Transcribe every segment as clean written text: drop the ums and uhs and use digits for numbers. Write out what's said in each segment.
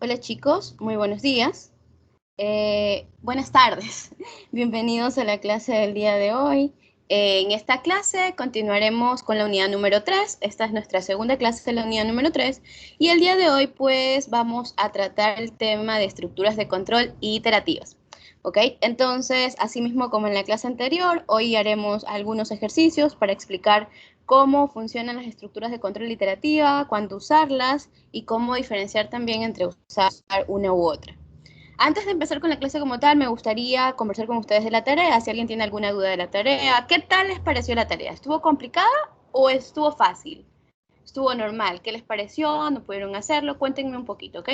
Hola chicos, muy buenos días. Buenas tardes. Bienvenidos a la clase del día de hoy. En esta clase continuaremos con la unidad número 3. Esta es nuestra segunda clase de la unidad número 3. Y el día de hoy pues vamos a tratar el tema de estructuras de control iterativas. ¿Ok? Entonces, así mismo como en la clase anterior, hoy haremos algunos ejercicios para explicar cómo funcionan las estructuras de control iterativa, cuándo usarlas y cómo diferenciar también entre usar una u otra. Antes de empezar con la clase como tal, me gustaría conversar con ustedes de la tarea, si alguien tiene alguna duda de la tarea. ¿Qué tal les pareció la tarea? ¿Estuvo complicada o estuvo fácil? ¿Estuvo normal? ¿Qué les pareció? ¿No pudieron hacerlo? Cuéntenme un poquito, ¿ok?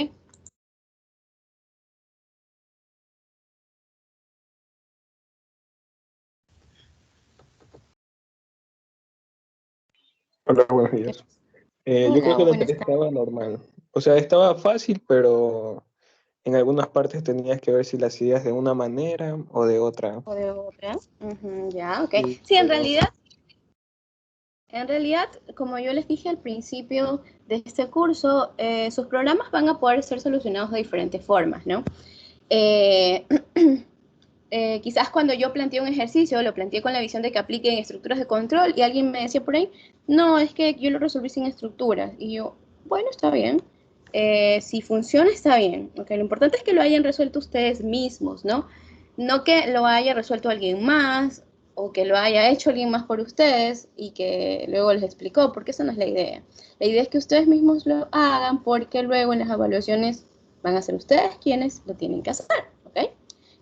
Hola, buenos días. Yo creo Hola, que la buenas tarea tardes. estaba normal. O sea, estaba fácil, pero en algunas partes tenías que ver si las hacías de una manera o de otra. ¿O de otra? Ya, ok. Sí, Sí, pero en realidad, como yo les dije al principio de este curso, sus programas van a poder ser solucionados de diferentes formas, ¿no? Eh, quizás cuando yo planteé un ejercicio, lo planteé con la visión de que apliquen estructuras de control y alguien me decía por ahí, no, es que yo lo resolví sin estructuras. Y yo, bueno, está bien. Si funciona, está bien. Okay, lo importante es que lo hayan resuelto ustedes mismos, ¿no? No que lo haya resuelto alguien más o que lo haya hecho alguien más por ustedes y que luego les explicó, porque esa no es la idea. La idea es que ustedes mismos lo hagan porque luego en las evaluaciones van a ser ustedes quienes lo tienen que hacer, ¿ok?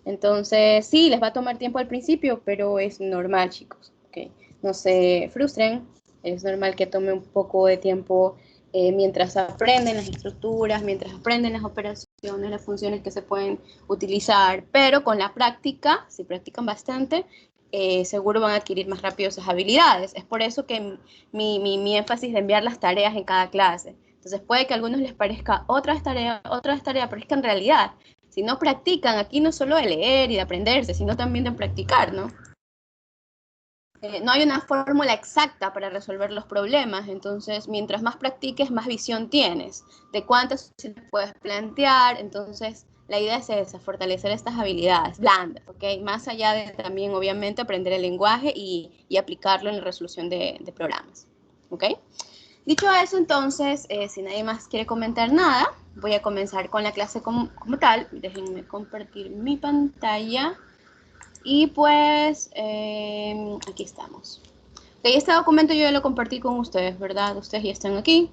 Entonces, sí, les va a tomar tiempo al principio, pero es normal, chicos, ¿ok? No se frustren, es normal que tome un poco de tiempo mientras aprenden las estructuras, mientras aprenden las operaciones, las funciones que se pueden utilizar, pero con la práctica, si practican bastante, seguro van a adquirir más rápido esas habilidades. Es por eso que mi énfasis de enviar las tareas en cada clase. Entonces puede que a algunos les parezca otras tareas, pero es que en realidad, si no practican, aquí no solo de leer y de aprenderse, sino también de practicar, ¿no? No hay una fórmula exacta para resolver los problemas, entonces mientras más practiques, más visión tienes de cuántas soluciones puedes plantear, entonces la idea es esa, fortalecer estas habilidades blandas, ¿ok? Más allá de también, obviamente, aprender el lenguaje y aplicarlo en la resolución de programas, ¿ok? Dicho eso, entonces, si nadie más quiere comentar nada, voy a comenzar con la clase como tal. Déjenme compartir mi pantalla. Y pues, aquí estamos. Ok, este documento yo ya lo compartí con ustedes, ¿verdad? Ustedes ya están aquí.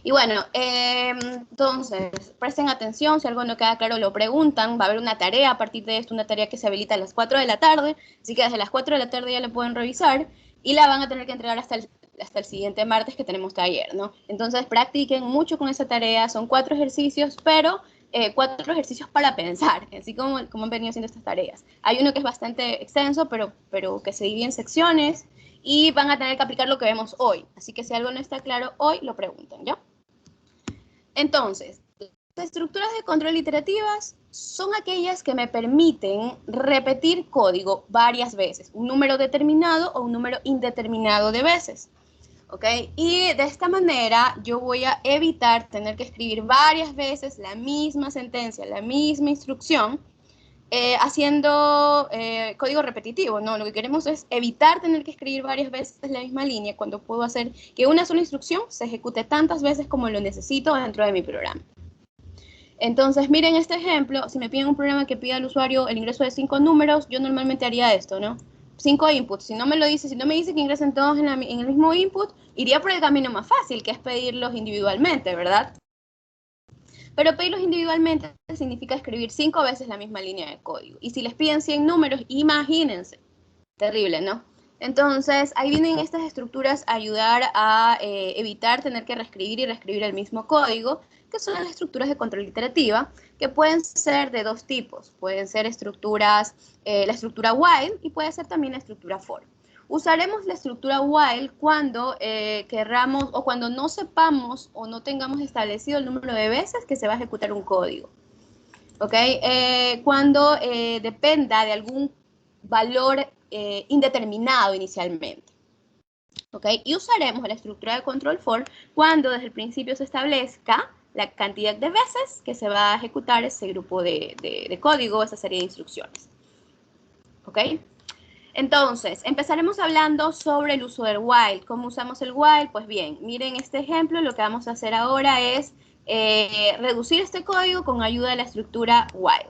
Y bueno, entonces, presten atención, si algo no queda claro lo preguntan, va a haber una tarea a partir de esto, una tarea que se habilita a las 4 de la tarde, así que desde las 4 de la tarde ya la pueden revisar y la van a tener que entregar hasta el siguiente martes que tenemos taller, ¿no? Entonces, practiquen mucho con esa tarea, son 4 ejercicios, pero 4 ejercicios para pensar, así como han venido haciendo estas tareas. Hay uno que es bastante extenso, pero que se divide en secciones y van a tener que aplicar lo que vemos hoy, así que si algo no está claro hoy, lo preguntan, ¿ya? Entonces, las estructuras de control iterativas son aquellas que me permiten repetir código varias veces, un número determinado o un número indeterminado de veces. ¿Ok? Y de esta manera yo voy a evitar tener que escribir varias veces la misma sentencia, la misma instrucción, haciendo código repetitivo, ¿no? Lo que queremos es evitar tener que escribir varias veces la misma línea cuando puedo hacer que una sola instrucción se ejecute tantas veces como lo necesito dentro de mi programa. Entonces, miren este ejemplo, si me piden un programa que pida al usuario el ingreso de 5 números, yo normalmente haría esto, ¿no? 5 inputs, si no me dice que ingresen todos en el mismo input, iría por el camino más fácil, que es pedirlos individualmente, ¿verdad? Pero pedirlos individualmente significa escribir 5 veces la misma línea de código. Y si les piden 100 números, imagínense. Terrible, ¿no? Entonces, ahí vienen estas estructuras a ayudar a evitar tener que reescribir y reescribir el mismo código, que son las estructuras de control iterativa, que pueden ser de dos tipos. Pueden ser estructuras, la estructura while y puede ser también la estructura for. Usaremos la estructura while cuando querramos o cuando no sepamos o no tengamos establecido el número de veces que se va a ejecutar un código. ¿Ok? Cuando dependa de algún valor indeterminado inicialmente. ¿Ok? Y usaremos la estructura de control for cuando desde el principio se establezca la cantidad de veces que se va a ejecutar ese grupo de código, esa serie de instrucciones. ¿Ok? Entonces, empezaremos hablando sobre el uso del while. ¿Cómo usamos el while? Pues bien, miren este ejemplo. Lo que vamos a hacer ahora es reducir este código con ayuda de la estructura while.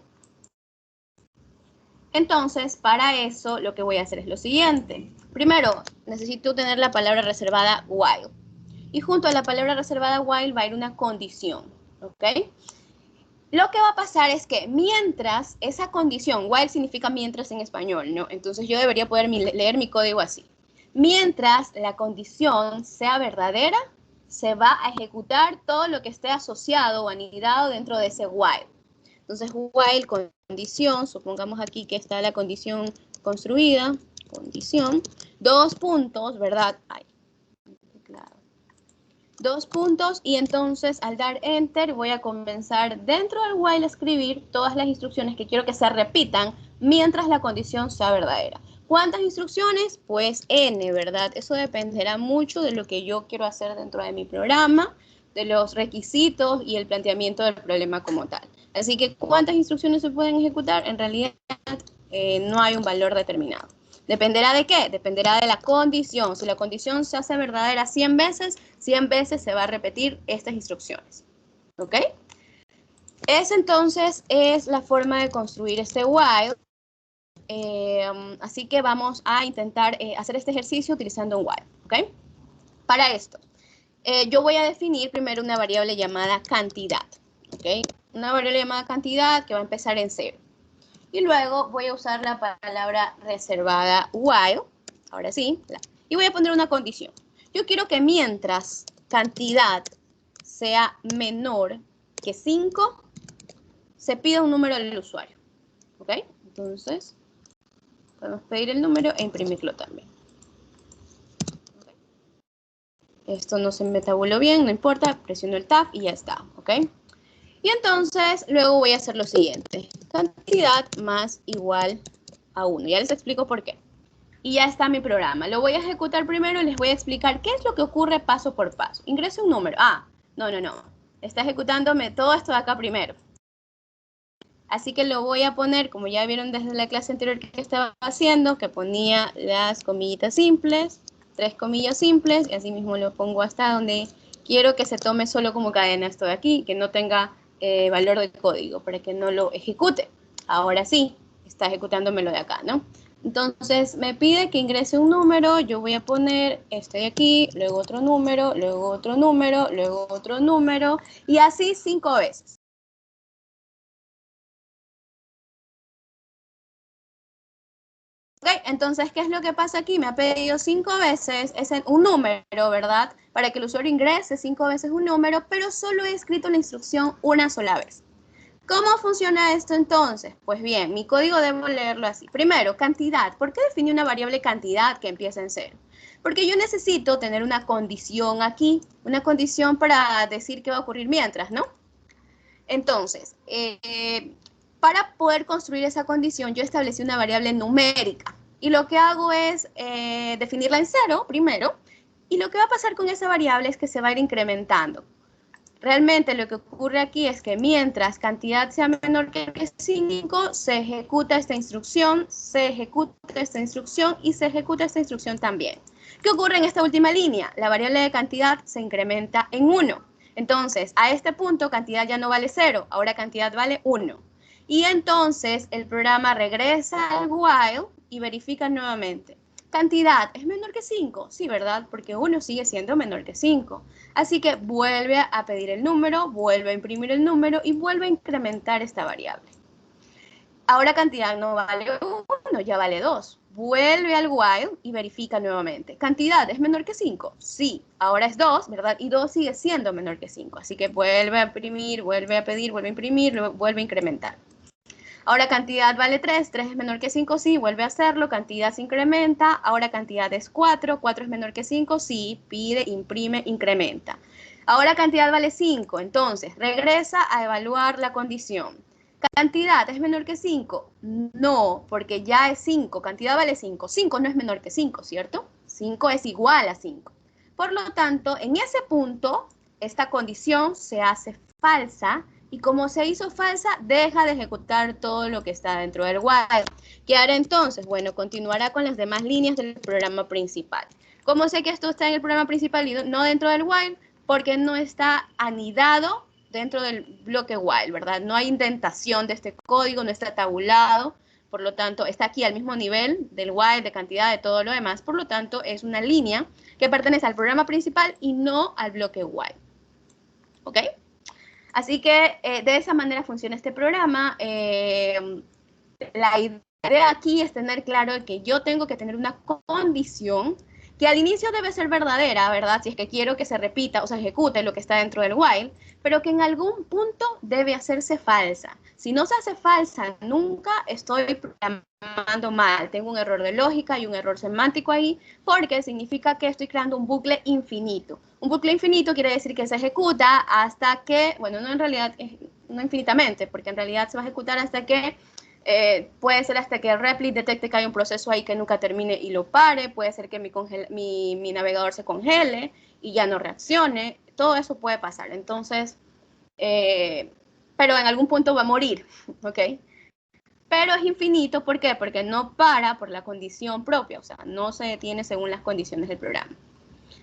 Entonces, para eso, lo que voy a hacer es lo siguiente. Primero, necesito tener la palabra reservada while. Y junto a la palabra reservada while va a ir una condición. ¿Ok? Lo que va a pasar es que mientras esa condición, while significa mientras en español, ¿no? Entonces yo debería poder leer mi código así. Mientras la condición sea verdadera, se va a ejecutar todo lo que esté asociado o anidado dentro de ese while. Entonces while condición, supongamos aquí que está la condición construida, condición, 2 puntos, ¿verdad? Ay, claro. 2 puntos y entonces al dar enter voy a comenzar dentro del while a escribir todas las instrucciones que quiero que se repitan mientras la condición sea verdadera. ¿Cuántas instrucciones? Pues n, ¿verdad? Eso dependerá mucho de lo que yo quiero hacer dentro de mi programa, de los requisitos y el planteamiento del problema como tal. Así que ¿cuántas instrucciones se pueden ejecutar? En realidad no hay un valor determinado. ¿Dependerá de qué? Dependerá de la condición. Si la condición se hace verdadera 100 veces se va a repetir estas instrucciones. ¿Ok? Esa entonces es la forma de construir este while. Así que vamos a intentar hacer este ejercicio utilizando un while. ¿Ok? Para esto, yo voy a definir primero una variable llamada cantidad. ¿Ok? Una variable llamada cantidad que va a empezar en 0. Y luego voy a usar la palabra reservada while, ahora sí, y voy a poner una condición. Yo quiero que mientras cantidad sea menor que 5, se pida un número del usuario. ¿Ok? Entonces, podemos pedir el número e imprimirlo también. ¿Okay? Esto no se me tabuló bien, no importa, presiono el tab y ya está. ¿Ok? Y entonces, luego voy a hacer lo siguiente. Cantidad más igual a 1. Ya les explico por qué. Y ya está mi programa. Lo voy a ejecutar primero y les voy a explicar qué es lo que ocurre paso por paso. Ingreso un número. No. Está ejecutándome todo esto de acá primero. Así que lo voy a poner, como ya vieron desde la clase anterior que estaba haciendo, que ponía las comillitas simples, 3 comillas simples, y así mismo lo pongo hasta donde quiero que se tome solo como cadena esto de aquí, que no tenga valor de código, para que no lo ejecute. Ahora sí, está ejecutándomelo de acá, ¿no? Entonces me pide que ingrese un número, yo voy a poner este de aquí, luego otro número, luego otro número, luego otro número, y así 5 veces. Ok, entonces, ¿qué es lo que pasa aquí? Me ha pedido 5 veces un número, ¿verdad? Para que el usuario ingrese 5 veces un número, pero solo he escrito la instrucción una sola vez. ¿Cómo funciona esto entonces? Pues bien, mi código debo leerlo así. Primero, cantidad. ¿Por qué definí una variable cantidad que empieza en 0? Porque yo necesito tener una condición aquí, una condición para decir qué va a ocurrir mientras, ¿no? Entonces, para poder construir esa condición, yo establecí una variable numérica. Y lo que hago es definirla en 0 primero. Y lo que va a pasar con esa variable es que se va a ir incrementando. Realmente lo que ocurre aquí es que mientras cantidad sea menor que 5, se ejecuta esta instrucción, se ejecuta esta instrucción y se ejecuta esta instrucción también. ¿Qué ocurre en esta última línea? La variable de cantidad se incrementa en 1. Entonces, a este punto, cantidad ya no vale 0, ahora cantidad vale 1. Y entonces, el programa regresa al while y verifica nuevamente. Cantidad, ¿es menor que 5? Sí, ¿verdad? Porque 1 sigue siendo menor que 5. Así que vuelve a pedir el número, vuelve a imprimir el número y vuelve a incrementar esta variable. Ahora cantidad no vale 1, ya vale 2. Vuelve al while y verifica nuevamente. ¿Cantidad es menor que 5? Sí, ahora es 2, ¿verdad? Y 2 sigue siendo menor que 5. Así que vuelve a imprimir, vuelve a pedir, vuelve a imprimir, vuelve a incrementar. Ahora cantidad vale 3, 3 es menor que 5, sí, vuelve a hacerlo, cantidad se incrementa, ahora cantidad es 4, 4 es menor que 5, sí, pide, imprime, incrementa. Ahora cantidad vale 5, entonces regresa a evaluar la condición. ¿Cantidad es menor que 5? No, porque ya es 5, cantidad vale 5, 5 no es menor que 5, ¿cierto? 5 es igual a 5. Por lo tanto, en ese punto, esta condición se hace falsa, y como se hizo falsa, deja de ejecutar todo lo que está dentro del while. ¿Qué hará entonces? Bueno, continuará con las demás líneas del programa principal. ¿Cómo sé que esto está en el programa principal y no dentro del while? Porque no está anidado dentro del bloque while, ¿verdad? No hay indentación de este código, no está tabulado, por lo tanto, está aquí al mismo nivel del while, de cantidad, de todo lo demás, por lo tanto, es una línea que pertenece al programa principal y no al bloque while. ¿Ok? Así que de esa manera funciona este programa. La idea aquí es tener claro que yo tengo que tener una condición que al inicio debe ser verdadera, ¿verdad? Si es que quiero que se repita o se ejecute lo que está dentro del while, pero que en algún punto debe hacerse falsa. Si no se hace falsa nunca, estoy programando mal. Tengo un error de lógica y un error semántico ahí, porque significa que estoy creando un bucle infinito. Un bucle infinito quiere decir que se ejecuta hasta que, bueno, no en realidad, no infinitamente, porque en realidad se va a ejecutar hasta que puede ser hasta que el Replit detecte que hay un proceso ahí que nunca termine y lo pare, puede ser que mi navegador se congele y ya no reaccione, todo eso puede pasar. Entonces, pero en algún punto va a morir, ¿ok? Pero es infinito, ¿por qué? Porque no para por la condición propia, o sea, no se detiene según las condiciones del programa.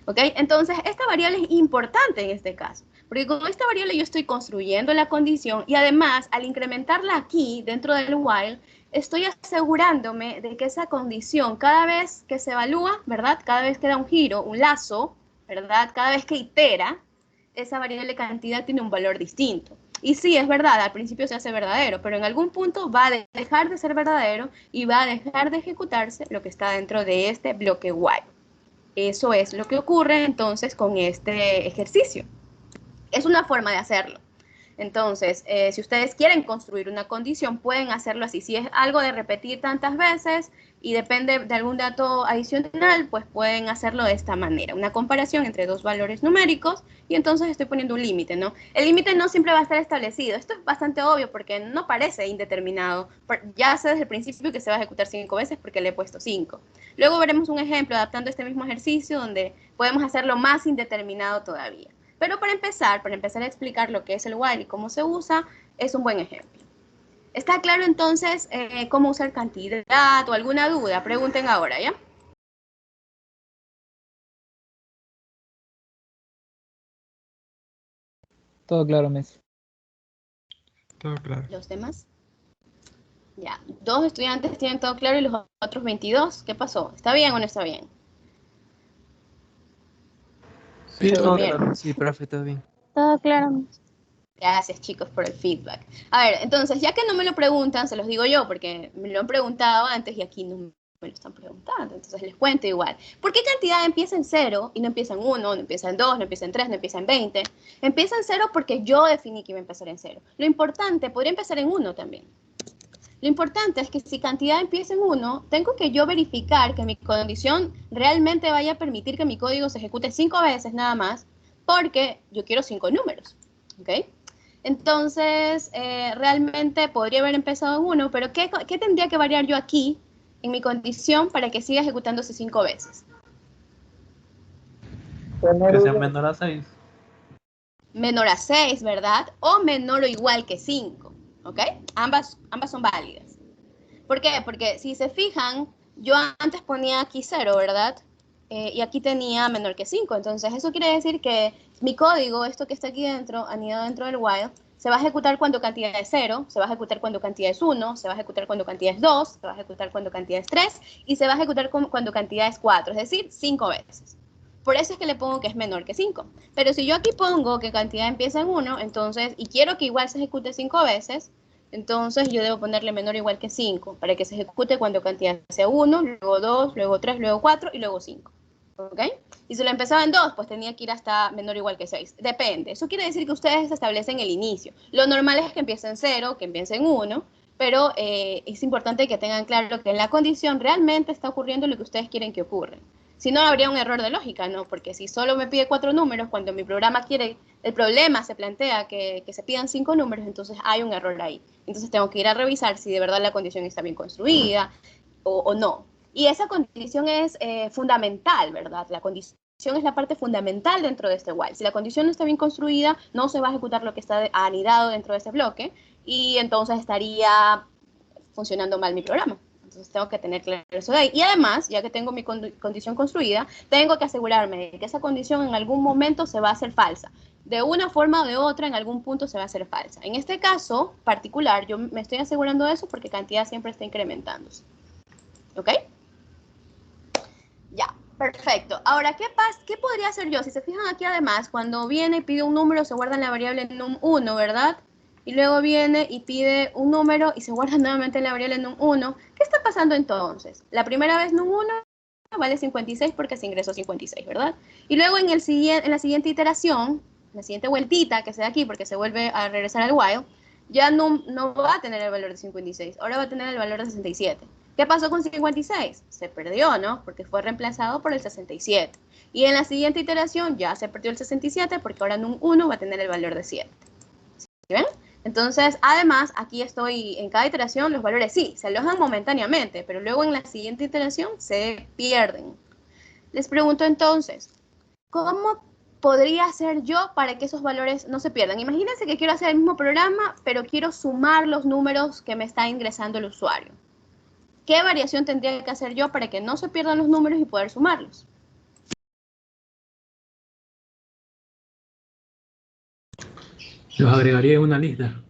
¿Ok? Entonces, esta variable es importante en este caso, porque con esta variable yo estoy construyendo la condición y además, al incrementarla aquí, dentro del while, estoy asegurándome de que esa condición, cada vez que se evalúa, ¿verdad? Cada vez que da un giro, un lazo, ¿verdad? Cada vez que itera, esa variable cantidad tiene un valor distinto. Y sí, es verdad, al principio se hace verdadero, pero en algún punto va a dejar de ser verdadero y va a dejar de ejecutarse lo que está dentro de este bloque while. Eso es lo que ocurre entonces con este ejercicio. Es una forma de hacerlo. Entonces, si ustedes quieren construir una condición, pueden hacerlo así. Si es algo de repetir tantas veces y depende de algún dato adicional, pues pueden hacerlo de esta manera. Una comparación entre dos valores numéricos y entonces estoy poniendo un límite, ¿no? El límite no siempre va a estar establecido. Esto es bastante obvio porque no parece indeterminado. Ya sé desde el principio que se va a ejecutar 5 veces porque le he puesto 5. Luego veremos un ejemplo adaptando este mismo ejercicio donde podemos hacerlo más indeterminado todavía. Pero para empezar a explicar lo que es el while y cómo se usa, es un buen ejemplo. ¿Está claro entonces cómo usar cantidad o alguna duda? Pregunten ahora, ¿ya? Todo claro, Miss. Todo claro. ¿Los demás? Ya, 2 estudiantes tienen todo claro y los otros 22, ¿qué pasó? ¿Está bien o no está bien? Sí, todo Bien. claro. Sí, profe, todo bien. Todo claro. Gracias, chicos, por el feedback. A ver, entonces, ya que no me lo preguntan, se los digo yo, porque me lo han preguntado antes y aquí no me lo están preguntando. Entonces, les cuento igual. ¿Por qué cantidad empieza en 0 y no empieza en 1, no empieza en 2, no empieza en 3, no empieza en 20? Empieza en 0 porque yo definí que iba a empezar en 0. Lo importante, podría empezar en 1 también. Lo importante es que si cantidad empieza en 1, tengo que yo verificar que mi condición realmente vaya a permitir que mi código se ejecute 5 veces nada más, porque yo quiero 5 números. ¿Ok? Entonces, realmente podría haber empezado en 1, pero ¿qué tendría que variar yo aquí en mi condición para que siga ejecutándose 5 veces? Que sea menor a 6. Menor a 6, ¿verdad? O menor o igual que 5, ¿ok? Ambas son válidas. ¿Por qué? Porque si se fijan, yo antes ponía aquí 0, ¿verdad? Y aquí tenía menor que 5. Entonces, eso quiere decir que mi código, esto que está aquí dentro, anidado dentro del while, se va a ejecutar cuando cantidad es 0, se va a ejecutar cuando cantidad es 1, se va a ejecutar cuando cantidad es 2, se va a ejecutar cuando cantidad es 3 y se va a ejecutar cuando cantidad es 4, es decir, 5 veces. Por eso es que le pongo que es menor que 5. Pero si yo aquí pongo que cantidad empieza en 1, entonces, y quiero que igual se ejecute 5 veces, entonces yo debo ponerle menor o igual que 5 para que se ejecute cuando cantidad sea 1, luego 2, luego 3, luego 4 y luego 5. ¿Ok? Y si lo empezaba en 2, pues tenía que ir hasta menor o igual que 6. Depende. Eso quiere decir que ustedes establecen el inicio. Lo normal es que empiece en 0, que empiece en 1, pero es importante que tengan claro que en la condición realmente está ocurriendo lo que ustedes quieren que ocurra. Si no, habría un error de lógica, ¿no? Porque si solo me pide 4 números, cuando mi programa quiere, el problema se plantea que se pidan 5 números, entonces hay un error ahí. Entonces tengo que ir a revisar si de verdad la condición está bien construida o no. Y esa condición es fundamental, ¿verdad? La condición es la parte fundamental dentro de este while. Si la condición no está bien construida, no se va a ejecutar lo que está anidado dentro de ese bloque y entonces estaría funcionando mal mi programa. Entonces tengo que tener claro eso de ahí. Y además, ya que tengo mi condición construida, tengo que asegurarme de que esa condición en algún momento se va a hacer falsa. De una forma o de otra, en algún punto se va a hacer falsa. En este caso particular, yo me estoy asegurando de eso porque cantidad siempre está incrementándose. ¿Ok? Ya, perfecto. Ahora, ¿qué podría hacer yo? Si se fijan aquí además, cuando viene y pide un número, se guarda en la variable num1, ¿verdad? Y luego viene y pide un número y se guarda nuevamente en la variable num1. ¿Qué está pasando entonces? La primera vez num1 vale 56 porque se ingresó 56, ¿verdad? Y luego en la siguiente iteración, la siguiente vueltita que se da aquí porque se vuelve a regresar al while, ya num no va a tener el valor de 56, ahora va a tener el valor de 67. ¿Qué pasó con 56? Se perdió, ¿no? Porque fue reemplazado por el 67. Y en la siguiente iteración ya se perdió el 67 porque ahora num1 va a tener el valor de 7. ¿Sí ven? Entonces, además, aquí estoy, en cada iteración los valores sí, se alojan momentáneamente, pero luego en la siguiente iteración se pierden. Les pregunto entonces, ¿cómo podría hacer yo para que esos valores no se pierdan? Imagínense que quiero hacer el mismo programa, pero quiero sumar los números que me está ingresando el usuario. ¿Qué variación tendría que hacer yo para que no se pierdan los números y poder sumarlos? Los agregaría en una lista.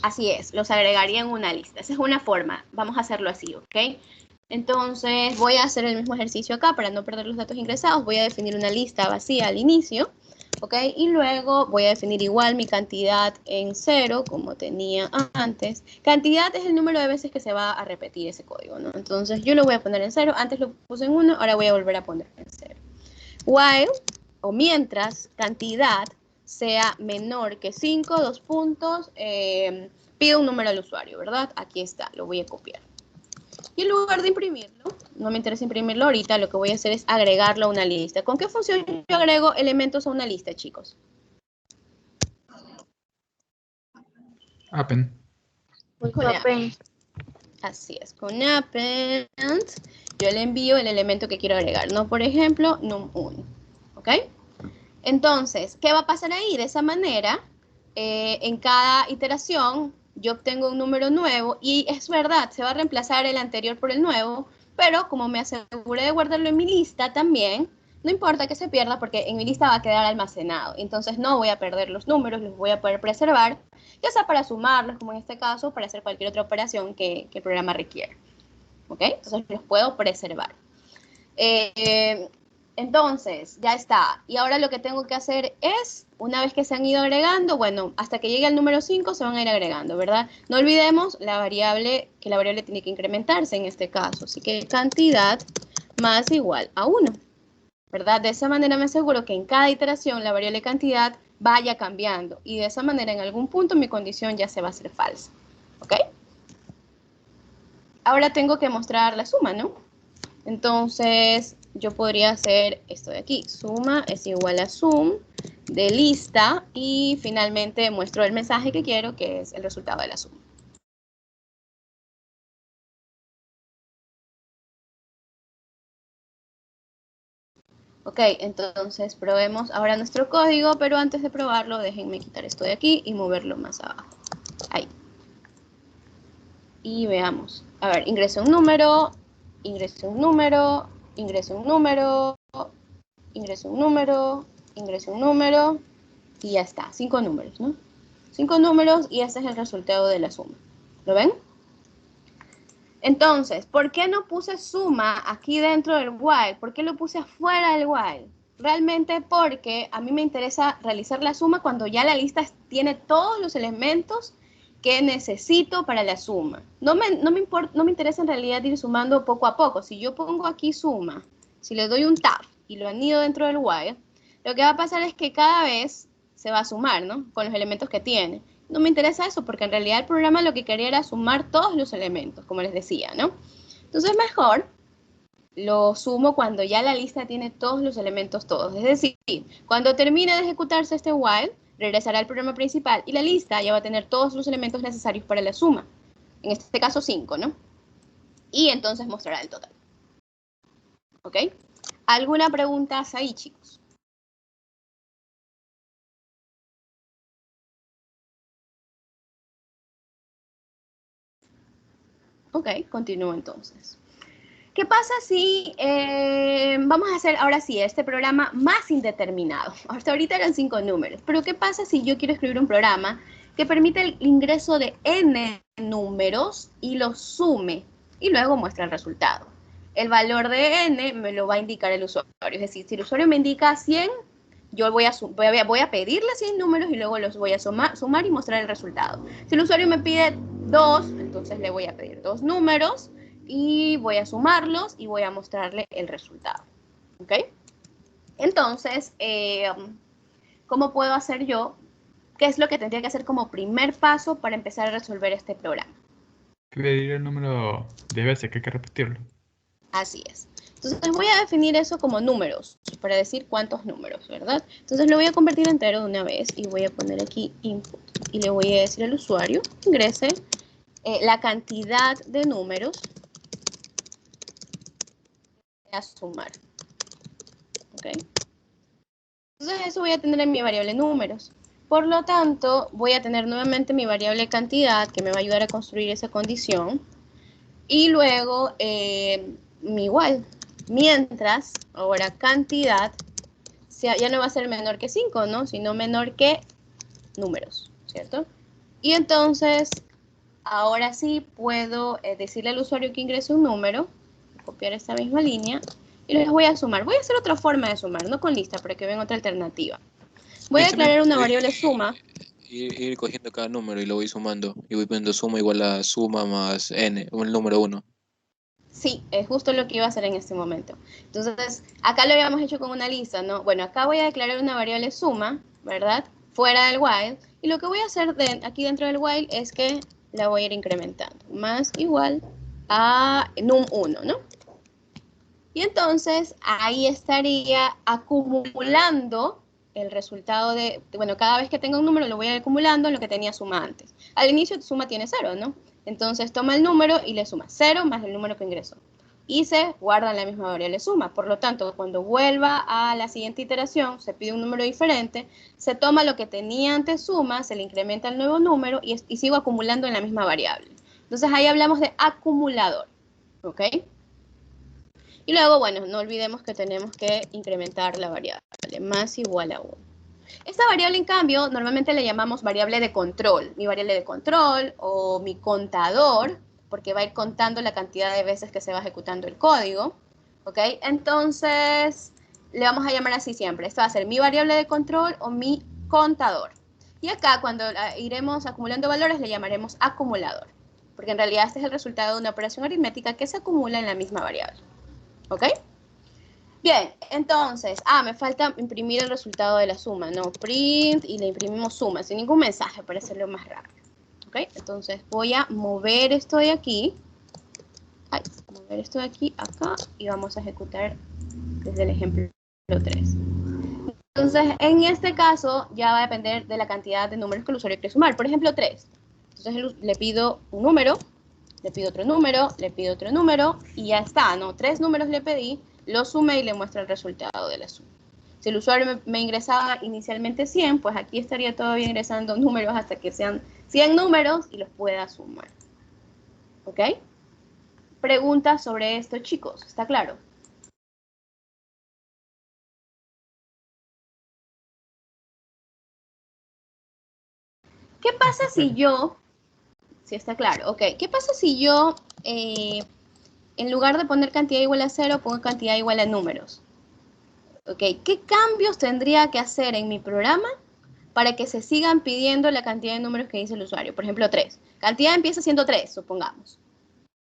Así es, los agregaría en una lista. Esa es una forma. Vamos a hacerlo así, ¿ok? Entonces voy a hacer el mismo ejercicio acá para no perder los datos ingresados. Voy a definir una lista vacía al inicio, ¿ok? Y luego voy a definir igual mi cantidad en 0, como tenía antes. Cantidad es el número de veces que se va a repetir ese código, ¿no? Entonces yo lo voy a poner en 0. Antes lo puse en 1, ahora voy a volver a poner en 0. While, o mientras, cantidad sea menor que 5, 2 puntos, pido un número al usuario, ¿verdad? Aquí está, lo voy a copiar. Y en lugar de imprimirlo, no me interesa imprimirlo ahorita, lo que voy a hacer es agregarlo a una lista. ¿Con qué función yo agrego elementos a una lista, chicos? Append. Con append. Así es, con append yo le envío el elemento que quiero agregar, ¿no? Por ejemplo, num1, ¿ok? Entonces, ¿qué va a pasar ahí? De esa manera, en cada iteración, yo obtengo un número nuevo y es verdad, se va a reemplazar el anterior por el nuevo, pero como me aseguré de guardarlo en mi lista también, no importa que se pierda porque en mi lista va a quedar almacenado. Entonces no voy a perder los números, los voy a poder preservar, ya sea para sumarlos, como en este caso, para hacer cualquier otra operación que el programa requiera. ¿Ok? Entonces los puedo preservar. Entonces, ya está. Y ahora lo que tengo que hacer es, una vez que se han ido agregando, bueno, hasta que llegue al número 5 se van a ir agregando, ¿verdad? No olvidemos la variable tiene que incrementarse en este caso. Así que cantidad más igual a 1, ¿verdad? De esa manera me aseguro que en cada iteración la variable cantidad vaya cambiando. Y de esa manera en algún punto mi condición ya se va a hacer falsa. ¿Ok? Ahora tengo que mostrar la suma, ¿no? Entonces, yo podría hacer esto de aquí. Suma es igual a sum de lista y finalmente muestro el mensaje que quiero, que es el resultado de la suma. Ok, entonces probemos ahora nuestro código, pero antes de probarlo, déjenme quitar esto de aquí y moverlo más abajo. Ahí. Y veamos. A ver, ingreso un número, ingreso un número, ingreso un número, ingreso un número, ingreso un número, y ya está, 5 números, ¿no? 5 números y este es el resultado de la suma. ¿Lo ven? Entonces, ¿por qué no puse suma aquí dentro del while? ¿Por qué lo puse afuera del while? Realmente porque a mí me interesa realizar la suma cuando ya la lista tiene todos los elementos que necesito para la suma. No me interesa en realidad ir sumando poco a poco. Si yo pongo aquí suma, si le doy un tab y lo anido dentro del while, lo que va a pasar es que cada vez se va a sumar, ¿no? Con los elementos que tiene. No me interesa eso porque en realidad el programa lo que quería era sumar todos los elementos, como les decía, ¿no? Entonces mejor lo sumo cuando ya la lista tiene todos los elementos todos. Es decir, cuando termine de ejecutarse este while, regresará al programa principal y la lista ya va a tener todos los elementos necesarios para la suma. En este caso 5, ¿no? Y entonces mostrará el total. ¿Ok? ¿Alguna pregunta ahí, chicos? Ok, continúo entonces. ¿Qué pasa si vamos a hacer ahora sí este programa más indeterminado? Hasta ahorita eran 5 números, pero ¿qué pasa si yo quiero escribir un programa que permite el ingreso de n números y los sume y luego muestra el resultado? El valor de n me lo va a indicar el usuario, es decir, si el usuario me indica 100, yo voy a pedirle 100 números y luego los voy a sumar y mostrar el resultado. Si el usuario me pide 2, entonces le voy a pedir 2 números y voy a sumarlos y voy a mostrarle el resultado. ¿Ok? Entonces, ¿cómo puedo hacer yo? ¿Qué es lo que tendría que hacer como primer paso para empezar a resolver este programa? Pedir el número de veces que hay que repetirlo. Así es. Entonces voy a definir eso como números, para decir cuántos números, ¿verdad? Entonces lo voy a convertir entero de una vez y voy a poner aquí input. Y le voy a decir al usuario que ingrese la cantidad de números a sumar. ¿Ok? Entonces eso voy a tener en mi variable números. Por lo tanto, voy a tener nuevamente mi variable cantidad que me va a ayudar a construir esa condición. Y luego mi igual. Mientras, ahora cantidad, ya no va a ser menor que 5, ¿no? Sino menor que números, ¿cierto? Y entonces, ahora sí puedo decirle al usuario que ingrese un número, copiar esta misma línea, y les voy a sumar. Voy a hacer otra forma de sumar, no con lista, para que vean otra alternativa. Voy a declarar una variable suma. Ir cogiendo cada número y lo voy sumando. Y voy poniendo suma igual a suma más n, el número 1. Sí, es justo lo que iba a hacer en este momento. Entonces, acá lo habíamos hecho con una lista, ¿no? Bueno, acá voy a declarar una variable suma, ¿verdad? Fuera del while. Y lo que voy a hacer aquí dentro del while es que la voy a ir incrementando. Más igual a num1, ¿no? Y entonces, ahí estaría acumulando el resultado bueno, cada vez que tenga un número lo voy a ir acumulando en lo que tenía suma antes. Al inicio suma tiene 0, ¿no? Entonces toma el número y le suma 0 más el número que ingresó. Y se guarda en la misma variable suma. Por lo tanto, cuando vuelva a la siguiente iteración, se pide un número diferente, se toma lo que tenía antes suma, se le incrementa el nuevo número y sigo acumulando en la misma variable. Entonces ahí hablamos de acumulador, ¿ok? Y luego, bueno, no olvidemos que tenemos que incrementar la variable, más igual a 1. Esta variable, en cambio, normalmente le llamamos variable de control. Mi variable de control o mi contador, porque va a ir contando la cantidad de veces que se va ejecutando el código. ¿Ok? Entonces, le vamos a llamar así siempre. Esto va a ser mi variable de control o mi contador. Y acá, cuando iremos acumulando valores, le llamaremos acumulador. Porque en realidad este es el resultado de una operación aritmética que se acumula en la misma variable. ¿Ok? Bien, entonces, me falta imprimir el resultado de la suma, ¿no? Print y le imprimimos suma, sin ningún mensaje para hacerlo más rápido. ¿Ok? Entonces voy a mover esto de aquí. Mover esto de aquí, acá, y vamos a ejecutar desde el ejemplo 3. Entonces, en este caso, ya va a depender de la cantidad de números que el usuario quiere sumar. Por ejemplo, 3. Entonces le pido un número, le pido otro número, le pido otro número, y ya está, ¿no? 3 números le pedí, lo sumé y le muestro el resultado de la suma. Si el usuario me ingresaba inicialmente 100, pues aquí estaría todavía ingresando números hasta que sean 100 números y los pueda sumar. ¿Ok? Preguntas sobre esto, chicos, ¿está claro? ¿Qué pasa si yo... Sí, está claro, ok. ¿Qué pasa si yo, en lugar de poner cantidad igual a 0, pongo cantidad igual a números? Ok, ¿qué cambios tendría que hacer en mi programa para que se sigan pidiendo la cantidad de números que dice el usuario? Por ejemplo, 3. Cantidad empieza siendo 3, supongamos.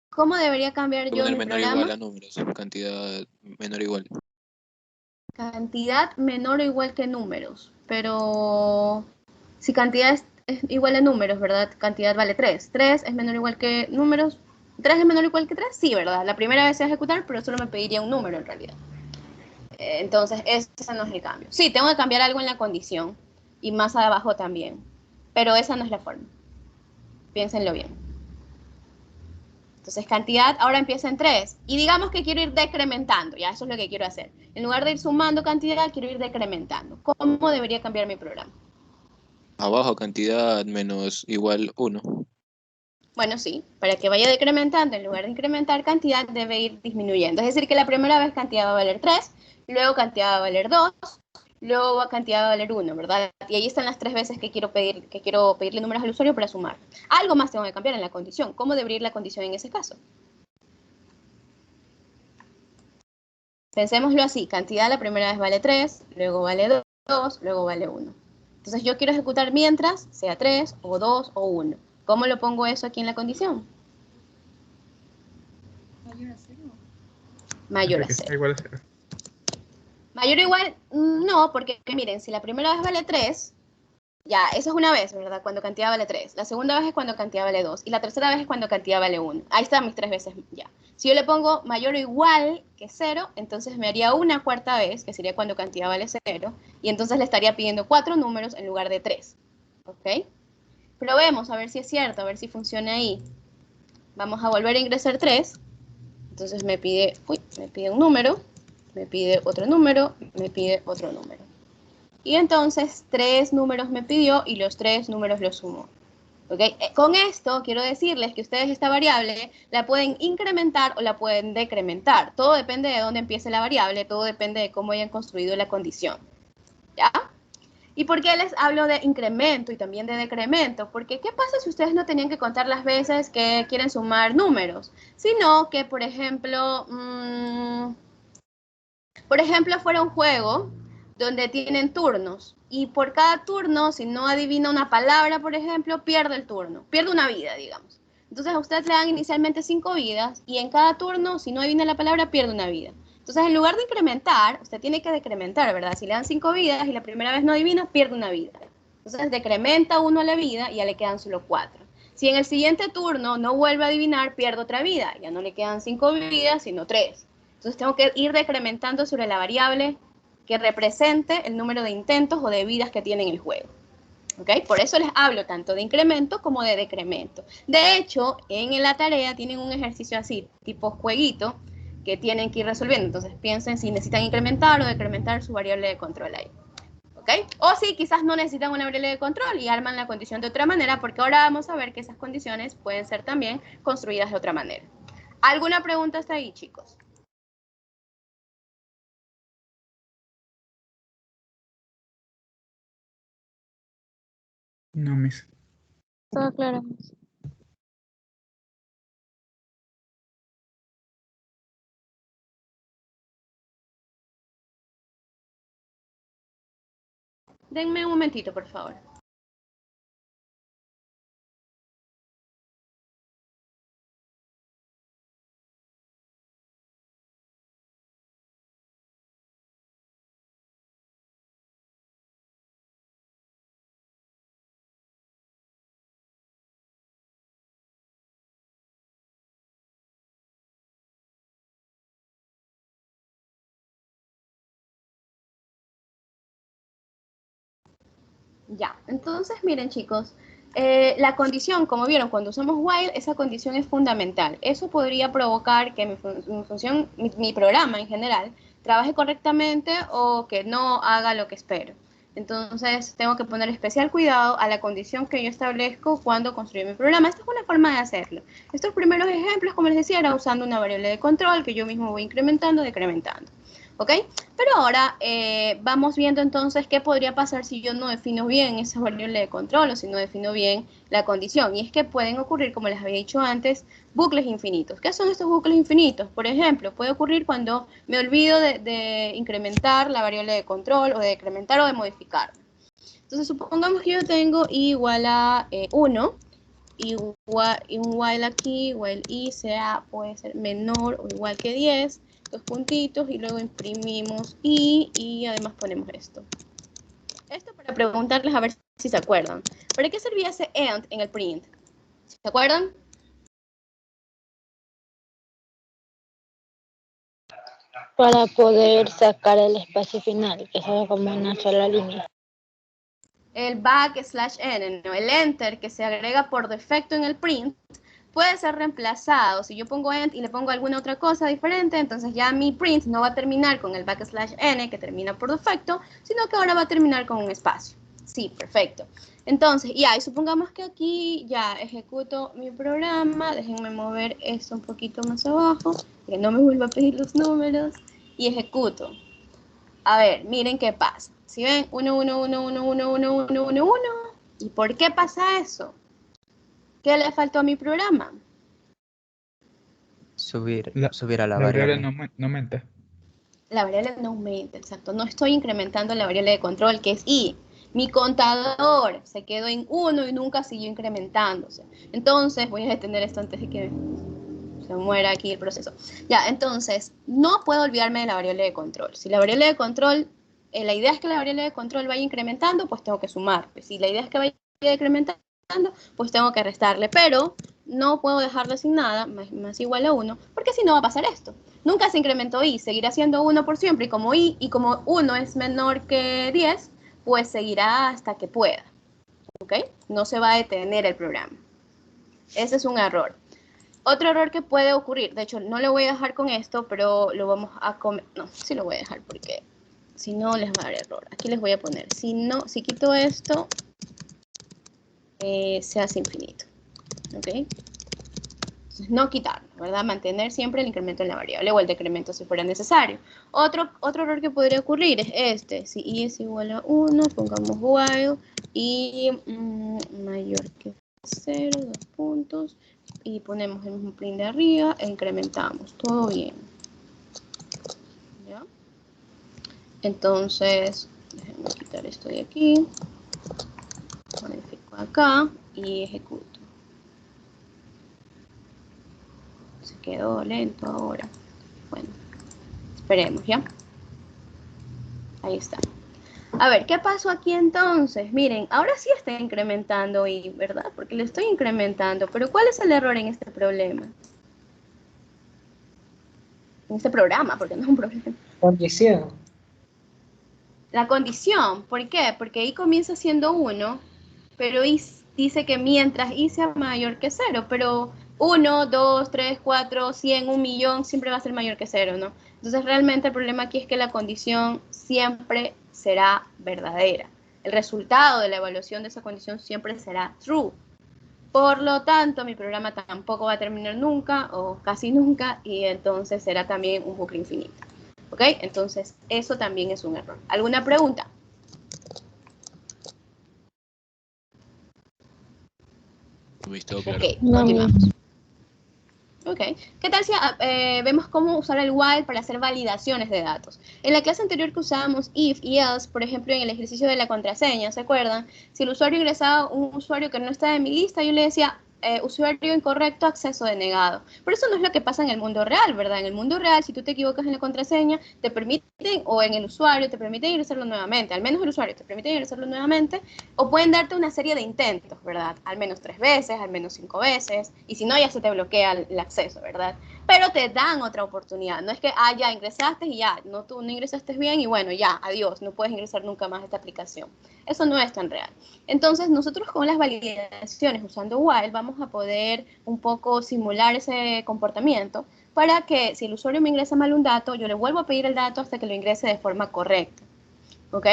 ¿Cómo debería cambiar yo mi menor programa? igual a números, cantidad menor igual. Cantidad menor o igual que números, pero si cantidad es igual a números, ¿verdad? Cantidad vale 3. 3 es menor o igual que números. 3 es menor o igual que 3, sí, ¿verdad? La primera vez se va a ejecutar, pero solo me pediría un número en realidad. Entonces, ese no es el cambio. Sí, tengo que cambiar algo en la condición y más abajo también, pero esa no es la forma. Piénsenlo bien. Entonces cantidad ahora empieza en 3. Y digamos que quiero ir decrementando, ya eso es lo que quiero hacer. En lugar de ir sumando cantidad, quiero ir decrementando. ¿Cómo debería cambiar mi programa? Abajo cantidad menos igual 1. Bueno, sí, para que vaya decrementando, en lugar de incrementar cantidad, debe ir disminuyendo. Es decir, que la primera vez cantidad va a valer 3, luego cantidad va a valer 2, luego cantidad va a valer 1, ¿verdad? Y ahí están las 3 veces que quiero pedirle números al usuario para sumar. Algo más tengo que cambiar en la condición. ¿Cómo debería ir la condición en ese caso? Pensémoslo así, cantidad la primera vez vale 3, luego vale 2, luego vale 1. Entonces yo quiero ejecutar mientras sea 3 o 2 o 1. ¿Cómo lo pongo eso aquí en la condición? Mayor a 0. Mayor a Hasta que sea 0. igual a 0. Mayor o igual, no, porque miren, si la primera vez vale 3, ya, eso es una vez, ¿verdad? Cuando cantidad vale 3. La segunda vez es cuando cantidad vale 2. Y la tercera vez es cuando cantidad vale 1. Ahí están mis 3 veces ya. Si yo le pongo mayor o igual que 0, entonces me haría una cuarta vez, que sería cuando cantidad vale 0. Y entonces le estaría pidiendo 4 números en lugar de 3. ¿Ok? Probemos a ver si es cierto, a ver si funciona ahí. Vamos a volver a ingresar 3. Entonces me pide un número, me pide otro número, me pide otro número. Y entonces 3 números me pidió y los 3 números los sumó. ¿Okay? Con esto quiero decirles que ustedes esta variable la pueden incrementar o la pueden decrementar. Todo depende de dónde empiece la variable, todo depende de cómo hayan construido la condición. ¿Ya? ¿Y por qué les hablo de incremento y también de decremento? Porque ¿qué pasa si ustedes no tenían que contar las veces que quieren sumar números? Sino que, por ejemplo, fuera un juego donde tienen turnos y por cada turno, si no adivina una palabra, por ejemplo, pierde el turno, pierde una vida, digamos. Entonces a usted le dan inicialmente 5 vidas y en cada turno, si no adivina la palabra, pierde una vida. Entonces en lugar de incrementar, usted tiene que decrementar, ¿verdad? Si le dan 5 vidas y la primera vez no adivina, pierde una vida. Entonces decrementa 1 a la vida y ya le quedan solo 4. Si en el siguiente turno no vuelve a adivinar, pierde otra vida. Ya no le quedan 5 vidas, sino 3. Entonces tengo que ir decrementando sobre la variable que represente el número de intentos o de vidas que tiene en el juego. ¿Okay? Por eso les hablo tanto de incremento como de decremento. De hecho, en la tarea tienen un ejercicio así, tipo jueguito, que tienen que ir resolviendo. Entonces piensen si necesitan incrementar o decrementar su variable de control ahí. ¿Okay? O si quizás no necesitan una variable de control y arman la condición de otra manera, porque ahora vamos a ver que esas condiciones pueden ser también construidas de otra manera. ¿Alguna pregunta hasta ahí, chicos? No, Miss. Todo claro. Denme un momentito, por favor. Ya, entonces miren chicos, la condición, como vieron, cuando usamos while, esa condición es fundamental. Eso podría provocar que mi programa en general, trabaje correctamente o que no haga lo que espero. Entonces tengo que poner especial cuidado a la condición que yo establezco cuando construyo mi programa. Esta es una forma de hacerlo. Estos primeros ejemplos, como les decía, era usando una variable de control que yo mismo voy incrementando, decrementando. ¿Ok? Pero ahora vamos viendo entonces qué podría pasar si yo no defino bien esa variable de control o si no defino bien la condición. Y es que pueden ocurrir, como les había dicho antes, bucles infinitos. ¿Qué son estos bucles infinitos? Por ejemplo, puede ocurrir cuando me olvido de incrementar la variable de control o de decrementar o de modificar. Entonces, supongamos que yo tengo i igual a 1, igual, un while aquí, while i sea, puede ser menor o igual que 10, dos puntitos y luego imprimimos y además ponemos esto. Esto para preguntarles a ver si se acuerdan. ¿Para qué servía ese and en el print? ¿Se acuerdan? Para poder sacar el espacio final, que sea como una sola línea. El backslash n, ¿no? El enter que se agrega por defecto en el print puede ser reemplazado. Si yo pongo end y le pongo alguna otra cosa diferente, entonces ya mi print no va a terminar con el \n, que termina por defecto, sino que ahora va a terminar con un espacio. Sí, perfecto. Entonces, y supongamos que aquí ya ejecuto mi programa. Déjenme mover esto un poquito más abajo, que no me vuelva a pedir los números, y ejecuto. A ver, miren qué pasa. Si ven, 1, 1, 1, 1, 1, 1, 1, 1, 1. ¿Y por qué pasa eso? ¿Qué le faltó a mi programa? Subir a la La variable variable. no aumenta. La variable no aumenta, exacto. No estoy incrementando la variable de control, que es i. Mi contador se quedó en 1 y nunca siguió incrementándose. Entonces, voy a detener esto antes de que se muera aquí el proceso. Ya, entonces, no puedo olvidarme de la variable de control. Si la variable de control, la idea es que la variable de control vaya incrementando, pues tengo que sumar. Si la idea es que vaya incrementando, pues tengo que restarle. Pero no puedo dejarle sin nada, más igual a 1, porque si no va a pasar esto. Nunca se incrementó i, seguirá siendo 1 por siempre, y como 1 es menor que 10, pues seguirá hasta que pueda. ¿Ok? No se va a detener el programa. Ese es un error. Otro error que puede ocurrir, de hecho no lo voy a dejar con esto, pero lo vamos a no, sí lo voy a dejar porque si no les va a dar error. Aquí les voy a poner, si quito esto, se hace infinito. ¿Ok? Entonces, no quitarlo, ¿verdad? Mantener siempre el incremento en la variable o el decremento si fuera necesario. Otro error que podría ocurrir es este. Si i es igual a 1, pongamos while y mayor que 0, 2 puntos, y ponemos el mismo print de arriba e incrementamos. Todo bien. ¿Ya? Entonces, déjenme quitar esto de aquí. Modifico acá y ejecuto. Se quedó lento ahora. Bueno, esperemos, ¿ya? Ahí está. A ver, ¿qué pasó aquí entonces? Miren, ahora sí está incrementando y, ¿verdad? Porque le estoy incrementando. Pero ¿cuál es el error en este problema? En este programa, porque no es un problema. Condición. La condición, ¿por qué? Porque i comienza siendo 1, pero i dice que mientras i sea mayor que 0, pero 1, 2, 3, 4, 100, 1.000.000 siempre va a ser mayor que 0, ¿no? Entonces realmente el problema aquí es que la condición siempre será verdadera. El resultado de la evaluación de esa condición siempre será true. Por lo tanto, mi programa tampoco va a terminar nunca o casi nunca, y entonces será también un bucle infinito. ¿Ok? Entonces, eso también es un error. ¿Alguna pregunta? Visto, claro. Ok, continuamos. Ok, ¿qué tal si vemos cómo usar el while para hacer validaciones de datos? En la clase anterior que usábamos if y else, por ejemplo, en el ejercicio de la contraseña, ¿se acuerdan? Si el usuario ingresaba un usuario que no estaba en mi lista, yo le decía, usuario incorrecto, acceso denegado. Pero eso no es lo que pasa en el mundo real, ¿verdad? En el mundo real, si tú te equivocas en la contraseña, te permiten, o en el usuario, te permiten ingresarlo nuevamente, al menos el usuario te permite ingresarlo nuevamente, o pueden darte una serie de intentos, ¿verdad? Al menos 3 veces, al menos 5 veces, y si no, ya se te bloquea el acceso, ¿verdad? Pero te dan otra oportunidad, no es que, ya ingresaste y ya, tú no ingresaste bien y bueno, ya, adiós, no puedes ingresar nunca más a esta aplicación. Eso no es tan real. Entonces, nosotros con las validaciones usando while vamos a poder un poco simular ese comportamiento para que si el usuario me ingresa mal un dato, yo le vuelvo a pedir el dato hasta que lo ingrese de forma correcta. ¿Ok?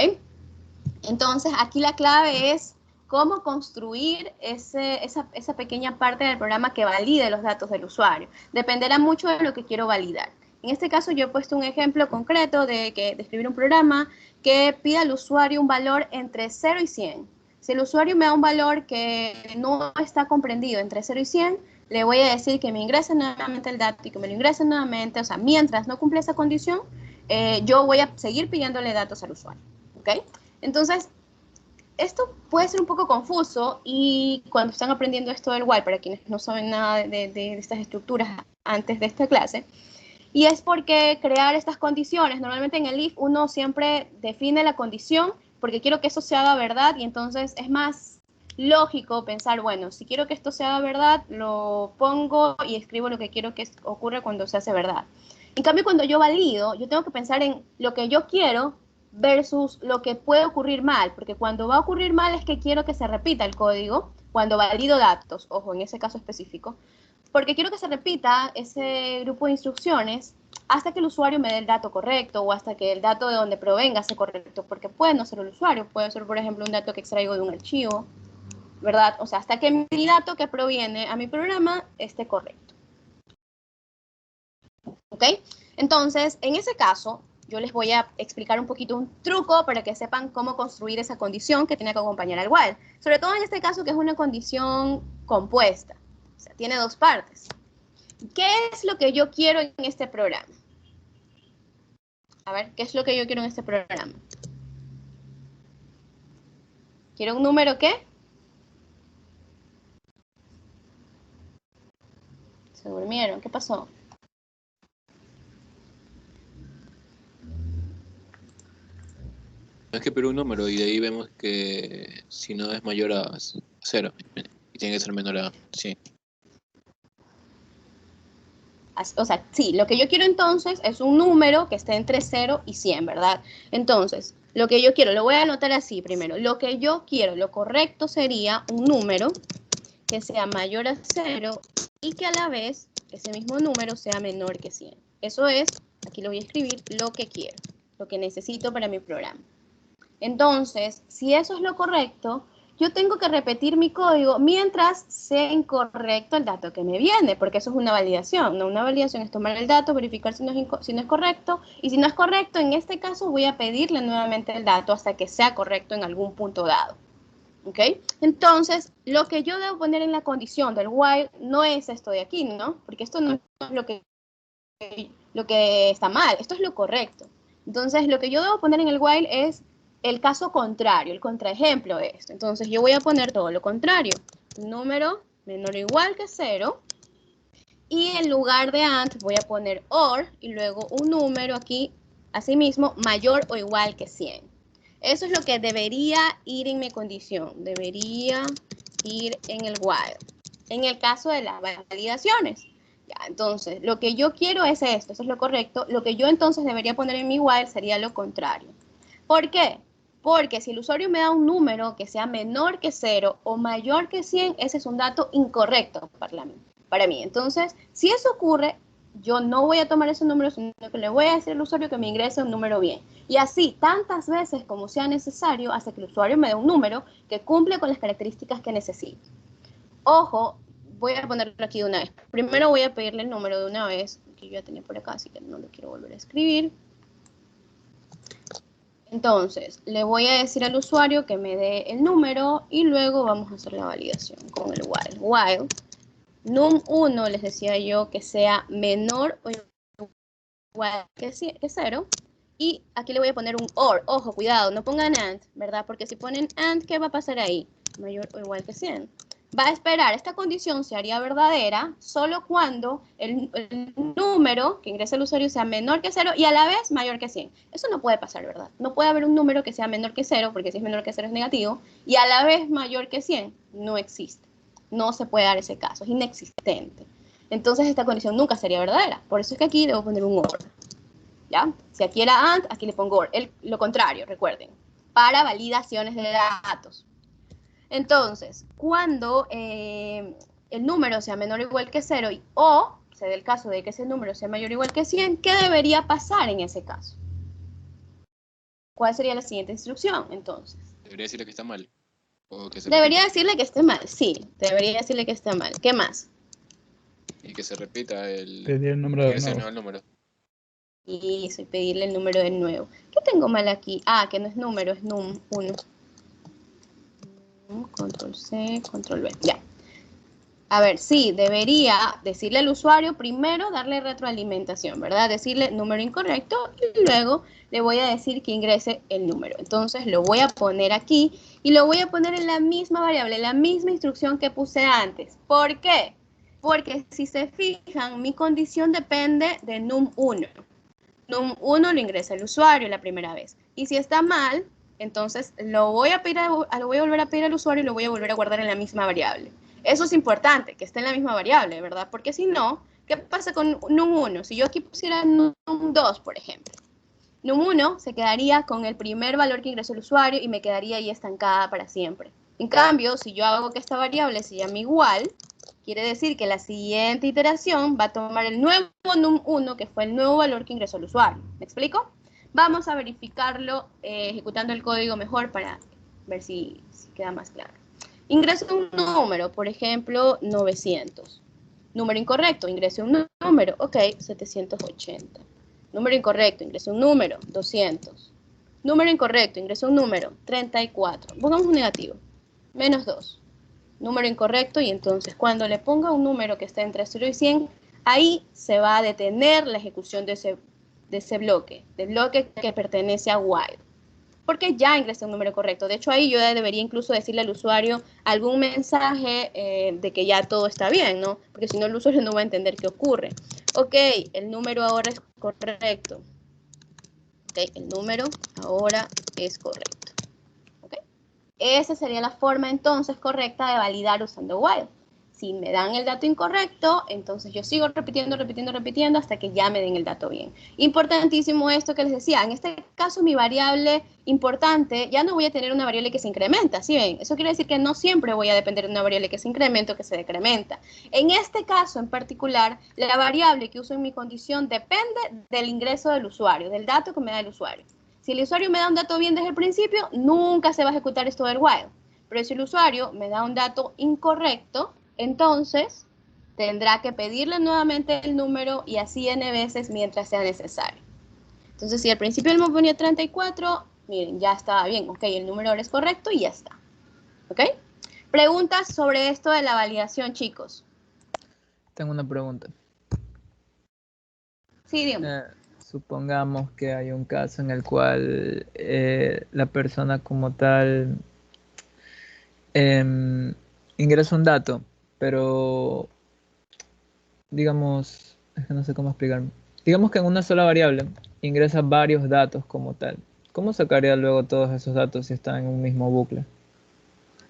Entonces, aquí la clave es cómo construir esa pequeña parte del programa que valide los datos del usuario. Dependerá mucho de lo que quiero validar. En este caso, yo he puesto un ejemplo concreto de escribir un programa que pida al usuario un valor entre 0 y 100. Si el usuario me da un valor que no está comprendido entre 0 y 100, le voy a decir que me ingrese nuevamente el dato y que me lo ingrese nuevamente. O sea, mientras no cumple esa condición, yo voy a seguir pidiéndole datos al usuario. ¿Ok? Entonces, esto puede ser un poco confuso y cuando están aprendiendo esto del while, para quienes no saben nada de estas estructuras antes de esta clase, y es porque crear estas condiciones, normalmente en el if uno siempre define la condición porque quiero que eso se haga verdad y entonces es más lógico pensar, bueno, si quiero que esto se haga verdad, lo pongo y escribo lo que quiero que ocurra cuando se hace verdad. En cambio, cuando yo valido, yo tengo que pensar en lo que yo quiero versus lo que puede ocurrir mal, porque cuando va a ocurrir mal es que quiero que se repita el código, cuando valido datos, ojo, en ese caso específico, Porque quiero que se repita ese grupo de instrucciones hasta que el usuario me dé el dato correcto o hasta que el dato de donde provenga sea correcto, porque puede no ser el usuario, puede ser, por ejemplo, un dato que extraigo de un archivo, ¿verdad? O sea, hasta que mi dato que proviene a mi programa esté correcto. ¿Ok? Entonces, en ese caso, yo les voy a explicar un poquito un truco para que sepan cómo construir esa condición que tiene que acompañar al while. Sobre todo en este caso que es una condición compuesta. O sea, tiene dos partes. ¿Qué es lo que yo quiero en este programa? A ver, ¿qué es lo que yo quiero en este programa? ¿Quiero un número qué? Se durmieron, ¿qué pasó? Es que pero un número y de ahí vemos que si no es mayor a 0 y tiene que ser menor a 100. O sea, sí, lo que yo quiero entonces es un número que esté entre 0 y 100, ¿verdad? Entonces, lo que yo quiero, lo voy a anotar así primero. Lo que yo quiero, lo correcto sería un número que sea mayor a 0 y que a la vez ese mismo número sea menor que 100. Eso es, aquí lo voy a escribir, lo que quiero, lo que necesito para mi programa. Entonces, si eso es lo correcto, yo tengo que repetir mi código mientras sea incorrecto el dato que me viene, porque eso es una validación, ¿no? Una validación es tomar el dato, verificar si no es correcto, y si no es correcto, en este caso voy a pedirle nuevamente el dato hasta que sea correcto en algún punto dado. ¿Ok? Entonces, lo que yo debo poner en la condición del while no es esto de aquí, ¿no? Porque esto no es lo que está mal, esto es lo correcto. Entonces, lo que yo debo poner en el while es el caso contrario, el contraejemplo de esto. Entonces, yo voy a poner todo lo contrario. Número menor o igual que 0. Y en lugar de AND voy a poner OR y luego un número aquí, asimismo, mayor o igual que 100. Eso es lo que debería ir en mi condición. Debería ir en el while. En el caso de las validaciones. Ya, entonces, lo que yo quiero es esto. Eso es lo correcto. Lo que yo entonces debería poner en mi while sería lo contrario. ¿Por qué? Porque si el usuario me da un número que sea menor que 0 o mayor que 100, ese es un dato incorrecto para mí. Entonces, si eso ocurre, yo no voy a tomar ese número, sino que le voy a decir al usuario que me ingrese un número bien. Y así, tantas veces como sea necesario, hasta que el usuario me dé un número que cumple con las características que necesito. Ojo, voy a ponerlo aquí de una vez. Primero voy a pedirle el número de una vez, que yo ya tenía por acá, así que no lo quiero volver a escribir. Entonces, le voy a decir al usuario que me dé el número y luego vamos a hacer la validación con el while. While num1, les decía yo, que sea menor o igual que 0. Y aquí le voy a poner un OR. Ojo, cuidado, no pongan AND, ¿verdad? Porque si ponen AND, ¿qué va a pasar ahí? Mayor o igual que 100. Va a esperar, esta condición se haría verdadera solo cuando el número que ingresa el usuario sea menor que 0 y a la vez mayor que 100. Eso no puede pasar, ¿verdad? No puede haber un número que sea menor que 0, porque si es menor que 0 es negativo, y a la vez mayor que 100. No existe. No se puede dar ese caso, es inexistente. Entonces esta condición nunca sería verdadera. Por eso es que aquí debo poner un OR. ¿Ya? Si aquí era AND, aquí le pongo OR. Lo contrario, recuerden, para validaciones de datos. Entonces, cuando el número sea menor o igual que 0 o se dé el caso de que ese número sea mayor o igual que 100, ¿qué debería pasar en ese caso? ¿Cuál sería la siguiente instrucción, entonces? ¿Debería decirle que está mal? ¿O que se Debería repita? decirle que esté mal, sí. Debería decirle que está mal. ¿Qué más? Y que se repita el... Pedir el número de ese nuevo. no es el número. Y soy pedirle el número de nuevo. ¿Qué tengo mal aquí? Ah, que no es número, es num1. Control C, control V. Ya. A ver, sí, debería decirle al usuario primero darle retroalimentación, ¿verdad? Decirle número incorrecto y luego le voy a decir que ingrese el número. Entonces lo voy a poner aquí y lo voy a poner en la misma variable, la misma instrucción que puse antes. ¿Por qué? Porque si se fijan, mi condición depende de num1. Num1 lo ingresa el usuario la primera vez. Y si está mal, entonces lo voy a volver a pedir al usuario y lo voy a volver a guardar en la misma variable. Eso es importante, que esté en la misma variable, ¿verdad? Porque si no, ¿qué pasa con num1? Si yo aquí pusiera num2, por ejemplo, num1 se quedaría con el primer valor que ingresó el usuario y me quedaría ahí estancada para siempre. En cambio, si yo hago que esta variable se llame igual, Quiere decir que la siguiente iteración va a tomar el nuevo num1, que fue el nuevo valor que ingresó el usuario. ¿Me explico? Vamos a verificarlo ejecutando el código mejor para ver si queda más claro. Ingreso un número, por ejemplo, 900. Número incorrecto, ingreso un número, ok, 780. Número incorrecto, ingreso un número, 200. Número incorrecto, ingreso un número, 34. Pongamos un negativo, menos 2. Número incorrecto, y entonces cuando le ponga un número que esté entre 0 y 100, ahí se va a detener la ejecución de ese bloque, del bloque que pertenece a while, porque ya ingresé un número correcto. De hecho, ahí yo debería incluso decirle al usuario algún mensaje de que ya todo está bien, ¿no? Porque si no, el usuario no va a entender qué ocurre. Ok, el número ahora es correcto. Ok, el número ahora es correcto. Ok. Esa sería la forma entonces correcta de validar usando while. Si me dan el dato incorrecto, entonces yo sigo repitiendo hasta que ya me den el dato bien. Importantísimo esto que les decía. En este caso, mi variable importante, ya no voy a tener una variable que se incrementa, ¿sí ven? Eso quiere decir que no siempre voy a depender de una variable que se incrementa o que se decrementa. En este caso en particular, la variable que uso en mi condición depende del ingreso del usuario, del dato que me da el usuario. Si el usuario me da un dato bien desde el principio, nunca se va a ejecutar esto del while. Pero si el usuario me da un dato incorrecto, entonces tendrá que pedirle nuevamente el número y así n veces mientras sea necesario. Entonces, si al principio él me ponía 34, miren, ya estaba bien. Ok, el número ahora es correcto y ya está. ¿Ok? Preguntas sobre esto de la validación, chicos. Tengo una pregunta. Sí, dígame. Supongamos que hay un caso en el cual la persona como tal ingresa un dato, pero digamos, es que no sé cómo explicarme. Digamos que en una sola variable ingresa varios datos como tal. ¿Cómo sacaría luego todos esos datos si están en un mismo bucle?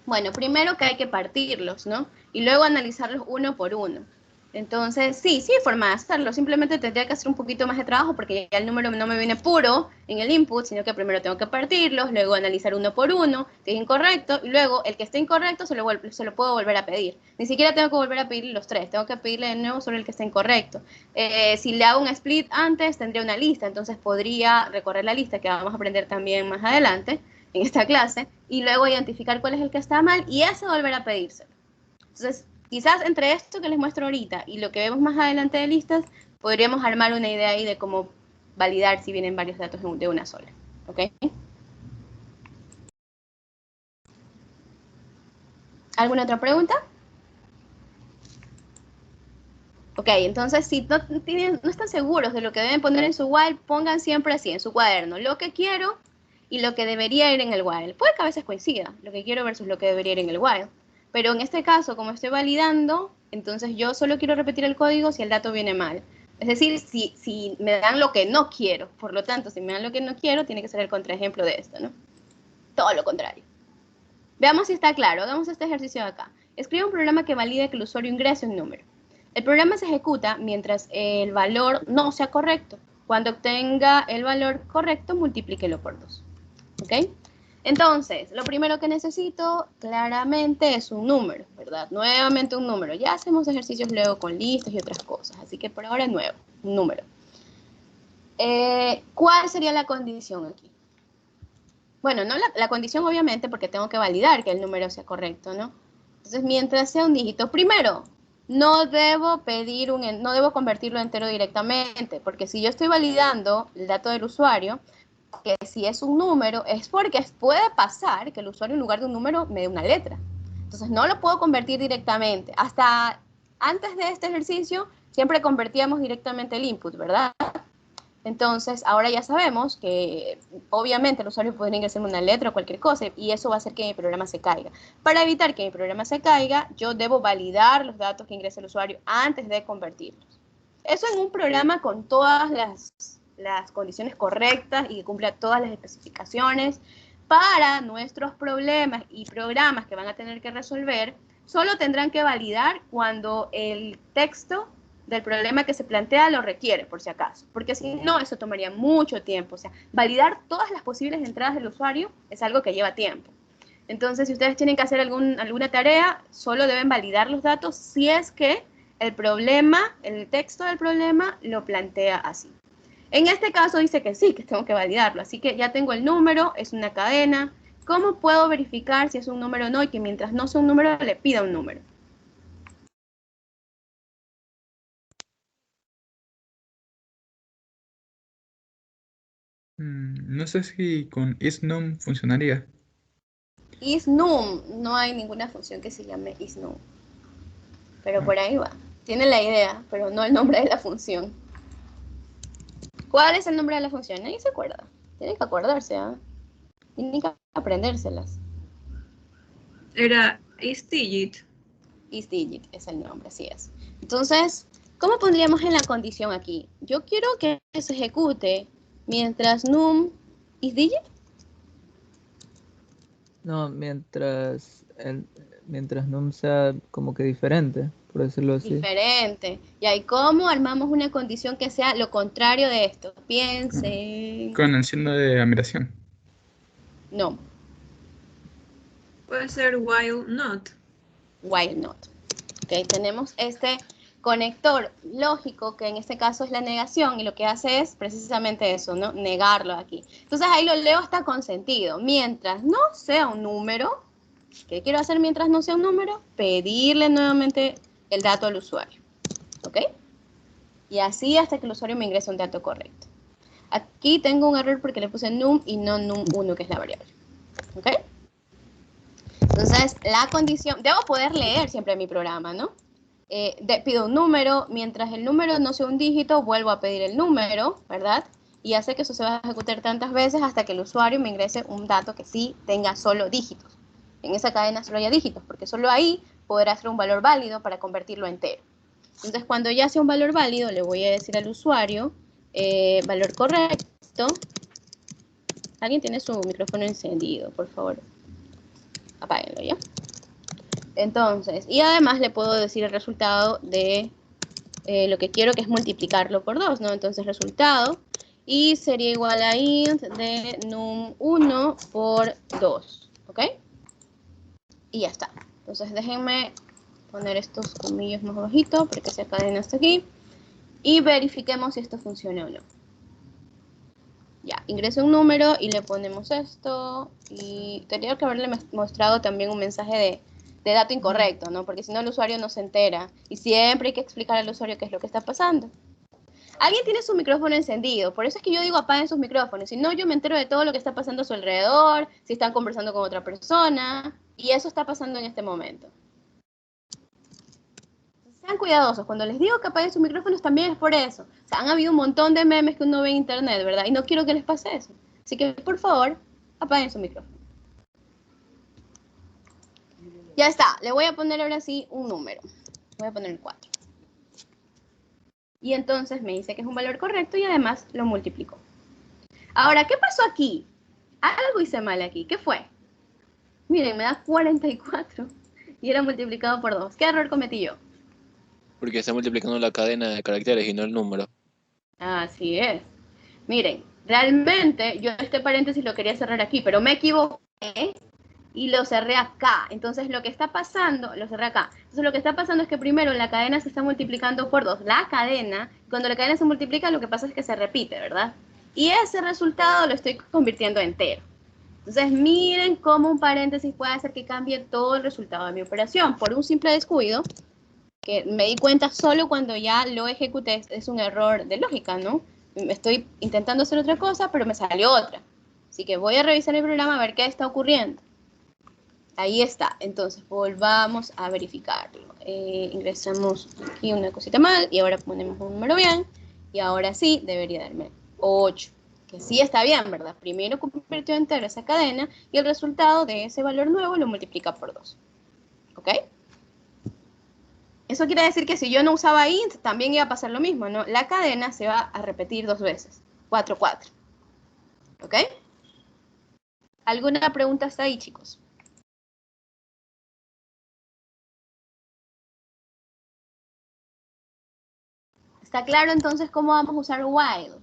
Bueno, primero que hay que partirlos, ¿no? Y luego analizarlos uno por uno. Entonces, sí hay forma de hacerlo. Simplemente tendría que hacer un poquito más de trabajo porque ya el número no me viene puro en el input, sino que primero tengo que partirlos, luego analizar uno por uno, que es incorrecto, y luego el que esté incorrecto se lo puedo volver a pedir. Ni siquiera tengo que volver a pedirle los tres, tengo que pedirle de nuevo sobre el que esté incorrecto. Si le hago un split antes, tendría una lista, entonces podría recorrer la lista, que vamos a aprender también más adelante en esta clase, y luego identificar cuál es el que está mal y ese volver a pedírselo. Entonces, quizás entre esto que les muestro ahorita y lo que vemos más adelante de listas, podríamos armar una idea ahí de cómo validar si vienen varios datos de una sola. ¿Ok? ¿Alguna otra pregunta? Ok, entonces si no están seguros de lo que deben poner en su while, pongan siempre así, en su cuaderno, lo que quiero y lo que debería ir en el while. Puede que a veces coincida, lo que quiero versus lo que debería ir en el while. Pero en este caso, como estoy validando, entonces yo solo quiero repetir el código si el dato viene mal. Es decir, si me dan lo que no quiero. Por lo tanto, si me dan lo que no quiero, tiene que ser el contraejemplo de esto, ¿no? Todo lo contrario. Veamos si está claro. Hagamos este ejercicio de acá. Escribe un programa que valide que el usuario ingrese un número. El programa se ejecuta mientras el valor no sea correcto. Cuando obtenga el valor correcto, multiplíquelo por 2. ¿Ok? Entonces, lo primero que necesito claramente es un número, ¿verdad? Nuevamente un número. Ya hacemos ejercicios luego con listas y otras cosas, así que por ahora es nuevo, un número. ¿Cuál sería la condición aquí? Bueno, no la condición obviamente porque tengo que validar que el número sea correcto, ¿no? Entonces, mientras sea un dígito, primero, no debo convertirlo entero directamente, porque si yo estoy validando el dato del usuario, que si es un número, es porque puede pasar que el usuario en lugar de un número me dé una letra. Entonces no lo puedo convertir directamente. Hasta antes de este ejercicio siempre convertíamos directamente el input, ¿verdad? Entonces ahora ya sabemos que obviamente el usuario puede ingresarme una letra o cualquier cosa y eso va a hacer que mi programa se caiga. Para evitar que mi programa se caiga, yo debo validar los datos que ingresa el usuario antes de convertirlos. Eso en un programa con todas las condiciones correctas y que cumpla todas las especificaciones. Para nuestros problemas y programas que van a tener que resolver, solo tendrán que validar cuando el texto del problema que se plantea lo requiere, por si acaso, porque si no, eso tomaría mucho tiempo. O sea, validar todas las posibles entradas del usuario es algo que lleva tiempo. Entonces, si ustedes tienen que hacer alguna tarea, solo deben validar los datos si es que el problema, el texto del problema lo plantea así. En este caso dice que sí, que tengo que validarlo, así que ya tengo el número, es una cadena. ¿Cómo puedo verificar si es un número o no? Y que mientras no sea un número, le pida un número. No sé si con isNum funcionaría. IsNum, no hay ninguna función que se llame IsNum. Pero por ahí va. Tiene la idea, pero no el nombre de la función. ¿Cuál es el nombre de la función? Nadie se acuerda. Tienen que acordarse, ¿ah? Tienen que aprendérselas. Era isDigit. IsDigit es el nombre, así es. Entonces, ¿cómo pondríamos en la condición aquí? Yo quiero que se ejecute mientras num isDigit. No, mientras num sea como que diferente, por decirlo así. Diferente. ¿Y cómo armamos una condición que sea lo contrario de esto? Piensen. Con el signo de admiración. No, Puede ser while not. while not. Okay, tenemos este conector lógico que en este caso es la negación y lo que hace es precisamente eso, ¿no? Negarlo aquí. Entonces ahí lo leo hasta con sentido. Mientras no sea un número, ¿qué quiero hacer mientras no sea un número? Pedirle nuevamente el dato al usuario. ¿Ok? Y así hasta que el usuario me ingrese un dato correcto. Aquí tengo un error porque le puse num y no num1, que es la variable. ¿Ok? Entonces, la condición, debo poder leer siempre mi programa, ¿no? Pido un número, mientras el número no sea un dígito, vuelvo a pedir el número, ¿verdad? Y hace que eso se va a ejecutar tantas veces hasta que el usuario me ingrese un dato que sí tenga solo dígitos. En esa cadena solo haya dígitos, porque solo ahí podrá ser un valor válido para convertirlo entero. Entonces, cuando ya sea un valor válido, le voy a decir al usuario, valor correcto. ¿Alguien tiene su micrófono encendido, por favor? Apáguenlo, ¿ya? Entonces, y además le puedo decir el resultado de lo que quiero, que es multiplicarlo por 2, ¿no? Entonces, resultado, y sería igual a int de num1 por 2, ¿ok? Y ya está. Entonces, déjenme poner estos comillas más bajito para que se cadene hasta aquí. Y verifiquemos si esto funciona o no. Ya, ingreso un número y le ponemos esto. Y tendría que haberle mostrado también un mensaje de dato incorrecto, ¿no? Porque si no el usuario no se entera. Y siempre hay que explicar al usuario qué es lo que está pasando. Alguien tiene su micrófono encendido. Por eso es que yo digo apaguen sus micrófonos. Si no, yo me entero de todo lo que está pasando a su alrededor. Si están conversando con otra persona. Y eso está pasando en este momento. Sean cuidadosos, cuando les digo que apaguen sus micrófonos también es por eso. O sea, han habido un montón de memes que uno ve en internet, ¿verdad? Y no quiero que les pase eso. Así que, por favor, apaguen su micrófono. Ya está, le voy a poner ahora sí un número. Voy a poner el 4. Y entonces me dice que es un valor correcto y además lo multiplicó. Ahora, ¿qué pasó aquí? Algo hice mal aquí. ¿Qué fue? Miren, me da 44 y era multiplicado por 2. ¿Qué error cometí yo? Porque está multiplicando la cadena de caracteres y no el número. Así es. Miren, realmente yo este paréntesis lo quería cerrar aquí, pero me equivoqué y lo cerré acá. Entonces lo que está pasando, lo cerré acá. Entonces lo que está pasando es que primero la cadena se está multiplicando por 2. La cadena, cuando la cadena se multiplica, lo que pasa es que se repite, ¿verdad? Y ese resultado lo estoy convirtiendo entero. Entonces miren cómo un paréntesis puede hacer que cambie todo el resultado de mi operación. Por un simple descuido, que me di cuenta solo cuando ya lo ejecuté, es un error de lógica, ¿no? Estoy intentando hacer otra cosa, pero me salió otra. Así que voy a revisar el programa a ver qué está ocurriendo. Ahí está. Entonces, volvamos a verificarlo. Ingresamos aquí una cosita mal y ahora ponemos un número bien. Y ahora sí, debería darme 8. Que sí está bien, ¿verdad? Primero convirtió entero esa cadena y el resultado de ese valor nuevo lo multiplica por 2. ¿Ok? Eso quiere decir que si yo no usaba int, también iba a pasar lo mismo, ¿no? La cadena se va a repetir 2 veces. 4, 4. ¿Ok? ¿Alguna pregunta hasta ahí, chicos? ¿Está claro entonces cómo vamos a usar while?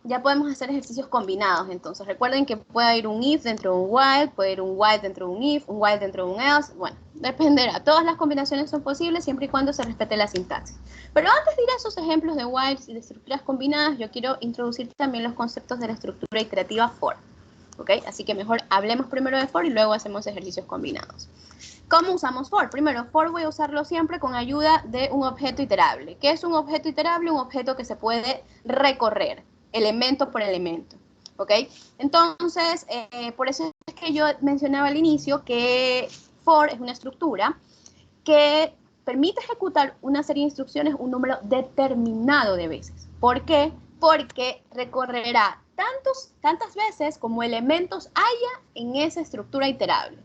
ya podemos hacer ejercicios combinados. Entonces, recuerden que puede ir un if dentro de un while, puede ir un while dentro de un if, un while dentro de un else. Bueno, dependerá. Todas las combinaciones son posibles siempre y cuando se respete la sintaxis. Pero antes de ir a esos ejemplos de whiles y de estructuras combinadas, yo quiero introducir también los conceptos de la estructura iterativa for. ¿Ok? Así que mejor hablemos primero de for y luego hacemos ejercicios combinados. ¿Cómo usamos for? Primero, for voy a usarlo siempre con ayuda de un objeto iterable. ¿Qué es un objeto iterable? Un objeto que se puede recorrer, elemento por elemento. ¿Ok? Entonces, por eso es que yo mencionaba al inicio que for es una estructura que permite ejecutar una serie de instrucciones un número determinado de veces. ¿Por qué? Porque recorrerá tantas veces como elementos haya en esa estructura iterable.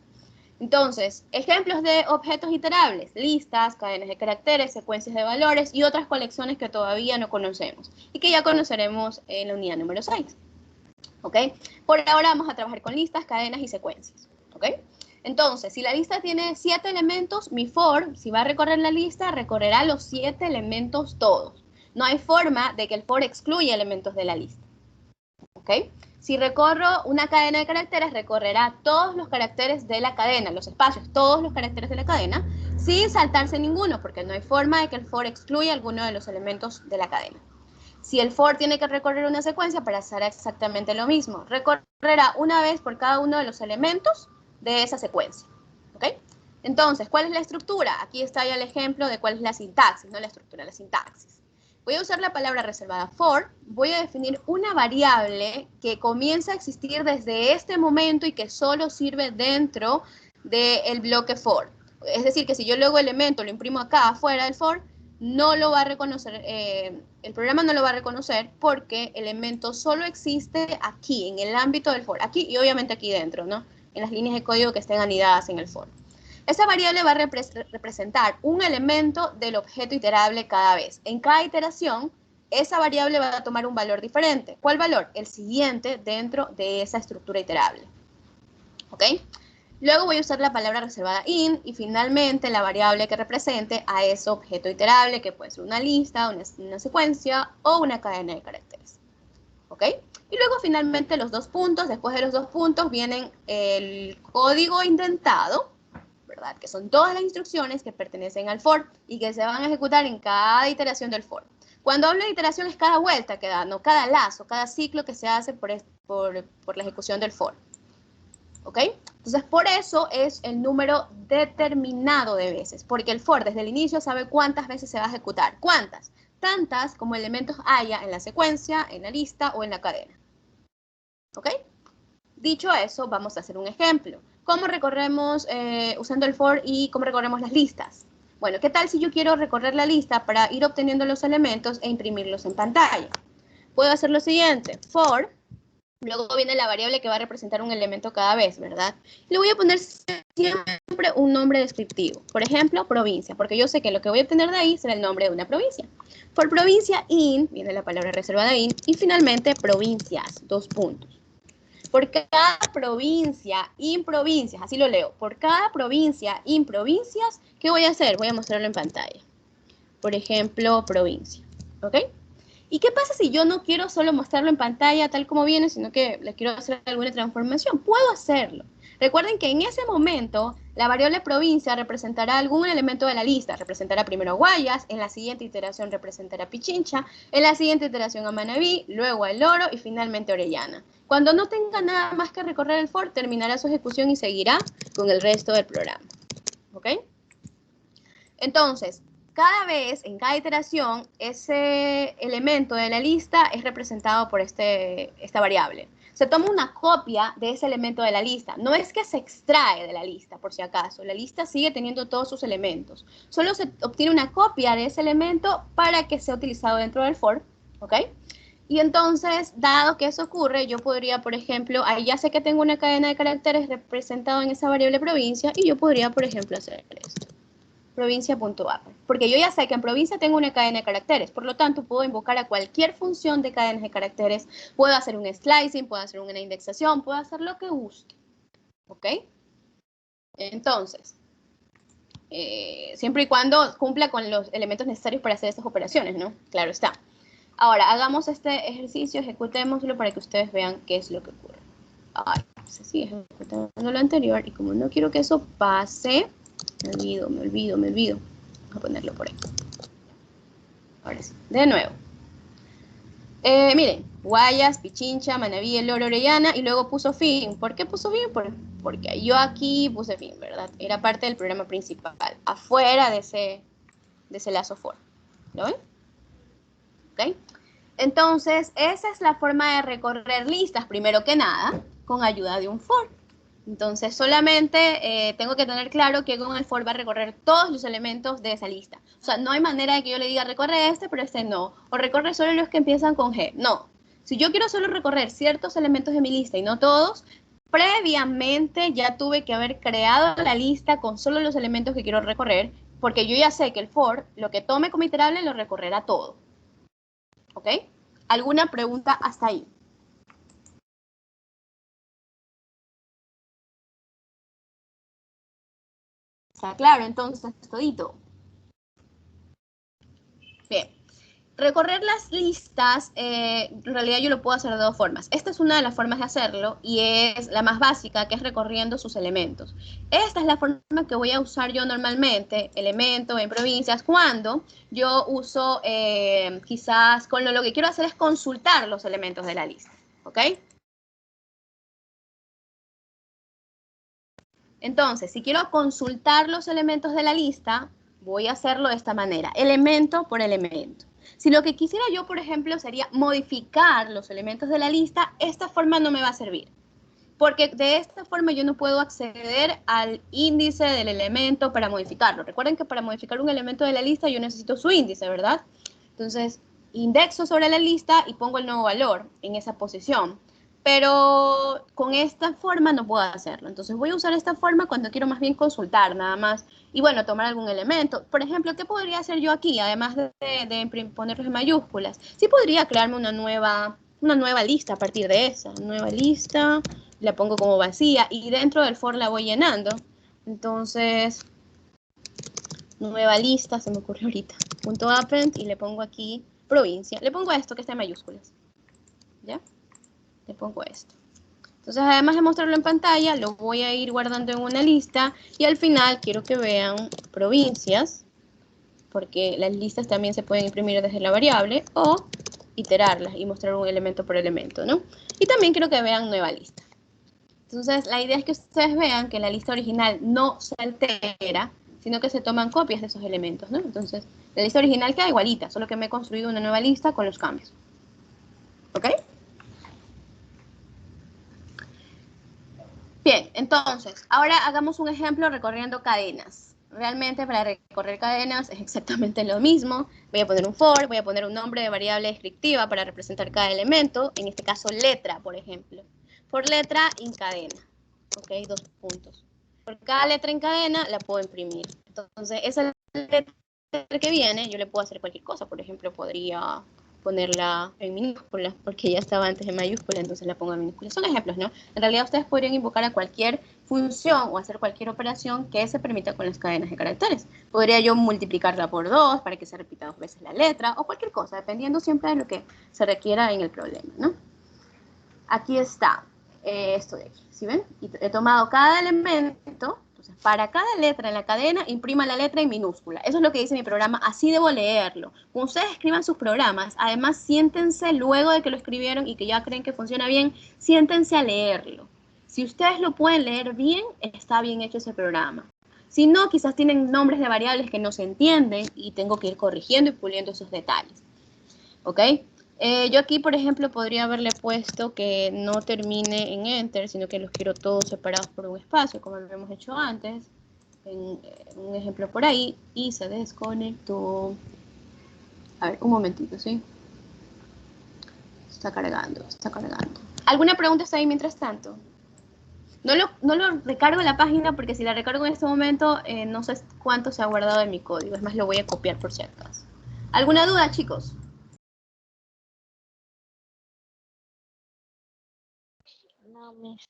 Entonces, ejemplos de objetos iterables, listas, cadenas de caracteres, secuencias de valores y otras colecciones que todavía no conocemos y que ya conoceremos en la unidad número 6. ¿Ok? Por ahora vamos a trabajar con listas, cadenas y secuencias. ¿Ok? Entonces, si la lista tiene 7 elementos, mi for, si va a recorrer la lista, recorrerá los 7 elementos todos. No hay forma de que el for excluya elementos de la lista. ¿Ok? Si recorro una cadena de caracteres, recorrerá todos los caracteres de la cadena, los espacios, todos los caracteres de la cadena, sin saltarse ninguno, porque no hay forma de que el for excluya alguno de los elementos de la cadena. Si el for tiene que recorrer una secuencia, para hacer exactamente lo mismo. Recorrerá una vez por cada uno de los elementos de esa secuencia. ¿Ok? Entonces, ¿cuál es la estructura? Aquí está ya el ejemplo de cuál es la sintaxis, no la estructura, la sintaxis. Voy a usar la palabra reservada for, voy a definir una variable que comienza a existir desde este momento y que solo sirve dentro del bloque for. Es decir, que si yo luego elemento lo imprimo acá afuera del for, no lo va a reconocer, el programa no lo va a reconocer porque elemento solo existe aquí, en el ámbito del for, aquí y obviamente aquí dentro, ¿no? En las líneas de código que estén anidadas en el for. Esa variable va a representar un elemento del objeto iterable cada vez. En cada iteración, esa variable va a tomar un valor diferente. ¿Cuál valor? El siguiente dentro de esa estructura iterable. ¿Ok? Luego voy a usar la palabra reservada in y finalmente la variable que represente a ese objeto iterable, que puede ser una lista, una secuencia o una cadena de caracteres. ¿Ok? Y luego finalmente los dos puntos. Después de los dos puntos vienen el código indentado, ¿verdad? Que son todas las instrucciones que pertenecen al for y que se van a ejecutar en cada iteración del for. Cuando hablo de iteración es cada vuelta que da, no cada lazo, cada ciclo que se hace por la ejecución del for. ¿Ok? Entonces, por eso es el número determinado de veces, porque el for desde el inicio sabe cuántas veces se va a ejecutar. ¿Cuántas? Tantas como elementos haya en la secuencia, en la lista o en la cadena. ¿Ok? Dicho eso, vamos a hacer un ejemplo. ¿Cómo recorremos usando el for y cómo recorremos las listas? Bueno, ¿qué tal si yo quiero recorrer la lista para ir obteniendo los elementos e imprimirlos en pantalla? Puedo hacer lo siguiente, for, luego viene la variable que va a representar un elemento cada vez, ¿verdad? Le voy a poner siempre un nombre descriptivo. Por ejemplo, provincia, porque yo sé que lo que voy a obtener de ahí será el nombre de una provincia. For provincia in, viene la palabra reservada in, y finalmente provincias, 2 puntos. Por cada provincia, improvincias, así lo leo, por cada provincia, improvincias, ¿qué voy a hacer? Voy a mostrarlo en pantalla. Por ejemplo, provincia, ¿ok? ¿Y qué pasa si yo no quiero solo mostrarlo en pantalla tal como viene, sino que le quiero hacer alguna transformación? Puedo hacerlo. Recuerden que en ese momento la variable provincia representará algún elemento de la lista. Representará primero a Guayas, en la siguiente iteración representará a Pichincha, en la siguiente iteración a Manabí, luego a El Oro y finalmente a Orellana. Cuando no tenga nada más que recorrer el for, terminará su ejecución y seguirá con el resto del programa. ¿Ok? Entonces, cada vez, en cada iteración, ese elemento de la lista es representado por esta variable. Se toma una copia de ese elemento de la lista. No es que se extrae de la lista, por si acaso. La lista sigue teniendo todos sus elementos. Solo se obtiene una copia de ese elemento para que sea utilizado dentro del for. ¿Ok? Y entonces, dado que eso ocurre, yo podría, por ejemplo, ahí ya sé que tengo una cadena de caracteres representado en esa variable provincia, y yo podría, por ejemplo, hacer esto. Provincia.upper, porque yo ya sé que en provincia tengo una cadena de caracteres, por lo tanto puedo invocar a cualquier función de cadenas de caracteres, puedo hacer un slicing, puedo hacer una indexación, puedo hacer lo que guste, ¿ok? Entonces, siempre y cuando cumpla con los elementos necesarios para hacer estas operaciones, ¿no? Claro está. Ahora, hagamos este ejercicio, ejecutémoslo para que ustedes vean qué es lo que ocurre. Ay, se sigue ejecutando lo anterior y como no quiero que eso pase, me olvido. Vamos a ponerlo por aquí. Ahora sí, de nuevo. Miren, Guayas, Pichincha, Manaví, El Oro, Orellana y luego puso fin. ¿Por qué puso fin? Porque yo aquí puse fin, ¿verdad? Era parte del programa principal, afuera de ese lazo for. ¿Lo ven? ¿Ok? Entonces, esa es la forma de recorrer listas, primero que nada, con ayuda de un for. Entonces, solamente tengo que tener claro que con el for va a recorrer todos los elementos de esa lista. O sea, no hay manera de que yo le diga recorre este, pero este no. O recorre solo los que empiezan con G. No. Si yo quiero solo recorrer ciertos elementos de mi lista y no todos, previamente ya tuve que haber creado la lista con solo los elementos que quiero recorrer, porque yo ya sé que el for, lo que tome como iterable, lo recorrerá todo. ¿Ok? ¿Alguna pregunta hasta ahí? ¿Está claro entonces todito? Bien. Recorrer las listas, en realidad yo lo puedo hacer de dos formas. Esta es una de las formas de hacerlo y es la más básica, que es recorriendo sus elementos. Esta es la forma que voy a usar yo normalmente, elemento en provincias, cuando yo uso, quizás, con lo que quiero hacer es consultar los elementos de la lista. ¿Ok? Entonces, si quiero consultar los elementos de la lista, voy a hacerlo de esta manera, elemento por elemento. Si lo que quisiera yo, por ejemplo, sería modificar los elementos de la lista, esta forma no me va a servir. Porque de esta forma yo no puedo acceder al índice del elemento para modificarlo. Recuerden que para modificar un elemento de la lista yo necesito su índice, ¿verdad? Entonces, indexo sobre la lista y pongo el nuevo valor en esa posición. Pero con esta forma no puedo hacerlo. Entonces voy a usar esta forma cuando quiero más bien consultar nada más. Y bueno, tomar algún elemento. Por ejemplo, ¿qué podría hacer yo aquí? Además de ponerlos en mayúsculas. Sí podría crearme una nueva lista a partir de esa. Nueva lista, la pongo como vacía y dentro del for la voy llenando. Entonces, nueva lista, se me ocurrió ahorita. Punto append y le pongo aquí provincia. Le pongo esto que está en mayúsculas. ¿Ya? Le pongo esto. Entonces, además de mostrarlo en pantalla, lo voy a ir guardando en una lista y al final quiero que vean provincias, porque las listas también se pueden imprimir desde la variable o iterarlas y mostrar un elemento por elemento, ¿no? Y también quiero que vean nueva lista. Entonces, la idea es que ustedes vean que la lista original no se altera, sino que se toman copias de esos elementos, ¿no? Entonces, la lista original queda igualita, solo que me he construido una nueva lista con los cambios. ¿Ok? Bien, entonces, ahora hagamos un ejemplo recorriendo cadenas. Realmente para recorrer cadenas es exactamente lo mismo. Voy a poner un for, voy a poner un nombre de variable descriptiva para representar cada elemento, en este caso letra, por ejemplo. For letra en cadena, ¿ok? 2 puntos. Por cada letra en cadena la puedo imprimir. Entonces, esa letra que viene, yo le puedo hacer cualquier cosa. Por ejemplo, podría ponerla en minúsculas, porque ya estaba antes en mayúscula, entonces la pongo en minúsculas. Son ejemplos, ¿no? En realidad ustedes podrían invocar a cualquier función o hacer cualquier operación que se permita con las cadenas de caracteres. Podría yo multiplicarla por 2 para que se repita 2 veces la letra, o cualquier cosa, dependiendo siempre de lo que se requiera en el problema, ¿no? Aquí está esto de aquí, ¿sí ven? Y he tomado cada elemento. Entonces, para cada letra en la cadena, imprima la letra en minúscula. Eso es lo que dice mi programa, así debo leerlo. Cuando ustedes escriban sus programas, además siéntense luego de que lo escribieron y que ya creen que funciona bien, siéntense a leerlo. Si ustedes lo pueden leer bien, está bien hecho ese programa. Si no, quizás tienen nombres de variables que no se entienden y tengo que ir corrigiendo y puliendo esos detalles. ¿Ok? Yo aquí, por ejemplo, podría haberle puesto que no termine en enter, sino que los quiero todos separados por un espacio, como lo hemos hecho antes. Un ejemplo por ahí, y se desconectó. A ver, un momentito, ¿sí? Está cargando, está cargando. ¿Alguna pregunta está ahí mientras tanto? No lo recargo en la página porque si la recargo en este momento, no sé cuánto se ha guardado en mi código. Es más, lo voy a copiar por si acaso. ¿Alguna duda, chicos? No, miss.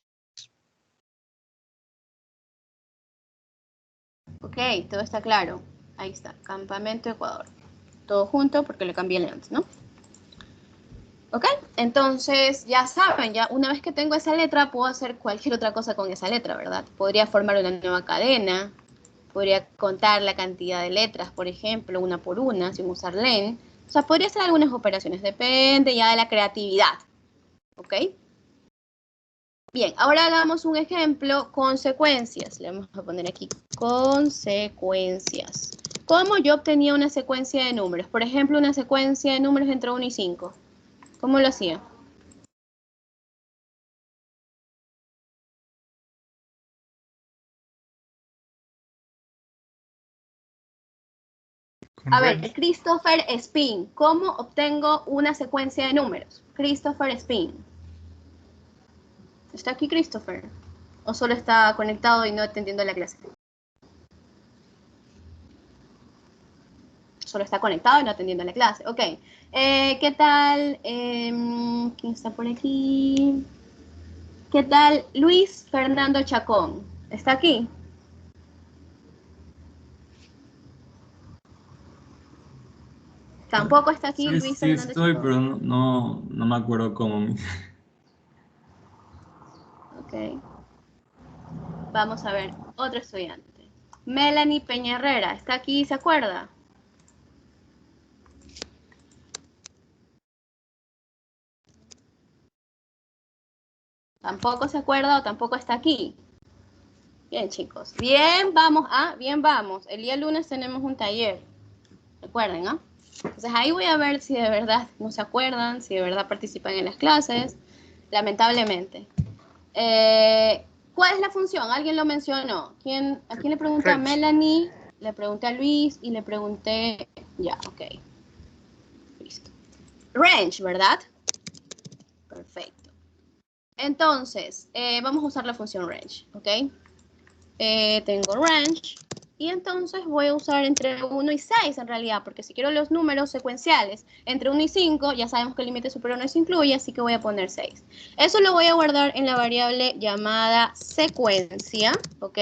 Ok, todo está claro. Ahí está, Campamento Ecuador. Todo junto porque le cambié el antes, ¿no? ¿Ok? Entonces, ya saben, ya una vez que tengo esa letra, puedo hacer cualquier otra cosa con esa letra, ¿verdad? Podría formar una nueva cadena, podría contar la cantidad de letras, por ejemplo, una por una, sin usar len. O sea, podría hacer algunas operaciones, depende ya de la creatividad. ¿Ok? Bien, ahora hagamos un ejemplo con secuencias. Le vamos a poner aquí consecuencias. ¿Cómo yo obtenía una secuencia de números? Por ejemplo, una secuencia de números entre 1 y 5. ¿Cómo lo hacía? Con A ver, range. Christopher Spin. ¿Cómo obtengo una secuencia de números? Christopher Spin. ¿Está aquí Christopher? ¿O solo está conectado y no atendiendo la clase? Solo está conectado y no atendiendo la clase. Ok. ¿Qué tal? ¿Quién está por aquí? ¿Qué tal Luis Fernando Chacón? ¿Está aquí? Tampoco está aquí Sí, Luis sí Fernando estoy, Chacón. pero no me acuerdo cómo. Ok. Vamos a ver, otro estudiante. Melanie Peña Herrera, ¿está aquí? ¿Se acuerda? ¿Tampoco se acuerda o tampoco está aquí? Bien, chicos. Bien, vamos. Bien, vamos. El día lunes tenemos un taller. Recuerden, ¿no? Entonces ahí voy a ver si de verdad no se acuerdan, si de verdad participan en las clases. Lamentablemente. ¿Cuál es la función? ¿Alguien lo mencionó? ¿A quién le pregunté? A Melanie, le pregunté a Luis y le pregunté... Ya, ok. Listo. Range, ¿verdad? Perfecto. Entonces, vamos a usar la función range, ¿ok? Tengo range y entonces voy a usar entre 1 y 6 en realidad, porque si quiero los números secuenciales entre 1 y 5, ya sabemos que el límite superior no se incluye, así que voy a poner 6. Eso lo voy a guardar en la variable llamada secuencia, ¿ok?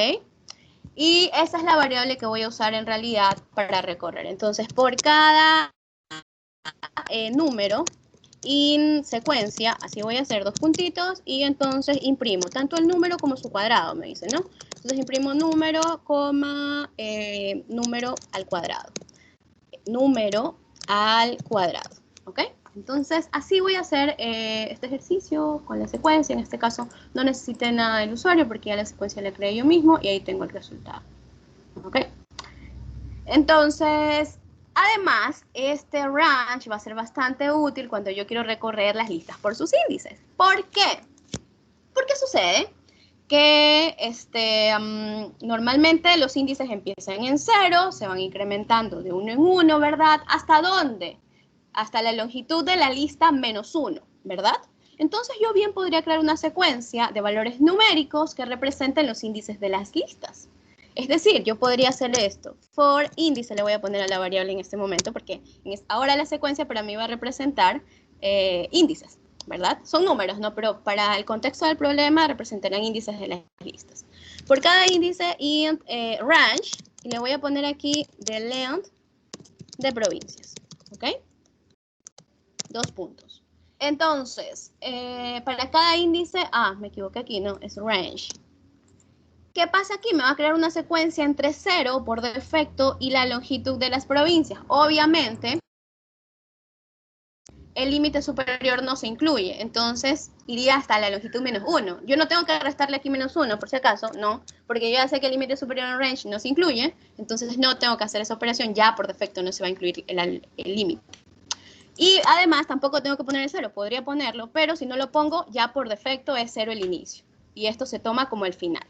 Y esa es la variable que voy a usar en realidad para recorrer. Entonces, por cada número in secuencia, así voy a hacer 2 puntitos y entonces imprimo tanto el número como su cuadrado, me dice, ¿no? Entonces imprimo número, coma, número al cuadrado. Número al cuadrado, ¿ok? Entonces así voy a hacer este ejercicio con la secuencia. En este caso no necesité nada del usuario porque ya la secuencia la creé yo mismo y ahí tengo el resultado, ¿ok? Entonces... Además, este range va a ser bastante útil cuando yo quiero recorrer las listas por sus índices. ¿Por qué? Porque sucede que normalmente los índices empiezan en 0, se van incrementando de 1 en 1, ¿verdad? ¿Hasta dónde? Hasta la longitud de la lista menos 1, ¿verdad? Entonces yo bien podría crear una secuencia de valores numéricos que representen los índices de las listas. Es decir, yo podría hacer esto. For índice le voy a poner a la variable en este momento porque ahora la secuencia para mí va a representar índices, ¿verdad? Son números, ¿no? Pero para el contexto del problema representarán índices de las listas. Por cada índice int range, y le voy a poner aquí the length de provincias, ¿ok? 2 puntos. Entonces, para cada índice, me equivoqué aquí, no, es range. ¿Qué pasa aquí? Me va a crear una secuencia entre 0 por defecto y la longitud de las provincias. Obviamente, el límite superior no se incluye, entonces iría hasta la longitud menos 1. Yo no tengo que restarle aquí menos 1, por si acaso, no, porque yo ya sé que el límite superior en range no se incluye, entonces no tengo que hacer esa operación, ya por defecto no se va a incluir el límite. Y además tampoco tengo que poner el 0, podría ponerlo, pero si no lo pongo, ya por defecto es 0 el inicio, y esto se toma como el final.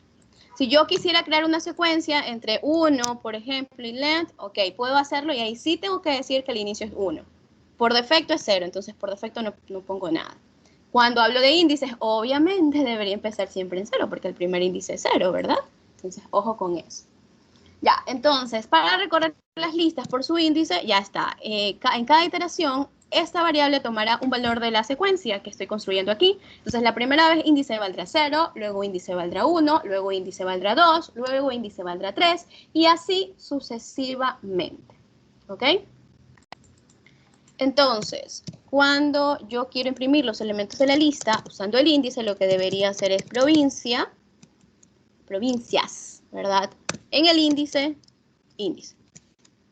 Si yo quisiera crear una secuencia entre 1, por ejemplo, y length, ok, puedo hacerlo y ahí sí tengo que decir que el inicio es 1. Por defecto es 0, entonces por defecto no pongo nada. Cuando hablo de índices, obviamente debería empezar siempre en 0, porque el primer índice es 0, ¿verdad? Entonces, ojo con eso. Ya, entonces, para recorrer las listas por su índice, ya está. En cada iteración, esta variable tomará un valor de la secuencia que estoy construyendo aquí. Entonces, la primera vez índice valdrá 0, luego índice valdrá 1, luego índice valdrá 2, luego índice valdrá 3, y así sucesivamente. ¿Ok? Entonces, cuando yo quiero imprimir los elementos de la lista, usando el índice, lo que debería hacer es provincias, ¿verdad? En el índice,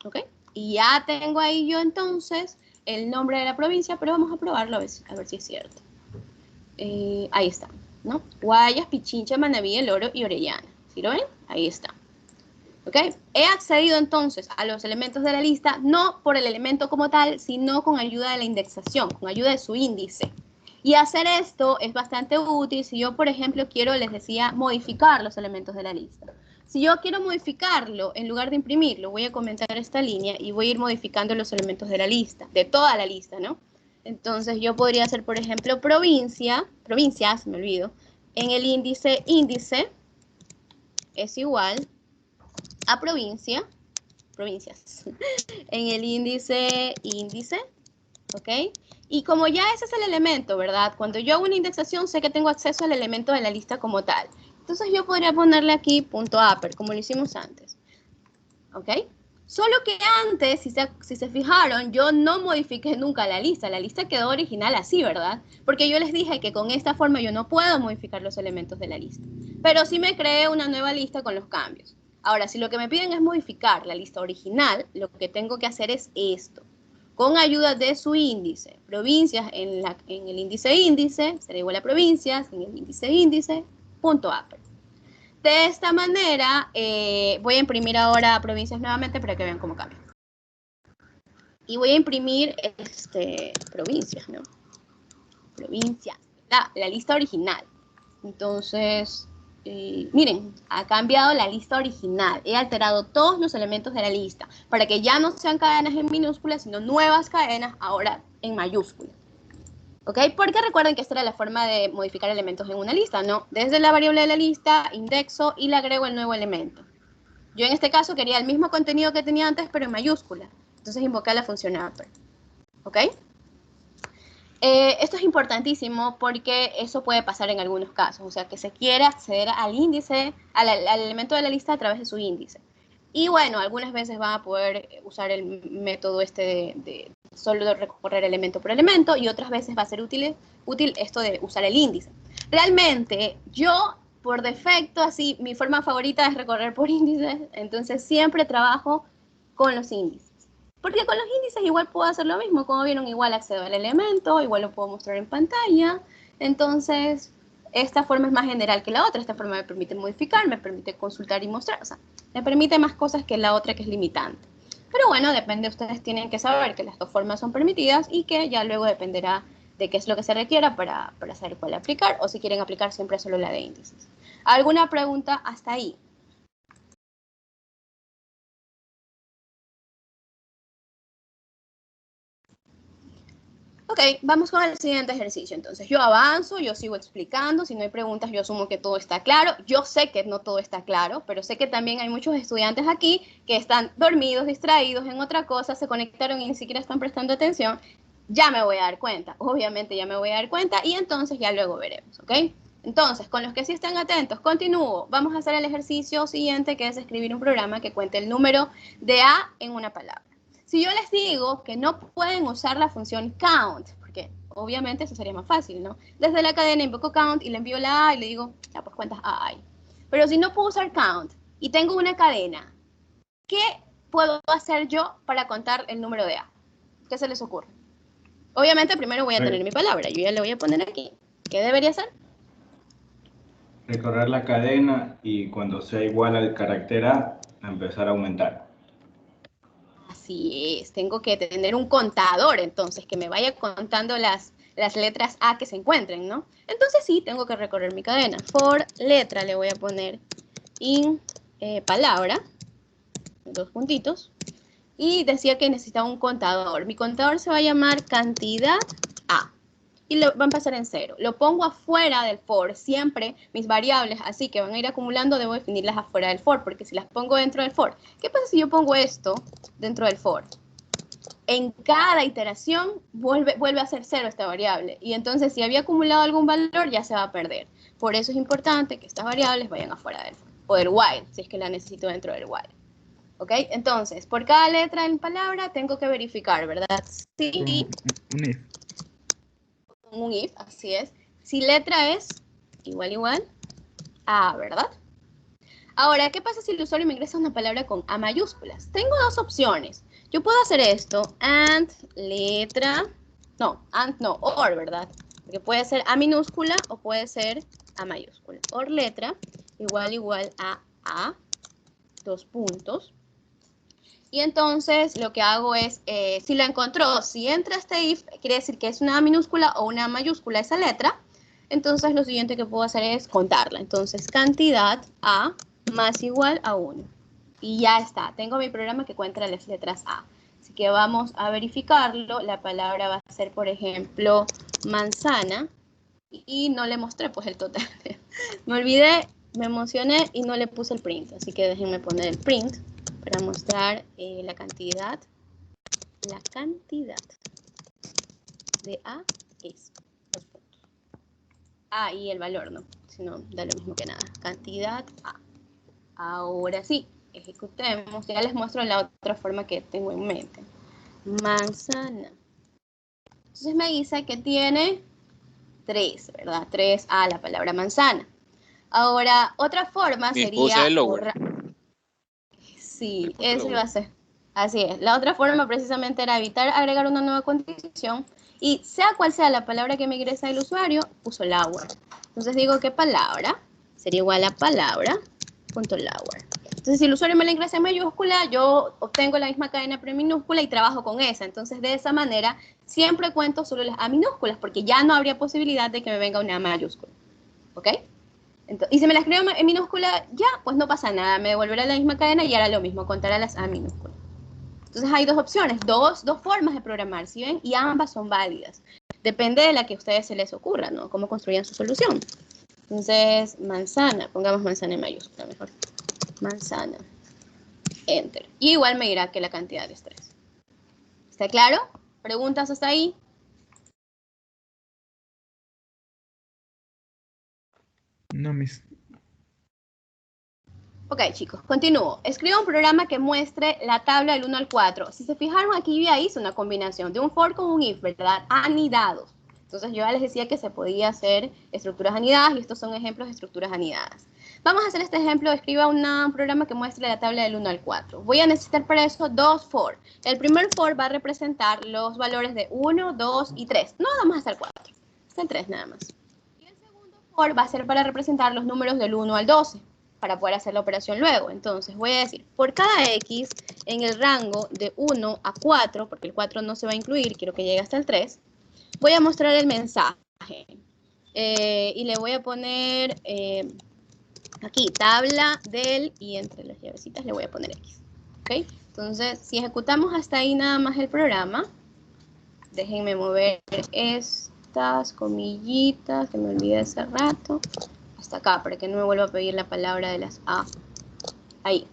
¿ok? Y ya tengo ahí yo entonces el nombre de la provincia, pero vamos a probarlo a ver si es cierto. Ahí está, ¿no? Guayas, Pichincha, Manabí, El Oro y Orellana. ¿Sí lo ven? Ahí está. ¿Ok? He accedido entonces a los elementos de la lista, no por el elemento como tal, sino con ayuda de la indexación, con ayuda de su índice. Y hacer esto es bastante útil si yo, por ejemplo, quiero, les decía, modificar los elementos de la lista. Si yo quiero modificarlo, en lugar de imprimirlo, voy a comentar esta línea y voy a ir modificando los elementos de la lista, de toda la lista, ¿no? Entonces yo podría hacer, por ejemplo, provincias, me olvido, en el índice es igual a provincias, en el índice, ¿ok? Y como ya ese es el elemento, ¿verdad? Cuando yo hago una indexación, sé que tengo acceso al elemento de la lista como tal. Entonces yo podría ponerle aquí .upper, como lo hicimos antes, ¿ok? Solo que antes, si se fijaron, yo no modifiqué nunca la lista quedó original así, ¿verdad? Porque yo les dije que con esta forma yo no puedo modificar los elementos de la lista, pero sí me creé una nueva lista con los cambios. Ahora, si lo que me piden es modificar la lista original, lo que tengo que hacer es esto. Con ayuda de su índice, provincias en el índice, será igual a provincias, en el índice, .upper. De esta manera, voy a imprimir ahora provincias nuevamente para que vean cómo cambia. Y voy a imprimir provincias, ¿no? Provincias, la lista original. Entonces, miren, ha cambiado la lista original. He alterado todos los elementos de la lista para que ya no sean cadenas en minúsculas, sino nuevas cadenas ahora en mayúsculas. ¿Ok? Porque recuerden que esta era la forma de modificar elementos en una lista, ¿no? Desde la variable de la lista, indexo y le agrego el nuevo elemento. Yo en este caso quería el mismo contenido que tenía antes, pero en mayúscula. Entonces invoqué la función upper. ¿Ok? Esto es importantísimo porque eso puede pasar en algunos casos. O sea, que se quiere acceder al índice, al elemento de la lista a través de su índice. Y bueno, algunas veces van a poder usar el método de solo recorrer elemento por elemento y otras veces va a ser útil esto de usar el índice. Realmente, yo por defecto, así, mi forma favorita es recorrer por índices, entonces siempre trabajo con los índices. Porque con los índices igual puedo hacer lo mismo, como vieron, igual accedo al elemento, igual lo puedo mostrar en pantalla, entonces esta forma es más general que la otra, esta forma me permite modificar, me permite consultar y mostrar, o sea, me permite más cosas que la otra que es limitante. Pero bueno, depende, ustedes tienen que saber que las dos formas son permitidas y que ya luego dependerá de qué es lo que se requiera para saber cuál aplicar, o si quieren aplicar siempre solo la de índices. ¿Alguna pregunta hasta ahí? Ok, vamos con el siguiente ejercicio. Entonces, yo avanzo, yo sigo explicando. Si no hay preguntas, yo asumo que todo está claro. Yo sé que no todo está claro, pero sé que también hay muchos estudiantes aquí que están dormidos, distraídos en otra cosa, se conectaron y ni siquiera están prestando atención. Ya me voy a dar cuenta. Obviamente ya me voy a dar cuenta y entonces ya luego veremos, ¿ok? Entonces, con los que sí están atentos, continúo. Vamos a hacer el ejercicio siguiente, que es escribir un programa que cuente el número de A en una palabra. Si yo les digo que no pueden usar la función count, porque obviamente eso sería más fácil, ¿no? Desde la cadena invoco count y le envío la A y le digo, ya pues cuentas A ahí. Pero si no puedo usar count y tengo una cadena, ¿qué puedo hacer yo para contar el número de A? ¿Qué se les ocurre? Obviamente primero voy a tener mi palabra, yo ya le voy a poner aquí. ¿Qué debería hacer? Recorrer la cadena y cuando sea igual al carácter A, empezar a aumentar. Así es, tengo que tener un contador, entonces, que me vaya contando las letras A que se encuentren, ¿no? Entonces sí, tengo que recorrer mi cadena. For letra le voy a poner in palabra, dos puntitos, y decía que necesitaba un contador. Mi contador se va a llamar cantidad A. Y va a empezar en 0. Lo pongo afuera del for. Siempre mis variables, así que van a ir acumulando, debo definirlas afuera del for, porque si las pongo dentro del for, ¿qué pasa si yo pongo esto dentro del for? En cada iteración vuelve a ser 0 esta variable. Y entonces si había acumulado algún valor, ya se va a perder. Por eso es importante que estas variables vayan afuera del for. O del while, si es que la necesito dentro del while. ¿Ok? Entonces, por cada letra en palabra tengo que verificar, ¿verdad? Sí, Un if. un if, así es. Si letra es igual a, ¿verdad? Ahora, ¿qué pasa si el usuario me ingresa una palabra con A mayúsculas? Tengo dos opciones. Yo puedo hacer esto, and letra, no, or, ¿verdad? Porque puede ser A minúscula o puede ser A mayúscula. Or letra igual a, dos puntos. Y entonces lo que hago es, si la encontró, si entra este if, quiere decir que es una A minúscula o una mayúscula esa letra. Entonces lo siguiente que puedo hacer es contarla. Entonces cantidad A más igual a 1. Y ya está, tengo mi programa que cuenta las letras A. Así que vamos a verificarlo. La palabra va a ser, por ejemplo, manzana. Y no le mostré pues el total. Me olvidé, me emocioné y no le puse el print. Así que déjenme poner el print para mostrar la cantidad. La cantidad de A es 2 puntos. Ah, y el valor, ¿no? Si no, da lo mismo que nada. Cantidad A. Ahora sí, ejecutemos. Ya les muestro la otra forma que tengo en mente. Manzana. Entonces me dice que tiene 3, ¿verdad? 3A la palabra manzana. Ahora, otra forma Mi sería... esposa es lower. Sí, eso iba a ser. Así es. La otra forma precisamente era evitar agregar una nueva condición y sea cual sea la palabra que me ingresa el usuario, uso lower. Entonces digo que palabra sería igual a palabra.lower. Entonces si el usuario me la ingresa en mayúscula, yo obtengo la misma cadena preminúscula y trabajo con esa. Entonces de esa manera siempre cuento solo las A minúsculas porque ya no habría posibilidad de que me venga una A mayúscula. ¿Ok? Entonces, y si me la escribo en minúscula, ya, pues no pasa nada, me devolverá la misma cadena y hará lo mismo, contará las A minúsculas. Entonces hay dos opciones, dos formas de programar, ¿sí ven? Y ambas son válidas. Depende de la que a ustedes se les ocurra, ¿no? Cómo construyan su solución. Entonces, manzana, pongamos manzana en mayúscula mejor. Manzana, enter. Y igual me dirá que la cantidad es 3. ¿Está claro? ¿Preguntas hasta ahí? No, mis. Ok, chicos, continúo. Escribo un programa que muestre la tabla del 1 al 4. Si se fijaron, aquí ya hice una combinación de un for con un if, ¿verdad? Anidados. Entonces yo ya les decía que se podía hacer estructuras anidadas y estos son ejemplos de estructuras anidadas. Vamos a hacer este ejemplo. Escriba un programa que muestre la tabla del 1 al 4. Voy a necesitar para eso dos for. El primer for va a representar los valores de 1, 2 y 3. No vamos a hacer 4. Está el 3 nada más. Y el segundo for va a ser para representar los números del 1 al 12. Para poder hacer la operación luego. Entonces voy a decir, por cada X en el rango de 1 a 4, porque el 4 no se va a incluir, quiero que llegue hasta el 3, voy a mostrar el mensaje. Y le voy a poner aquí, tabla del, y entre las llavecitas le voy a poner X. ¿Ok? Entonces, si ejecutamos hasta ahí nada más el programa, déjenme mover estas comillitas que me olvidé hace rato. Hasta acá, para que no me vuelva a pedir la palabra de las A. Ahí.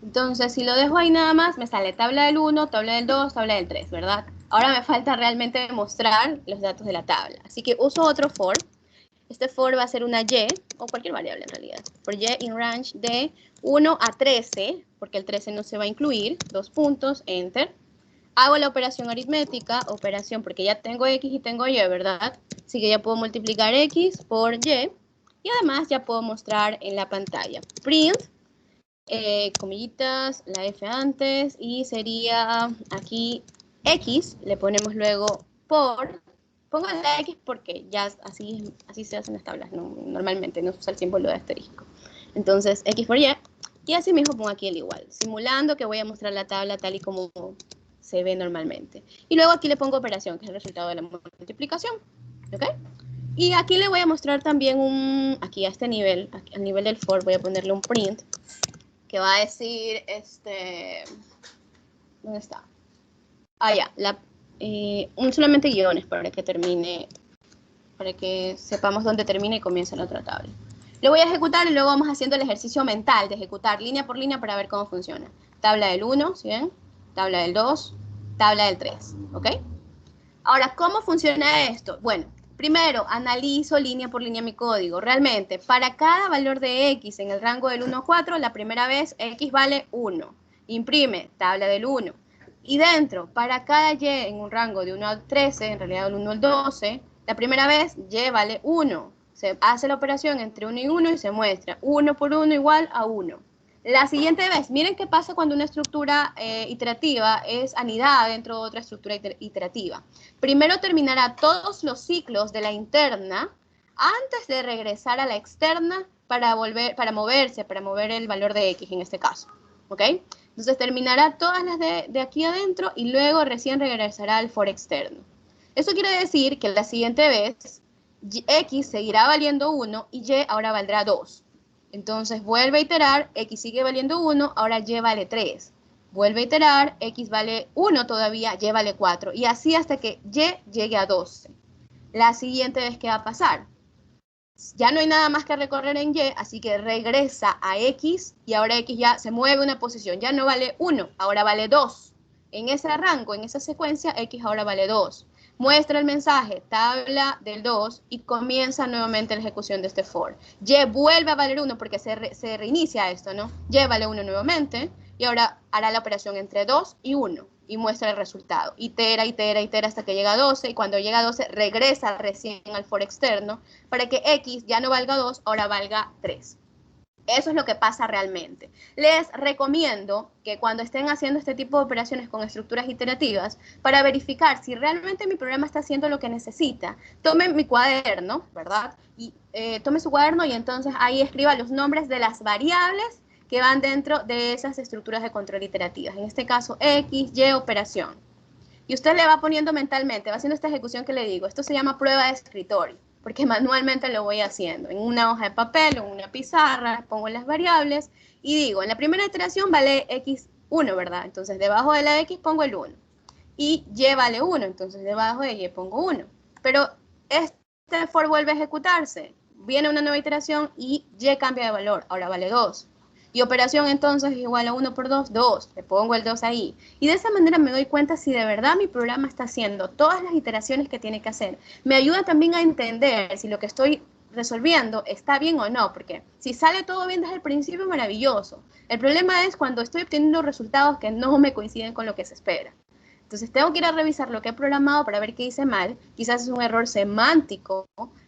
Entonces, si lo dejo ahí nada más, me sale tabla del 1, tabla del 2, tabla del 3, ¿verdad? Ahora me falta realmente mostrar los datos de la tabla. Así que uso otro for. Este for va a ser una y, o cualquier variable en realidad. For y in range de 1 a 13, porque el 13 no se va a incluir. 2 puntos, enter. Hago la operación aritmética, operación, porque ya tengo X y tengo Y, ¿verdad? Así que ya puedo multiplicar X por Y. Y además ya puedo mostrar en la pantalla. Print, comillitas, la F antes, y sería aquí X, le ponemos luego por, pongo la X porque ya así se hacen las tablas, ¿no? Normalmente no se usa el símbolo de asterisco. Entonces X por y así mismo pongo aquí el igual, simulando que voy a mostrar la tabla tal y como se ve normalmente. Y luego aquí le pongo operación, que es el resultado de la multiplicación, ¿ok? Y aquí le voy a mostrar también aquí a este nivel, aquí, al nivel del for, voy a ponerle un print, que va a decir, ¿dónde está? Ah, ya, solamente guiones para que termine, para que sepamos dónde termina y comienza la otra tabla. Lo voy a ejecutar y luego vamos haciendo el ejercicio mental de ejecutar línea por línea para ver cómo funciona. Tabla del 1, ¿sí ven? Tabla del 2, tabla del 3, ¿ok? Ahora, ¿cómo funciona esto? Bueno, Primero, analizo línea por línea mi código. Realmente, para cada valor de X en el rango del 1 a 4, la primera vez X vale 1. Imprime, tabla del 1. Y dentro, para cada Y en un rango de 1 al 13, en realidad del 1 al 12, la primera vez Y vale 1. Se hace la operación entre 1 y 1 y se muestra 1 por 1 igual a 1. La siguiente vez, miren qué pasa cuando una estructura iterativa es anidada dentro de otra estructura iterativa. Primero terminará todos los ciclos de la interna antes de regresar a la externa para mover el valor de X en este caso. ¿Ok? Entonces terminará todas las de aquí adentro y luego recién regresará al for externo. Eso quiere decir que la siguiente vez X seguirá valiendo 1 y Y ahora valdrá 2. Entonces vuelve a iterar, X sigue valiendo 1, ahora Y vale 3. Vuelve a iterar, X vale 1 todavía, Y vale 4. Y así hasta que Y llegue a 12. La siguiente vez, ¿qué va a pasar? Ya no hay nada más que recorrer en Y, así que regresa a X y ahora X ya se mueve una posición. Ya no vale 1, ahora vale 2. En ese rango, en esa secuencia, X ahora vale 2. Muestra el mensaje, tabla del 2, y comienza nuevamente la ejecución de este for. Y vuelve a valer 1 porque se reinicia esto, ¿no? Y vale 1 nuevamente, y ahora hará la operación entre 2 y 1, y muestra el resultado. Itera, itera, itera hasta que llega a 12, y cuando llega a 12 regresa recién al for externo, para que X ya no valga 2, ahora valga 3. Eso es lo que pasa realmente. Les recomiendo que cuando estén haciendo este tipo de operaciones con estructuras iterativas, para verificar si realmente mi programa está haciendo lo que necesita, tomen mi cuaderno, ¿verdad? Y tome su cuaderno y entonces ahí escriba los nombres de las variables que van dentro de esas estructuras de control iterativas. En este caso, X, Y, operación. Y usted le va poniendo mentalmente, va haciendo esta ejecución que le digo. Esto se llama prueba de escritorio, porque manualmente lo voy haciendo. En una hoja de papel o en una pizarra, pongo las variables y digo, en la primera iteración vale X1, ¿verdad? Entonces, debajo de la X pongo el 1. Y Y vale 1, entonces debajo de Y pongo 1. Pero este for vuelve a ejecutarse. Viene una nueva iteración y Y cambia de valor, ahora vale 2. Y operación entonces es igual a 1 por 2, 2. Le pongo el 2 ahí. Y de esa manera me doy cuenta si de verdad mi programa está haciendo todas las iteraciones que tiene que hacer. Me ayuda también a entender si lo que estoy resolviendo está bien o no, porque si sale todo bien desde el principio, maravilloso. El problema es cuando estoy obteniendo resultados que no me coinciden con lo que se espera. Entonces tengo que ir a revisar lo que he programado para ver qué hice mal. Quizás es un error semántico.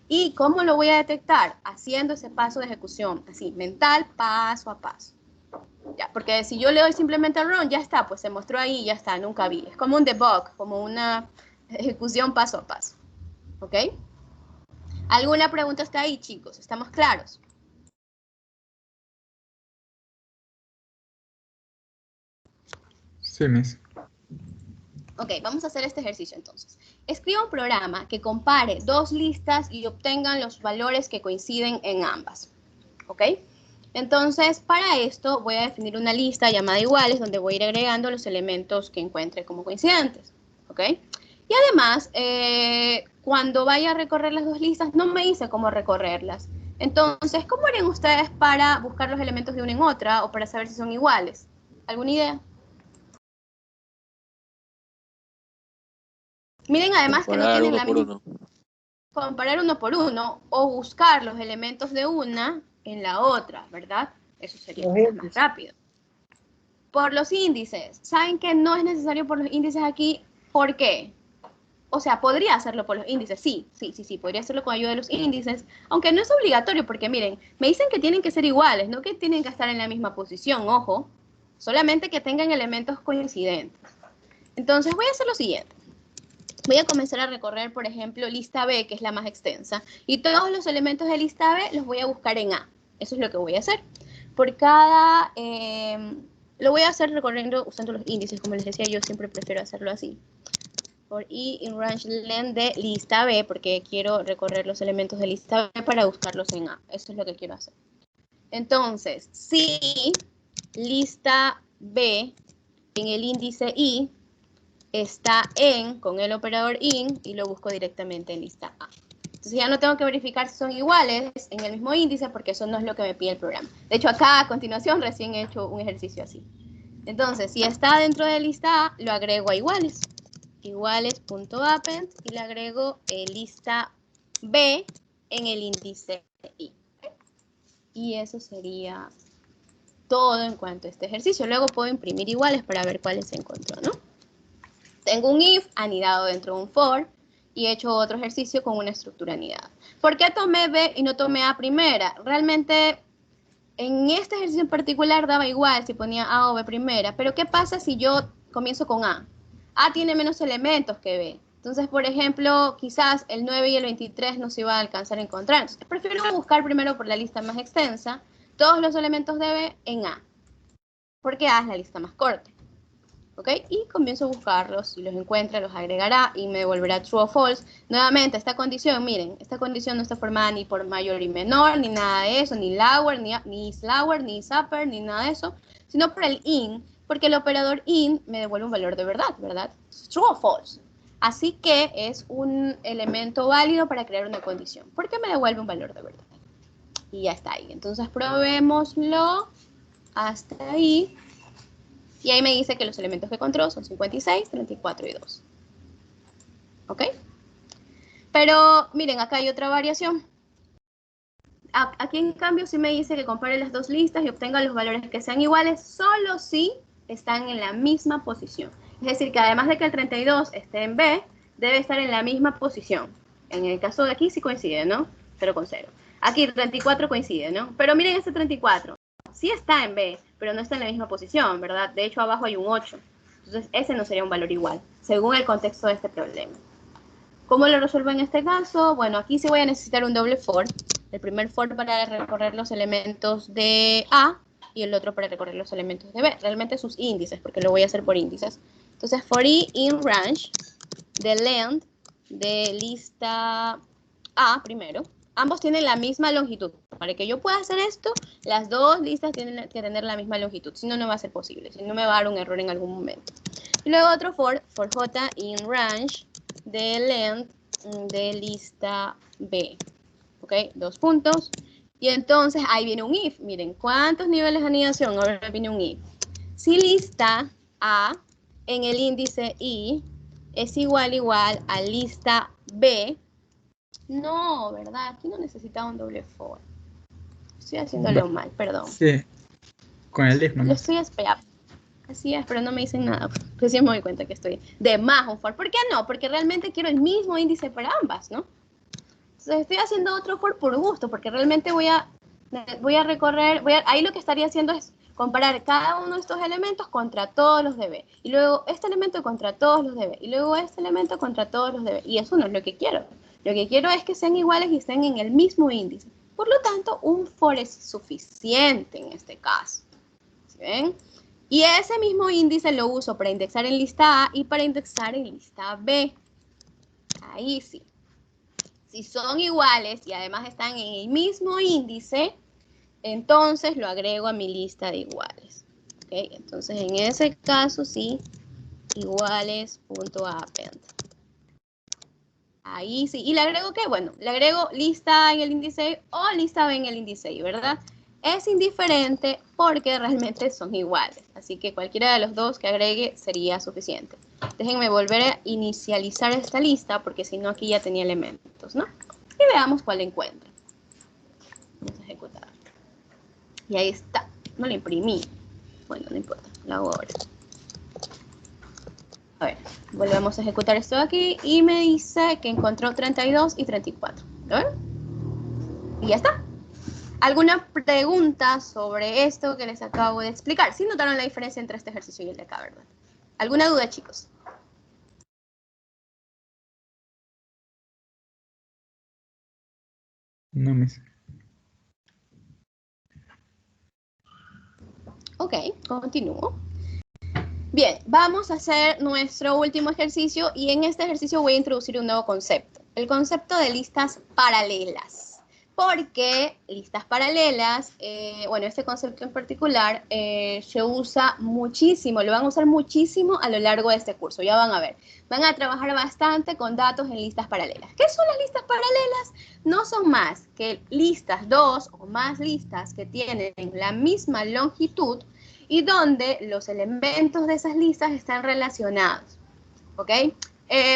¿Y cómo lo voy a detectar? Haciendo ese paso de ejecución, así, mental, paso a paso. Ya, porque si yo le doy simplemente run, ya está, pues se mostró ahí y ya está, nunca vi. Es como un debug, como una ejecución paso a paso. ¿Ok? ¿Alguna pregunta hasta ahí, chicos? ¿Estamos claros? Sí, Miss. Ok, vamos a hacer este ejercicio entonces. Escriba un programa que compare dos listas y obtengan los valores que coinciden en ambas. ¿Ok? Entonces, para esto voy a definir una lista llamada iguales donde voy a ir agregando los elementos que encuentre como coincidentes. ¿Ok? Y además, cuando vaya a recorrer las dos listas, no me dice cómo recorrerlas. Entonces, ¿cómo harían ustedes para buscar los elementos de una en otra o para saber si son iguales? ¿Alguna idea? Miren, además que no Comparar tienen uno la por misma... uno. Comparar uno por uno o buscar los elementos de una en la otra, ¿verdad? Eso sería más rápido. Por los índices. ¿Saben que no es necesario por los índices aquí? ¿Por qué? O sea, podría hacerlo por los índices. Sí, podría hacerlo con ayuda de los índices, aunque no es obligatorio porque miren, me dicen que tienen que ser iguales, no que tienen que estar en la misma posición, ojo, solamente que tengan elementos coincidentes. Entonces voy a hacer lo siguiente. Voy a comenzar a recorrer, por ejemplo, lista B, que es la más extensa, y todos los elementos de lista B los voy a buscar en A. Eso es lo que voy a hacer. Por cada... lo voy a hacer recorriendo usando los índices, como les decía, yo siempre prefiero hacerlo así. Por I in range len de lista B, porque quiero recorrer los elementos de lista B para buscarlos en A. Eso es lo que quiero hacer. Entonces, si lista B en el índice I está con el operador in y lo busco directamente en lista A. Entonces ya no tengo que verificar si son iguales en el mismo índice porque eso no es lo que me pide el programa. De hecho, acá a continuación recién he hecho un ejercicio así. Entonces, si está dentro de lista A, lo agrego a iguales. Iguales.append y le agrego lista B en el índice I. Y eso sería todo en cuanto a este ejercicio. Luego puedo imprimir iguales para ver cuáles se encontró, ¿no? Tengo un if anidado dentro de un for y he hecho otro ejercicio con una estructura anidada. ¿Por qué tomé B y no tomé A primera? Realmente en este ejercicio en particular daba igual si ponía A o B primera, pero ¿qué pasa si yo comienzo con A? A tiene menos elementos que B. Entonces, por ejemplo, quizás el 9 y el 23 no se iba a alcanzar a encontrar. Entonces, prefiero buscar primero por la lista más extensa todos los elementos de B en A, porque A es la lista más corta. ¿Ok? Y comienzo a buscarlos, si los encuentra, los agregará y me devolverá true o false. Nuevamente, esta condición, miren, esta condición no está formada ni por mayor y menor, ni nada de eso, ni lower, ni is lower, ni is upper, ni nada de eso, sino por el in, porque el operador in me devuelve un valor de verdad, ¿verdad? True o false. Así que es un elemento válido para crear una condición, porque me devuelve un valor de verdad. Y ya está ahí. Entonces probémoslo hasta ahí. Y ahí me dice que los elementos que encontró son 56, 34 y 2. ¿Ok? Pero miren, acá hay otra variación. Aquí en cambio sí me dice que compare las dos listas y obtenga los valores que sean iguales solo si están en la misma posición. Es decir, que además de que el 32 esté en B, debe estar en la misma posición. En el caso de aquí sí coincide, ¿no? 0 con 0. Aquí 34 coincide, ¿no? Pero miren este 34. Sí está en B, pero no está en la misma posición, ¿verdad? De hecho, abajo hay un 8. Entonces, ese no sería un valor igual, según el contexto de este problema. ¿Cómo lo resuelvo en este caso? Bueno, aquí sí voy a necesitar un doble for. El primer for para recorrer los elementos de A y el otro para recorrer los elementos de B. Realmente sus índices, porque lo voy a hacer por índices. Entonces, for I in range, de length, de lista A primero. Ambos tienen la misma longitud. Para que yo pueda hacer esto, las dos listas tienen que tener la misma longitud. Si no, no va a ser posible. Si no, me va a dar un error en algún momento. Y luego otro for J in range de length de lista B. ¿Ok? 2 puntos. Y entonces ahí viene un if. Miren, ¿cuántos niveles de anidación? Ahora viene un if. Si lista A en el índice I es igual a lista B, no, ¿verdad? Aquí no necesitaba un doble for. Estoy haciéndolo mal, perdón. Sí, con el if Lo nomás. estoy esperando. Así es, pero no me dicen nada. Recién me doy cuenta que estoy de más un for. ¿Por qué no? Porque realmente quiero el mismo índice para ambas, ¿no? Entonces estoy haciendo otro for por gusto, porque realmente voy a recorrer, ahí lo que estaría haciendo es comparar cada uno de estos elementos contra todos los de B. Y luego este elemento contra todos los de B. Y luego este elemento contra todos los de B. Y eso no es lo que quiero. Lo que quiero es que sean iguales y estén en el mismo índice. Por lo tanto, un for es suficiente en este caso. ¿Sí ven? Y ese mismo índice lo uso para indexar en lista A y para indexar en lista B. Ahí sí. Si son iguales y además están en el mismo índice, entonces lo agrego a mi lista de iguales. ¿Okay? Entonces, en ese caso, sí, iguales.append. Ahí sí. ¿Y le agrego qué? Bueno, le agrego lista A en el índice o lista B en el índice I, ¿verdad? Es indiferente porque realmente son iguales. Así que cualquiera de los dos que agregue sería suficiente. Déjenme volver a inicializar esta lista porque si no aquí ya tenía elementos, ¿no? Y veamos cuál encuentro. Vamos a ejecutar. Y ahí está. No lo imprimí. Bueno, no importa. Lo hago ahora. A ver, volvemos a ejecutar esto de aquí y me dice que encontró 32 y 34. ¿Lo ven? Y ya está. ¿Alguna pregunta sobre esto que les acabo de explicar? ¿Sí notaron la diferencia entre este ejercicio y el de acá, verdad? ¿Alguna duda, chicos? No me sé. Ok, continúo. Bien, vamos a hacer nuestro último ejercicio y en este ejercicio voy a introducir un nuevo concepto. El concepto de listas paralelas. Porque listas paralelas, bueno, este concepto en particular se usa muchísimo, lo van a usar muchísimo a lo largo de este curso, ya van a ver. Van a trabajar bastante con datos en listas paralelas. ¿Qué son las listas paralelas? No son más que listas, dos o más listas que tienen la misma longitud y donde los elementos de esas listas están relacionados, ¿ok?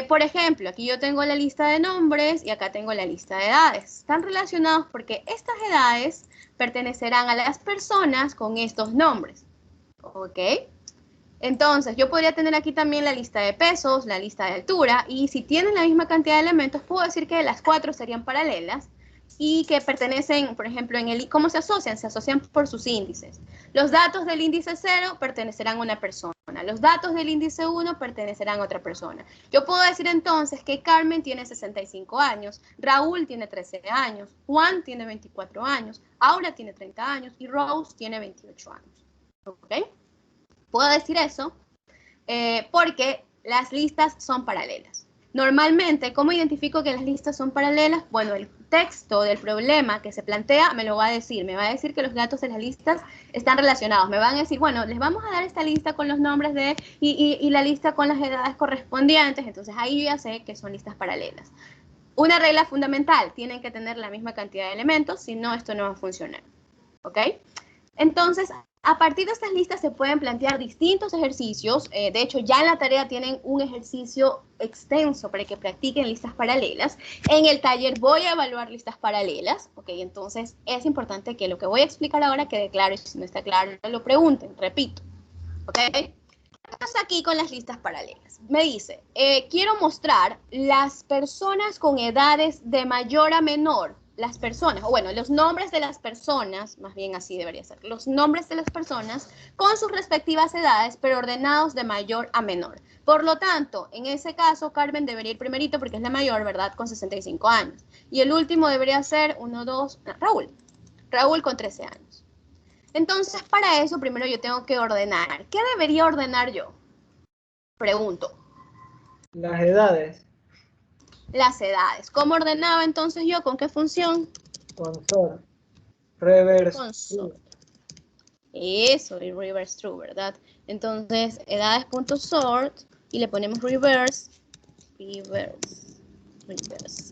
Por ejemplo, aquí yo tengo la lista de nombres y acá tengo la lista de edades. Están relacionados porque estas edades pertenecerán a las personas con estos nombres. ¿Ok? Entonces, yo podría tener aquí también la lista de pesos, la lista de altura, y si tienen la misma cantidad de elementos, puedo decir que las 4 serían paralelas y que pertenecen, por ejemplo, ¿cómo se asocian? Se asocian por sus índices. Los datos del índice 0 pertenecerán a una persona. Los datos del índice 1 pertenecerán a otra persona. Yo puedo decir entonces que Carmen tiene 65 años, Raúl tiene 13 años, Juan tiene 24 años, Aura tiene 30 años y Rose tiene 28 años. ¿Ok? Puedo decir eso porque las listas son paralelas. Normalmente, ¿cómo identifico que las listas son paralelas? Bueno, el texto del problema que se plantea me lo va a decir. Me va a decir que los datos de las listas están relacionados. Me van a decir, bueno, les vamos a dar esta lista con los nombres de y la lista con las edades correspondientes. Entonces, ahí yo ya sé que son listas paralelas. Una regla fundamental, tienen que tener la misma cantidad de elementos, si no, esto no va a funcionar. ¿Ok? Entonces, a partir de estas listas se pueden plantear distintos ejercicios. De hecho, ya en la tarea tienen un ejercicio extenso para que practiquen listas paralelas. En el taller voy a evaluar listas paralelas. ¿Ok? Entonces, es importante que lo que voy a explicar ahora quede claro. Y si no está claro, lo pregunten. Repito. ¿Ok? Estamos aquí con las listas paralelas. Me dice, quiero mostrar las personas con edades de mayor a menor. Las personas, o bueno, los nombres de las personas, más bien así debería ser, los nombres de las personas con sus respectivas edades, pero ordenados de mayor a menor. Por lo tanto, en ese caso, Carmen debería ir primerito porque es la mayor, ¿verdad? Con 65 años. Y el último debería ser Raúl. Raúl con 13 años. Entonces, para eso, primero yo tengo que ordenar. ¿Qué debería ordenar yo? Pregunto. Las edades. Las edades. ¿Cómo ordenaba entonces yo? ¿Con qué función? Con sort. Reverse. Con sort. Eso, y reverse true, ¿verdad? Entonces, edades.sort y le ponemos reverse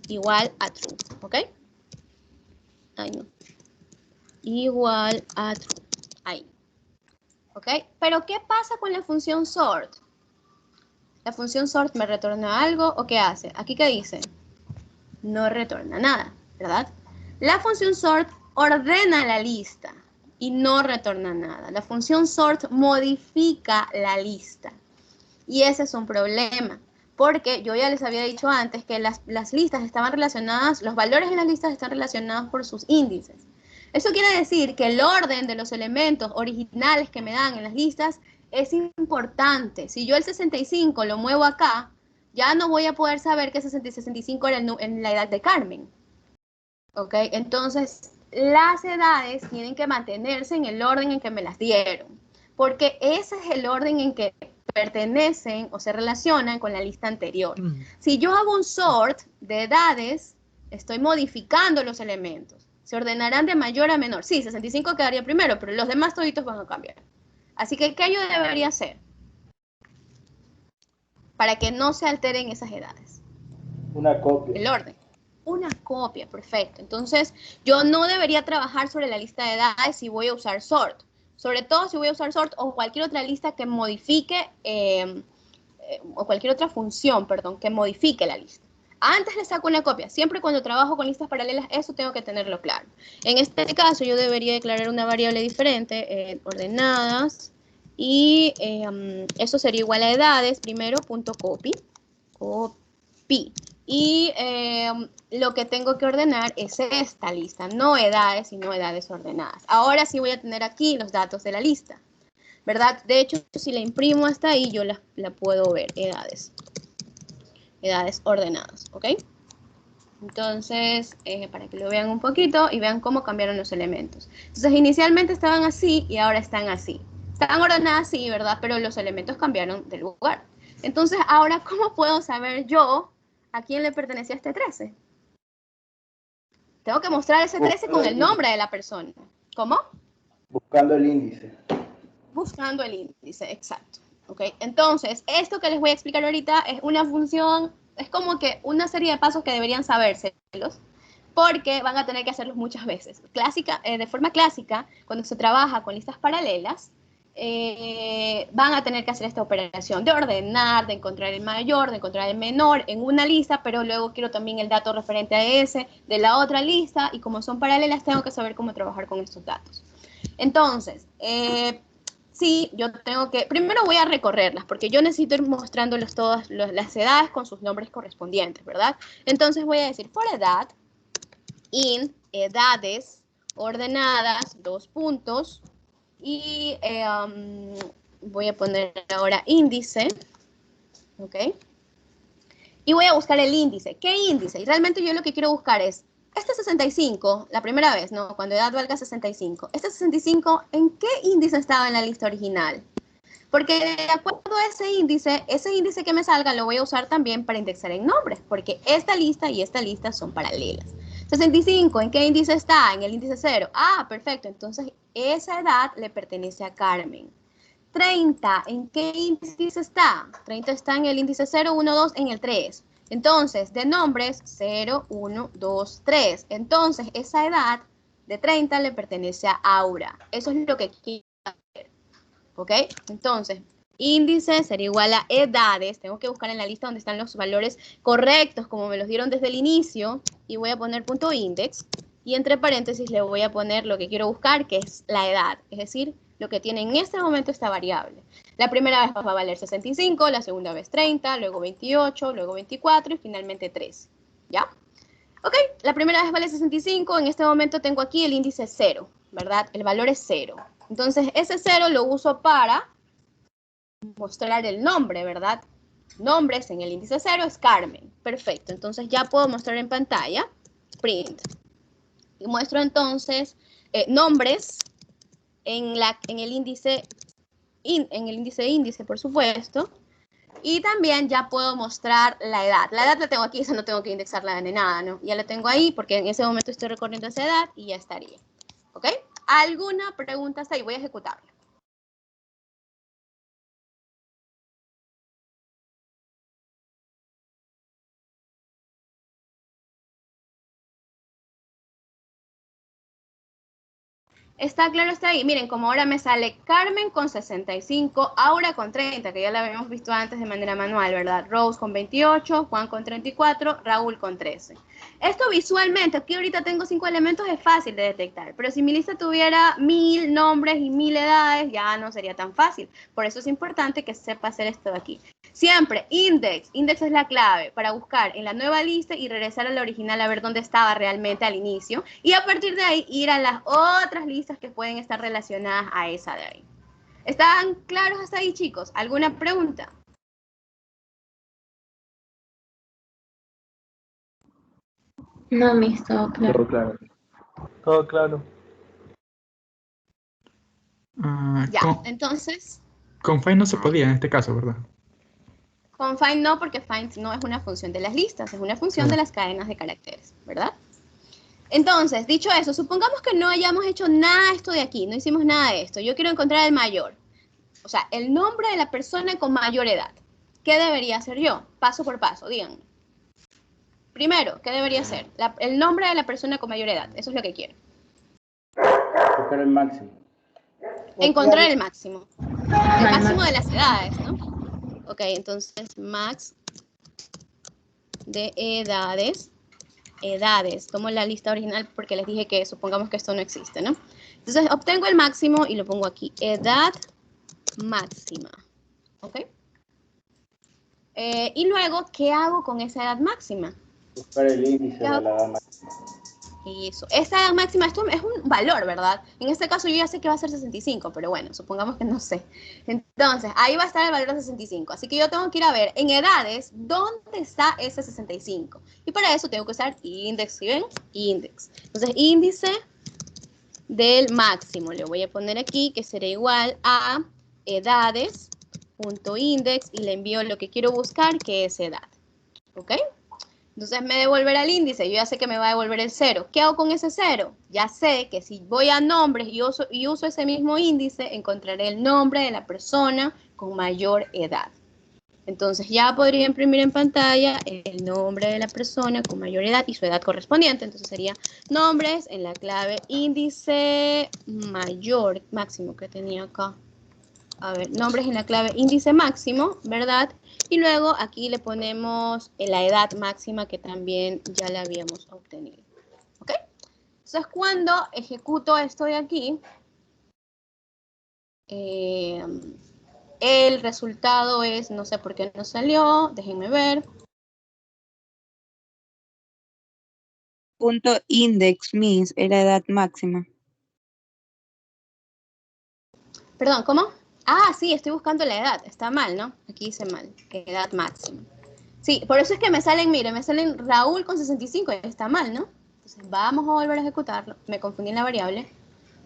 igual a true, ¿ok? Ay, no. Igual a true. Ahí. ¿Ok? Pero, ¿qué pasa con la función sort? ¿La función sort me retorna algo o qué hace? ¿Aquí qué dice? No retorna nada, ¿verdad? La función sort ordena la lista y no retorna nada. La función sort modifica la lista. Y ese es un problema, porque yo ya les había dicho antes que las listas estaban relacionadas, los valores en las listas están relacionados por sus índices. Eso quiere decir que el orden de los elementos originales que me dan en las listas es importante. Si yo el 65 lo muevo acá, ya no voy a poder saber que 60 y 65 era en la edad de Carmen. ¿Ok? Entonces, las edades tienen que mantenerse en el orden en que me las dieron, porque ese es el orden en que pertenecen o se relacionan con la lista anterior. Si yo hago un sort de edades, estoy modificando los elementos. Se ordenarán de mayor a menor. Sí, 65 quedaría primero, pero los demás toditos van a cambiar. Así que, ¿qué yo debería hacer? Para que no se alteren esas edades. Una copia. El orden. Una copia, perfecto. Entonces, yo no debería trabajar sobre la lista de edades si voy a usar sort. Sobre todo si voy a usar sort o cualquier otra lista que modifique, o cualquier otra función, perdón, que modifique la lista. Antes le saco una copia. Siempre cuando trabajo con listas paralelas, eso tengo que tenerlo claro. En este caso, yo debería declarar una variable diferente, ordenadas, y eso sería igual a edades, primero, .copy, y lo que tengo que ordenar es esta lista, no edades, sino edades ordenadas. Ahora sí voy a tener aquí los datos de la lista, ¿verdad? De hecho, si la imprimo hasta ahí, yo la puedo ver, edades ordenadas, ¿ok? Entonces, para que lo vean un poquito y vean cómo cambiaron los elementos. Entonces, inicialmente estaban así y ahora están así. Están ordenadas, sí, ¿verdad? Pero los elementos cambiaron de lugar. Entonces, ahora, ¿cómo puedo saber yo a quién le pertenecía este 13? Tengo que mostrar ese 13 con el nombre de la persona. ¿Cómo? Buscando el índice. Buscando el índice, exacto. ¿Ok? Entonces, esto que les voy a explicar ahorita es una función, es como que una serie de pasos que deberían sabérselos, porque van a tener que hacerlos muchas veces. De forma clásica, cuando se trabaja con listas paralelas, van a tener que hacer esta operación de ordenar, de encontrar el mayor, de encontrar el menor en una lista, pero luego quiero también el dato referente a ese de la otra lista, y como son paralelas, tengo que saber cómo trabajar con estos datos. Entonces, sí, yo tengo que, primero voy a recorrerlas, porque yo necesito ir mostrándoles todas las edades con sus nombres correspondientes, ¿verdad? Entonces voy a decir, for edad, in, edades, ordenadas, 2 puntos, y voy a poner ahora índice, ¿ok? Y voy a buscar el índice. ¿Qué índice? Y realmente yo lo que quiero buscar es, este 65, la primera vez, ¿no? Cuando edad valga 65. Este 65, ¿en qué índice estaba en la lista original? Porque de acuerdo a ese índice que me salga lo voy a usar también para indexar en nombres, porque esta lista y esta lista son paralelas. 65, ¿en qué índice está? En el índice 0. Ah, perfecto, entonces esa edad le pertenece a Carmen. 30, ¿en qué índice está? 30 está en el índice 0, 1, 2, en el 3. Entonces, de nombres, 0, 1, 2, 3. Entonces, esa edad de 30 le pertenece a Aura. Eso es lo que quiero hacer. ¿Ok? Entonces, índice sería igual a edades. Tengo que buscar en la lista donde están los valores correctos, como me los dieron desde el inicio. Y voy a poner punto index. Y entre paréntesis le voy a poner lo que quiero buscar, que es la edad. Es decir, lo que tiene en este momento esta variable. La primera vez va a valer 65, la segunda vez 30, luego 28, luego 24 y finalmente 3. ¿Ya? Ok, la primera vez vale 65, en este momento tengo aquí el índice 0, ¿verdad? El valor es 0. Entonces, ese 0 lo uso para mostrar el nombre, ¿verdad? Nombres en el índice 0 es Carmen. Perfecto, entonces ya puedo mostrar en pantalla, print. Y muestro entonces nombres en el índice índice, por supuesto. Y también ya puedo mostrar la edad. La edad la tengo aquí, eso no tengo que indexarla ni nada, ¿no? Ya la tengo ahí porque en ese momento estoy recorriendo esa edad y ya estaría. ¿Ok? ¿Alguna pregunta hasta ahí? Voy a ejecutarla. Está claro, está ahí. Miren, como ahora me sale Carmen con 65, Aura con 30, que ya la habíamos visto antes de manera manual, ¿verdad? Rose con 28, Juan con 34, Raúl con 13. Esto visualmente, aquí ahorita tengo 5 elementos, es fácil de detectar, pero si mi lista tuviera 1000 nombres y 1000 edades, ya no sería tan fácil. Por eso es importante que sepa hacer esto de aquí. Siempre, index es la clave para buscar en la nueva lista y regresar a la original a ver dónde estaba realmente al inicio. Y a partir de ahí ir a las otras listas que pueden estar relacionadas a esa de ahí. ¿Están claros hasta ahí, chicos? ¿Alguna pregunta? No, Miss, todo claro. Todo claro. Todo claro. Ya, entonces... Con find no se podía en este caso, ¿verdad? Con find no, porque find no es una función de las listas, es una función de las cadenas de caracteres, ¿verdad? Entonces, dicho eso, supongamos que no hayamos hecho nada de esto de aquí, no hicimos nada de esto. Yo quiero encontrar el mayor, o sea, el nombre de la persona con mayor edad. ¿Qué debería hacer yo? Paso por paso, díganme. Primero, ¿qué debería ser? El nombre de la persona con mayor edad, eso es lo que quiero. Buscar el máximo. Encontrar el máximo. El máximo de las edades, ¿no? Ok, entonces, max de edades. Edades, tomo la lista original porque les dije que supongamos que esto no existe, ¿no? Entonces obtengo el máximo y lo pongo aquí, edad máxima, ¿ok? Y luego, ¿qué hago con esa edad máxima? Buscar el índice de la edad máxima. Eso, esa edad máxima, esto es un valor, ¿verdad? En este caso yo ya sé que va a ser 65, pero bueno, supongamos que no sé. Entonces, ahí va a estar el valor de 65. Así que yo tengo que ir a ver en edades, ¿dónde está ese 65? Y para eso tengo que usar index, ¿sí ven? Index. Entonces, índice del máximo. Le voy a poner aquí que será igual a edades.index y le envío lo que quiero buscar, que es edad. ¿Ok? Entonces me devolverá el índice, yo ya sé que me va a devolver el 0. ¿Qué hago con ese 0? Ya sé que si voy a nombres y uso ese mismo índice, encontraré el nombre de la persona con mayor edad. Entonces ya podría imprimir en pantalla el nombre de la persona con mayor edad y su edad correspondiente. Entonces sería nombres en la clave índice mayor, máximo que tenía acá. a ver, nombres en la clave índice máximo, ¿verdad? Y luego aquí le ponemos la edad máxima que también ya la habíamos obtenido. ¿Ok? Entonces, cuando ejecuto esto de aquí, el resultado es, no sé por qué no salió, déjenme ver. Punto index, Miss, era edad máxima. Perdón, ¿cómo? Ah, sí, estoy buscando la edad. Está mal, ¿no? Aquí dice mal. Edad máxima. Sí, por eso es que me salen, miren, me salen Raúl con 65. Está mal, ¿no? Entonces vamos a volver a ejecutarlo. Me confundí en la variable.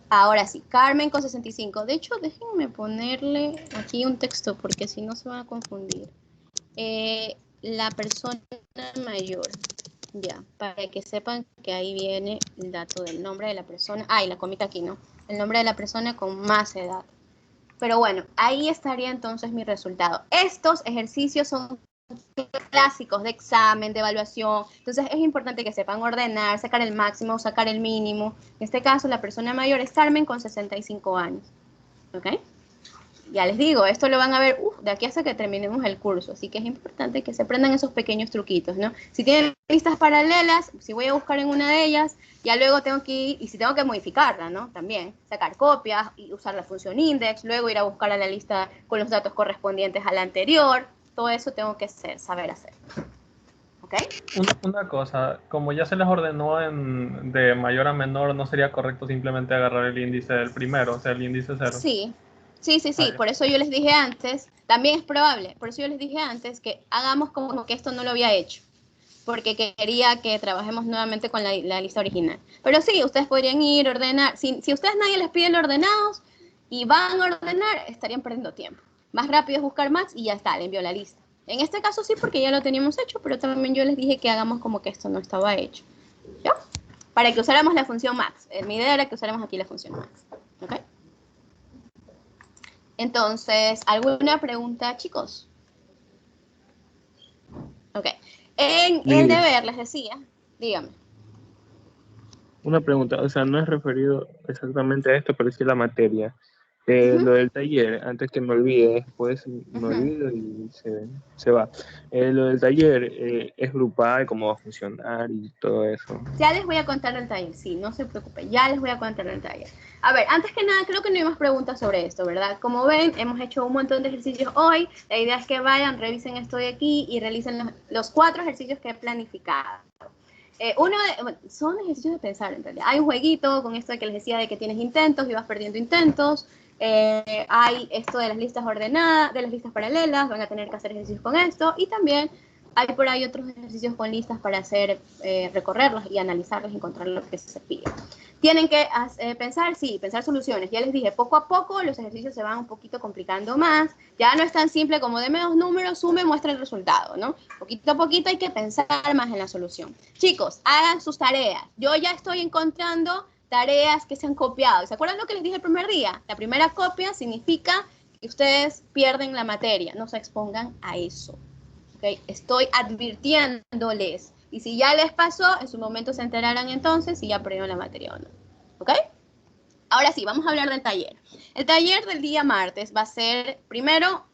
Ahora sí, Carmen con 65. De hecho, déjenme ponerle aquí un texto porque si no se van a confundir. La persona mayor. Ya, para que sepan que ahí viene el dato del nombre de la persona. Ah, y la comita aquí, ¿no? El nombre de la persona con más edad. Pero bueno, ahí estaría entonces mi resultado. Estos ejercicios son clásicos de examen, de evaluación. Entonces es importante que sepan ordenar, sacar el máximo, sacar el mínimo. En este caso, la persona mayor es Carmen con 65 años. ¿Ok? Ya les digo, esto lo van a ver de aquí hasta que terminemos el curso. Así que es importante que se aprendan esos pequeños truquitos, ¿no? Si tienen listas paralelas, si voy a buscar en una de ellas, ya luego tengo que ir, y si tengo que modificarla, ¿no? También sacar copias y usar la función index, luego ir a buscar a la lista con los datos correspondientes a la anterior. Todo eso tengo que saber hacer. ¿Ok? Una cosa, como ya se les ordenó de mayor a menor, ¿no sería correcto simplemente agarrar el índice del primero, o sea, el índice 0? Sí. Sí, por eso yo les dije antes, también es probable, por eso yo les dije antes que hagamos como que esto no lo había hecho, porque quería que trabajemos nuevamente con la lista original. Pero sí, ustedes podrían ir, ordenar, si ustedes nadie les pide los ordenados y van a ordenar, estarían perdiendo tiempo. Más rápido es buscar Max y ya está, le envió la lista. En este caso sí, porque ya lo teníamos hecho, pero también yo les dije que hagamos como que esto no estaba hecho. ¿Ya? Para que usáramos la función Max. Mi idea era que usáramos aquí la función Max. ¿Ok? Entonces, ¿alguna pregunta, chicos? Ok. En el deber les decía, dígame. Una pregunta, o sea, no es referido exactamente a esto, pero sí a la materia. Lo del taller, antes que me olvide, después me olvido y se va. Lo del taller es grupal, cómo va a funcionar y todo eso. Ya les voy a contar el taller, sí, no se preocupen, ya les voy a contar el taller. A ver, antes que nada, creo que no hay más preguntas sobre esto, ¿verdad? Como ven, hemos hecho un montón de ejercicios hoy. La idea es que vayan, revisen esto de aquí y realicen los 4 ejercicios que he planificado. Son ejercicios de pensar, en realidad. Hay un jueguito con esto de que les decía de que tienes intentos y vas perdiendo intentos. Hay esto de las listas ordenadas, de las listas paralelas, van a tener que hacer ejercicios con esto. Y también hay por ahí otros ejercicios con listas para hacer, recorrerlos y analizarlos y encontrar lo que se pide. Tienen que pensar soluciones. Ya les dije, poco a poco los ejercicios se van un poquito complicando más. Ya no es tan simple como deme 2 números, sume, muestra el resultado, ¿no? Poquito a poquito hay que pensar más en la solución. Chicos, hagan sus tareas. Yo ya estoy encontrando tareas que se han copiado. ¿Se acuerdan lo que les dije el primer día? La primera copia significa que ustedes pierden la materia. No se expongan a eso. ¿Okay? Estoy advirtiéndoles. Y si ya les pasó, en su momento se enterarán entonces si ya perdieron la materia o no. ¿Ok? Ahora sí, vamos a hablar del taller. El taller del día martes va a ser, primero,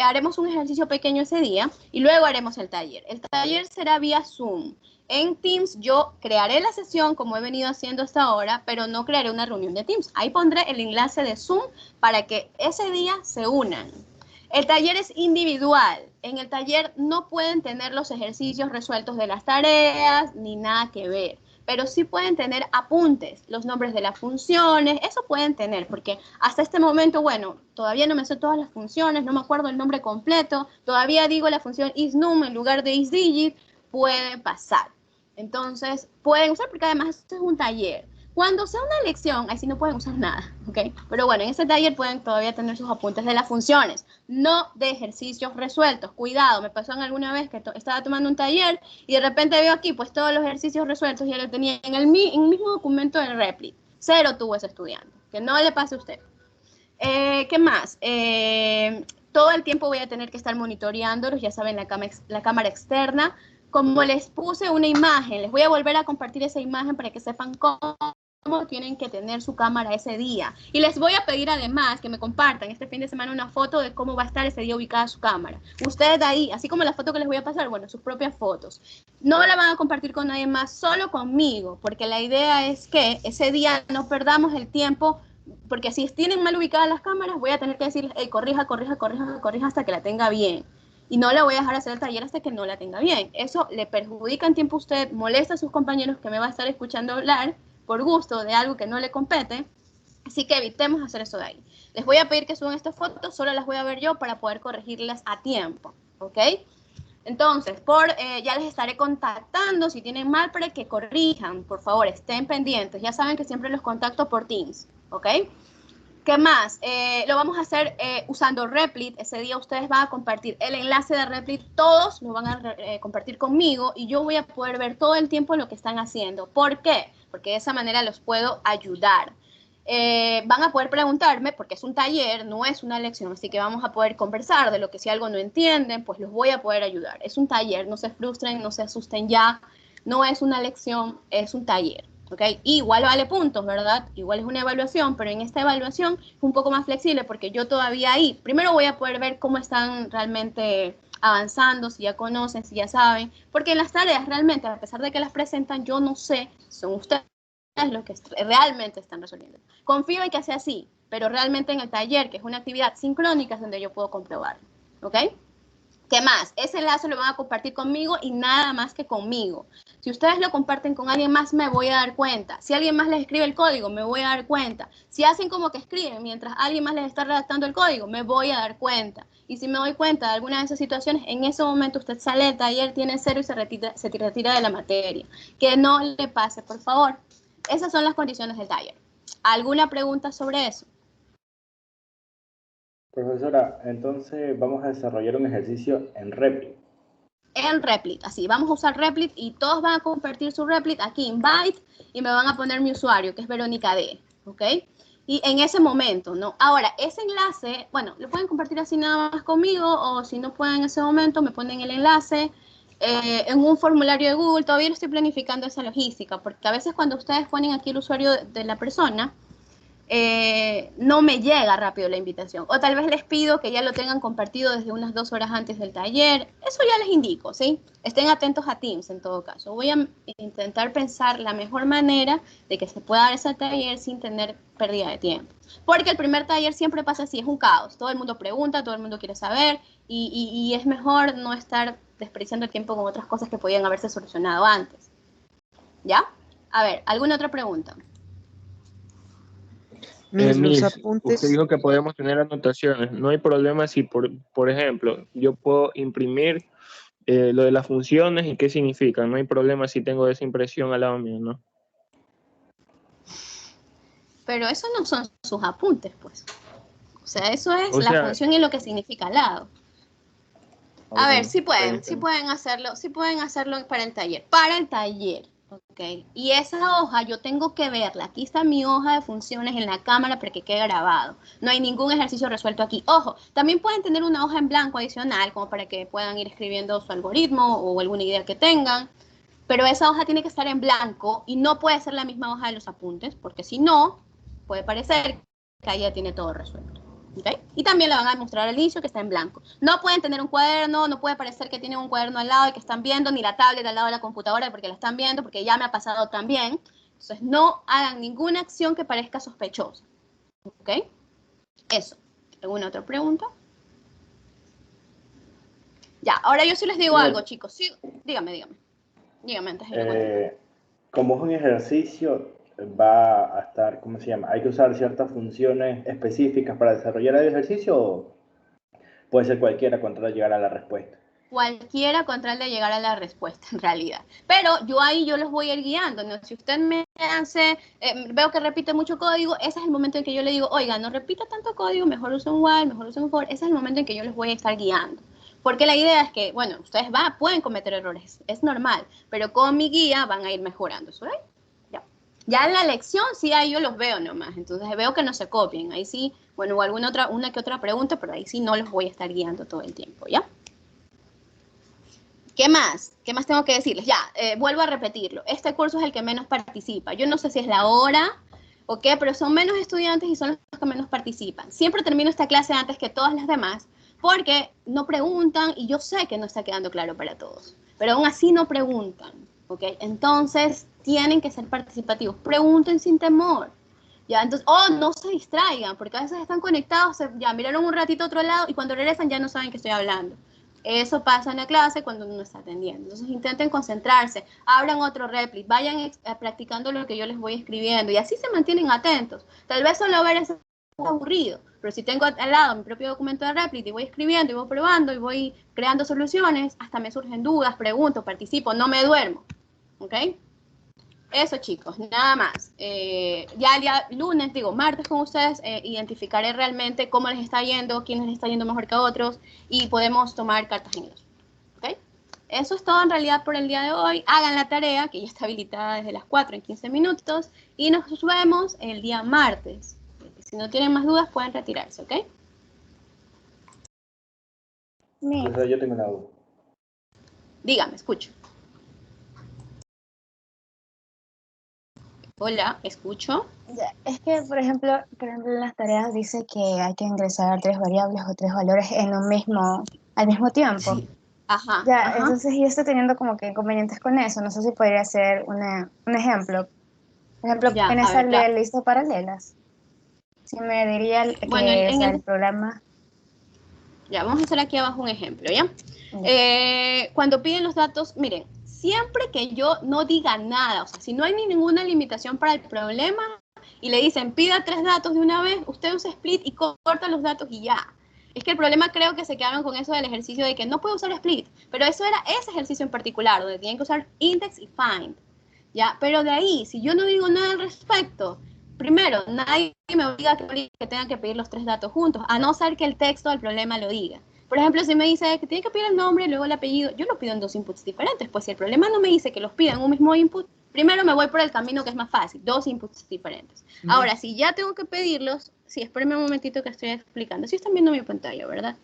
haremos un ejercicio pequeño ese día y luego haremos el taller. El taller será vía Zoom. En Teams yo crearé la sesión como he venido haciendo hasta ahora, pero no crearé una reunión de Teams. Ahí pondré el enlace de Zoom para que ese día se unan. El taller es individual. En el taller no pueden tener los ejercicios resueltos de las tareas ni nada que ver, pero sí pueden tener apuntes, los nombres de las funciones, eso pueden tener, porque hasta este momento, bueno, todavía no me sé todas las funciones, no me acuerdo el nombre completo, todavía digo la función isNum en lugar de isDigit, puede pasar. Entonces, pueden usar porque además esto es un taller. Cuando sea una lección, ahí sí no pueden usar nada, ¿ok? Pero bueno, en ese taller pueden todavía tener sus apuntes de las funciones, no de ejercicios resueltos. Cuidado, me pasó en alguna vez que estaba tomando un taller y de repente veo aquí, pues todos los ejercicios resueltos ya lo tenía en el mismo documento del Replit. 0 tuvo ese estudiante, que no le pase a usted. ¿Qué más? Todo el tiempo voy a tener que estar monitoreándolos, ya saben, la cámara externa. Como les puse una imagen, les voy a volver a compartir esa imagen para que sepan cómo tienen que tener su cámara ese día. Y les voy a pedir además que me compartan este fin de semana una foto de cómo va a estar ese día ubicada su cámara. Ustedes de ahí, así como la foto que les voy a pasar, bueno, sus propias fotos. No la van a compartir con nadie más, solo conmigo, porque la idea es que ese día no perdamos el tiempo, porque si tienen mal ubicadas las cámaras, voy a tener que decirles, hey, corrija hasta que la tenga bien. Y no le voy a dejar hacer el taller hasta que no la tenga bien. Eso le perjudica en tiempo a usted, molesta a sus compañeros que me va a estar escuchando hablar por gusto de algo que no le compete. Así que evitemos hacer eso de ahí. Les voy a pedir que suban estas fotos, solo las voy a ver yo para poder corregirlas a tiempo, ¿ok? Entonces, ya les estaré contactando si tienen mal para que corrijan. Por favor, estén pendientes. Ya saben que siempre los contacto por Teams, ¿ok? ¿Qué más? Lo vamos a hacer usando Replit. Ese día ustedes van a compartir el enlace de Replit. Todos lo van a compartir conmigo y yo voy a poder ver todo el tiempo lo que están haciendo. ¿Por qué? Porque de esa manera los puedo ayudar. Van a poder preguntarme, porque es un taller, no es una lección, así que vamos a poder conversar de lo que si algo no entienden, pues los voy a poder ayudar. Es un taller, no se frustren, no se asusten ya, no es una lección, es un taller. ¿Okay? Igual vale puntos, ¿verdad? Igual es una evaluación, pero en esta evaluación es un poco más flexible porque yo todavía ahí, primero voy a poder ver cómo están realmente avanzando, si ya conocen, si ya saben, porque en las tareas realmente, a pesar de que las presentan, yo no sé, son ustedes los que realmente están resolviendo. Confío en que sea así, pero realmente en el taller, que es una actividad sincrónica, es donde yo puedo comprobar, ¿ok? ¿Qué más? Ese enlace lo van a compartir conmigo y nada más que conmigo. Si ustedes lo comparten con alguien más, me voy a dar cuenta. Si alguien más les escribe el código, me voy a dar cuenta. Si hacen como que escriben mientras alguien más les está redactando el código, me voy a dar cuenta. Y si me doy cuenta de alguna de esas situaciones, en ese momento usted sale del taller, tiene 0 y se retira de la materia. Que no le pase, por favor. Esas son las condiciones del taller. ¿Alguna pregunta sobre eso? Profesora, entonces vamos a desarrollar un ejercicio en Replit. En Replit, así, vamos a usar Replit y todos van a compartir su Replit aquí, Invite, y me van a poner mi usuario, que es Verónica D, ¿ok? Y en ese momento, ¿no? Ahora, ese enlace, bueno, lo pueden compartir así nada más conmigo, o si no pueden en ese momento, me ponen el enlace en un formulario de Google. Todavía no estoy planificando esa logística, porque a veces cuando ustedes ponen aquí el usuario de la persona, no me llega rápido la invitación. O tal vez les pido que ya lo tengan compartido desde unas 2 horas antes del taller. Eso ya les indico, ¿sí? Estén atentos a Teams en todo caso. Voy a intentar pensar la mejor manera de que se pueda dar ese taller sin tener pérdida de tiempo. Porque el primer taller siempre pasa así, es un caos. Todo el mundo pregunta, todo el mundo quiere saber y es mejor no estar desperdiciando el tiempo con otras cosas que podían haberse solucionado antes. ¿Ya? A ver, ¿alguna otra pregunta? Miss, usted dijo que podemos tener anotaciones. No hay problema si, por ejemplo, yo puedo imprimir lo de las funciones y qué significan. No hay problema si tengo esa impresión al lado mío, ¿no? Pero eso no son sus apuntes, pues. O sea, eso es la función y lo que significa al lado. A ver, sí pueden hacerlo para el taller. Para el taller. Okay. Y esa hoja yo tengo que verla. Aquí está mi hoja de funciones en la cámara para que quede grabado. No hay ningún ejercicio resuelto aquí. Ojo, también pueden tener una hoja en blanco adicional como para que puedan ir escribiendo su algoritmo o alguna idea que tengan. Pero esa hoja tiene que estar en blanco y no puede ser la misma hoja de los apuntes, porque si no, puede parecer que ahí ya tiene todo resuelto. ¿Okay? Y también le van a mostrar al inicio que está en blanco. No pueden tener un cuaderno, no puede parecer que tienen un cuaderno al lado y que están viendo, ni la tablet al lado de la computadora porque la están viendo, porque ya me ha pasado también. Entonces no hagan ninguna acción que parezca sospechosa. ¿Ok? Eso. ¿Alguna otra pregunta? Ya, ahora yo sí les digo algo, chicos. Sí, dígame. Dígame antes de como es un ejercicio, va a estar, ¿cómo se llama? ¿Hay que usar ciertas funciones específicas para desarrollar el ejercicio o puede ser cualquiera con tal de llegar a la respuesta? Cualquiera con tal de llegar a la respuesta, en realidad. Pero yo los voy a ir guiando, ¿no? Si usted me hace, veo que repite mucho código, ese es el momento en que yo le digo, oiga, no repita tanto código, mejor use un while, mejor use un for. Ese es el momento en que yo les voy a estar guiando. Porque la idea es que, bueno, ustedes pueden cometer errores, es normal, pero con mi guía van a ir mejorando, ¿sí? Ya en la lección sí, ahí yo los veo nomás, entonces veo que no se copien, ahí sí, bueno, o una que otra pregunta, pero ahí sí no los voy a estar guiando todo el tiempo, ¿ya? ¿Qué más? ¿Qué más tengo que decirles? Ya, vuelvo a repetirlo. Este curso es el que menos participa. Yo no sé si es la hora o qué, pero son menos estudiantes y son los que menos participan. Siempre termino esta clase antes que todas las demás porque no preguntan y yo sé que no está quedando claro para todos. Pero aún así no preguntan, ¿ok? Entonces tienen que ser participativos. Pregunten sin temor. Ya, entonces, no se distraigan, porque a veces están conectados, ya miraron un ratito a otro lado y cuando regresan ya no saben que estoy hablando. Eso pasa en la clase cuando uno está atendiendo. Entonces intenten concentrarse, abran otro Replit, vayan practicando lo que yo les voy escribiendo y así se mantienen atentos. Tal vez solo ver es aburrido, pero si tengo al lado mi propio documento de Replit y voy escribiendo y voy probando y voy creando soluciones, hasta me surgen dudas, pregunto, participo, no me duermo. ¿Ok? Eso, chicos, nada más. Ya el día lunes, martes con ustedes, identificaré realmente cómo les está yendo, quién les está yendo mejor que otros y podemos tomar cartas en ellos. ¿Ok? Eso es todo en realidad por el día de hoy. Hagan la tarea, que ya está habilitada desde las 4 en 15 minutos y nos vemos el día martes. Si no tienen más dudas, pueden retirarse, ¿ok? Profesor, yo tengo una duda. Dígame, escucho. Hola, escucho. Ya, es que, por ejemplo, en las tareas dice que hay que ingresar 3 variables o 3 valores al mismo tiempo. Sí. Ajá. Ya, ajá. entonces yo estoy teniendo como que inconvenientes con eso. No sé si podría ser un ejemplo. Por ejemplo, Ya, en a esas ver, claro. listas paralelas. Si me diría Bueno, que el programa... Ya, vamos a hacer aquí abajo un ejemplo, ¿ya? Cuando piden los datos, miren, siempre que yo no diga nada, o sea, si no hay ninguna limitación para el problema y le dicen pida 3 datos de una vez, usted usa split y corta los datos y ya. Es que el problema creo que se quedaron con eso del ejercicio de que no puedo usar split, pero eso era ese ejercicio en particular, donde tienen que usar index y find, ¿ya? Pero de ahí, si yo no digo nada al respecto, primero, nadie me obliga que tengan que pedir los 3 datos juntos, a no ser que el texto del problema lo diga. Por ejemplo, si me dice que tiene que pedir el nombre y luego el apellido, yo lo pido en 2 inputs diferentes. Pues si el problema no me dice que los pida en un mismo input, primero me voy por el camino que es más fácil, 2 inputs diferentes. Ahora, si ya tengo que pedirlos, espérenme un momentito que estoy explicando. Si están viendo mi pantalla, ¿verdad?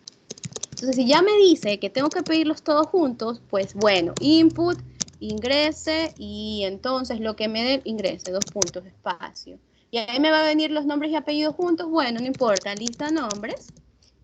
Entonces, si ya me dice que tengo que pedirlos todos juntos, pues bueno, input, ingrese, y entonces lo que me dé, ingrese, 2 puntos, espacio. Y ahí me va a venir los nombres y apellidos juntos. Bueno, no importa, lista nombres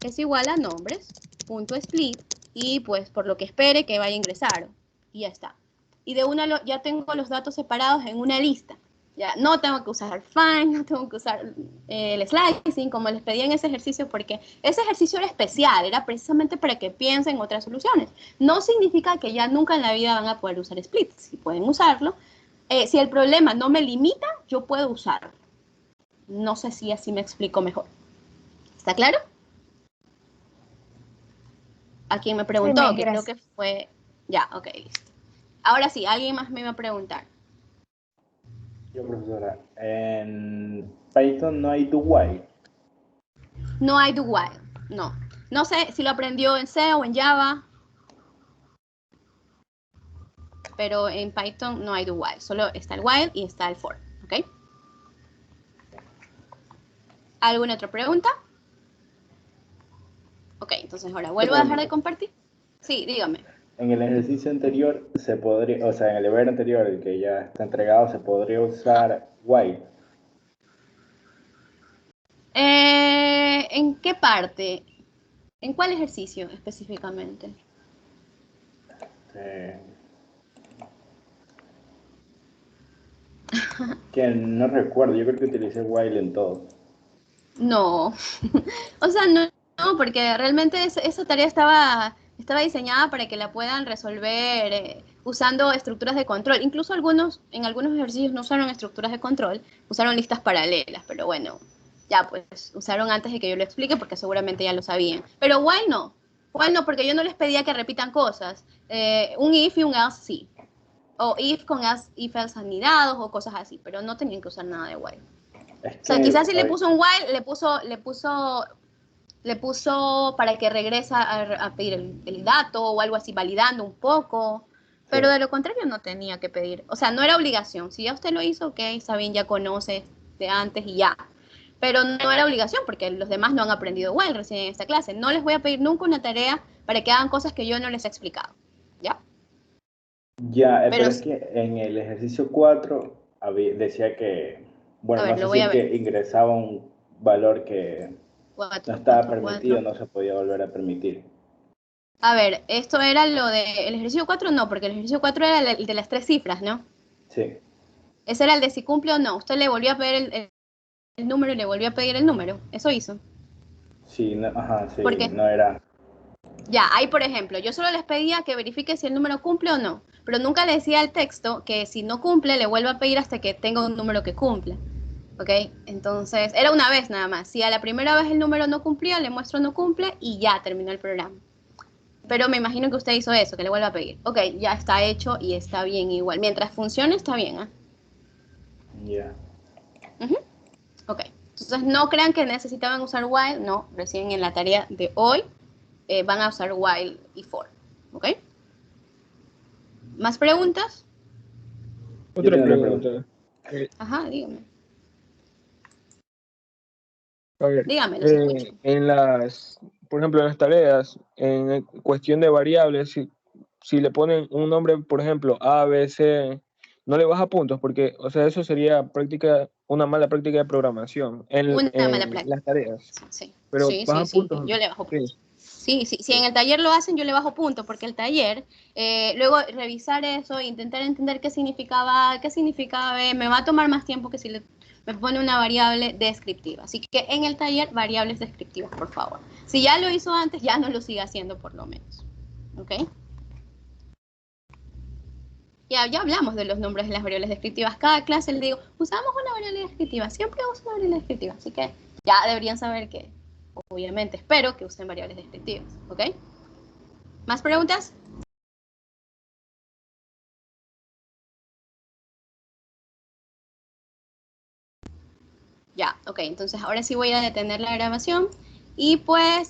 es igual a nombres, punto split, y pues por lo que espere que vaya a ingresar. Y ya está. Y de una ya tengo los datos separados en una lista. Ya no tengo que usar find, no tengo que usar el slicing, como les pedí en ese ejercicio, porque ese ejercicio era especial, era precisamente para que piensen otras soluciones. No significa que ya nunca en la vida van a poder usar split, si pueden usarlo. Si el problema no me limita, yo puedo usarlo. No sé si así me explico mejor. ¿Está claro? A quien me preguntó, Sí, que creo que fue... Ya, ok, listo. Ahora sí, alguien más me iba a preguntar. Yo, profesora, en Python no hay do while. No hay do while, no. No sé si lo aprendió en C o en Java, pero en Python no hay do while, solo está el while y está el for, ¿ok? ¿Alguna otra pregunta? Ok, entonces ahora vuelvo a dejar de compartir. Sí, dígame. En el ejercicio anterior se podría, o sea, en el deber anterior, el que ya está entregado, se podría usar while. ¿En qué parte? ¿En cuál ejercicio específicamente? Que no recuerdo, yo creo que utilicé while en todo. No, o sea, no, porque realmente esa tarea estaba diseñada para que la puedan resolver usando estructuras de control. Incluso en algunos ejercicios no usaron estructuras de control, usaron listas paralelas, pero bueno, ya pues usaron antes de que yo lo explique porque seguramente ya lo sabían. Pero while no, porque yo no les pedía que repitan cosas. Un if y un else sí, o if con else, if else anidados o cosas así, pero no tenían que usar nada de while. O sea, quizás si le puso un while, le puso para que regresa a pedir el dato o algo así, validando un poco. Pero de lo contrario no tenía que pedir. O sea, no era obligación. Si ya usted lo hizo, ok, está bien, ya conoce de antes y ya. Pero no era obligación porque los demás no han aprendido while recién en esta clase. No les voy a pedir nunca una tarea para que hagan cosas que yo no les he explicado. ¿Ya? Ya, Pero, pero es que en el ejercicio 4 decía que, a bueno, no ver, sé lo si voy es a ver. que ingresaba un valor que no 4, estaba 4, permitido, 4. no se podía volver a permitir. A ver, esto era lo de... El ejercicio 4 no, porque el ejercicio 4 era el de las 3 cifras, ¿no? Sí, Ese era el de si cumple o no. Usted le volvió a pedir el número y le volvió a pedir el número. Eso hizo. sí, no, ajá, ¿Por sí, qué? no era. Ya, ahí por ejemplo, yo solo les pedía que verifique si el número cumple o no, pero nunca le decía al texto que si no cumple le vuelva a pedir hasta que tenga un número que cumpla. ¿Ok? Entonces, era una vez nada más. Si a la primera vez el número no cumplía, le muestro no cumple y ya terminó el programa. Pero me imagino que usted hizo eso, que le vuelva a pedir. Ok, ya está hecho y está bien igual. Mientras funcione, está bien, ¿ah? Ya. Ujú. Ok, entonces no crean que necesitaban usar while, no, recién en la tarea de hoy van a usar while y for, ¿ok? ¿Más preguntas? Yo Otra tengo una pregunta. pregunta. Ajá, dígame. A ver, Dígame, los escucho. por ejemplo, en las tareas, en cuestión de variables, si le ponen un nombre, por ejemplo, A, B, C, no le baja puntos, porque, o sea, eso sería una mala práctica de programación Una mala en práctica. las tareas. Sí, Pero sí, sí, baja sí, puntos. yo le bajo Sí. puntos. Sí, sí, si en el taller lo hacen, yo le bajo puntos, porque el taller, luego revisar eso, intentar entender qué significaba A, qué significaba B, me va a tomar más tiempo que si me pone una variable descriptiva. Así que en el taller, variables descriptivas, por favor. Si ya lo hizo antes, ya no lo siga haciendo por lo menos. ¿Ok? Ya hablamos de los nombres de las variables descriptivas. Cada clase le digo, usamos una variable descriptiva. Siempre uso una variable descriptiva. Así que ya deberían saber que, obviamente, espero que usen variables descriptivas. ¿Ok? ¿Más preguntas? Ya, ok. Entonces ahora sí voy a detener la grabación. Y pues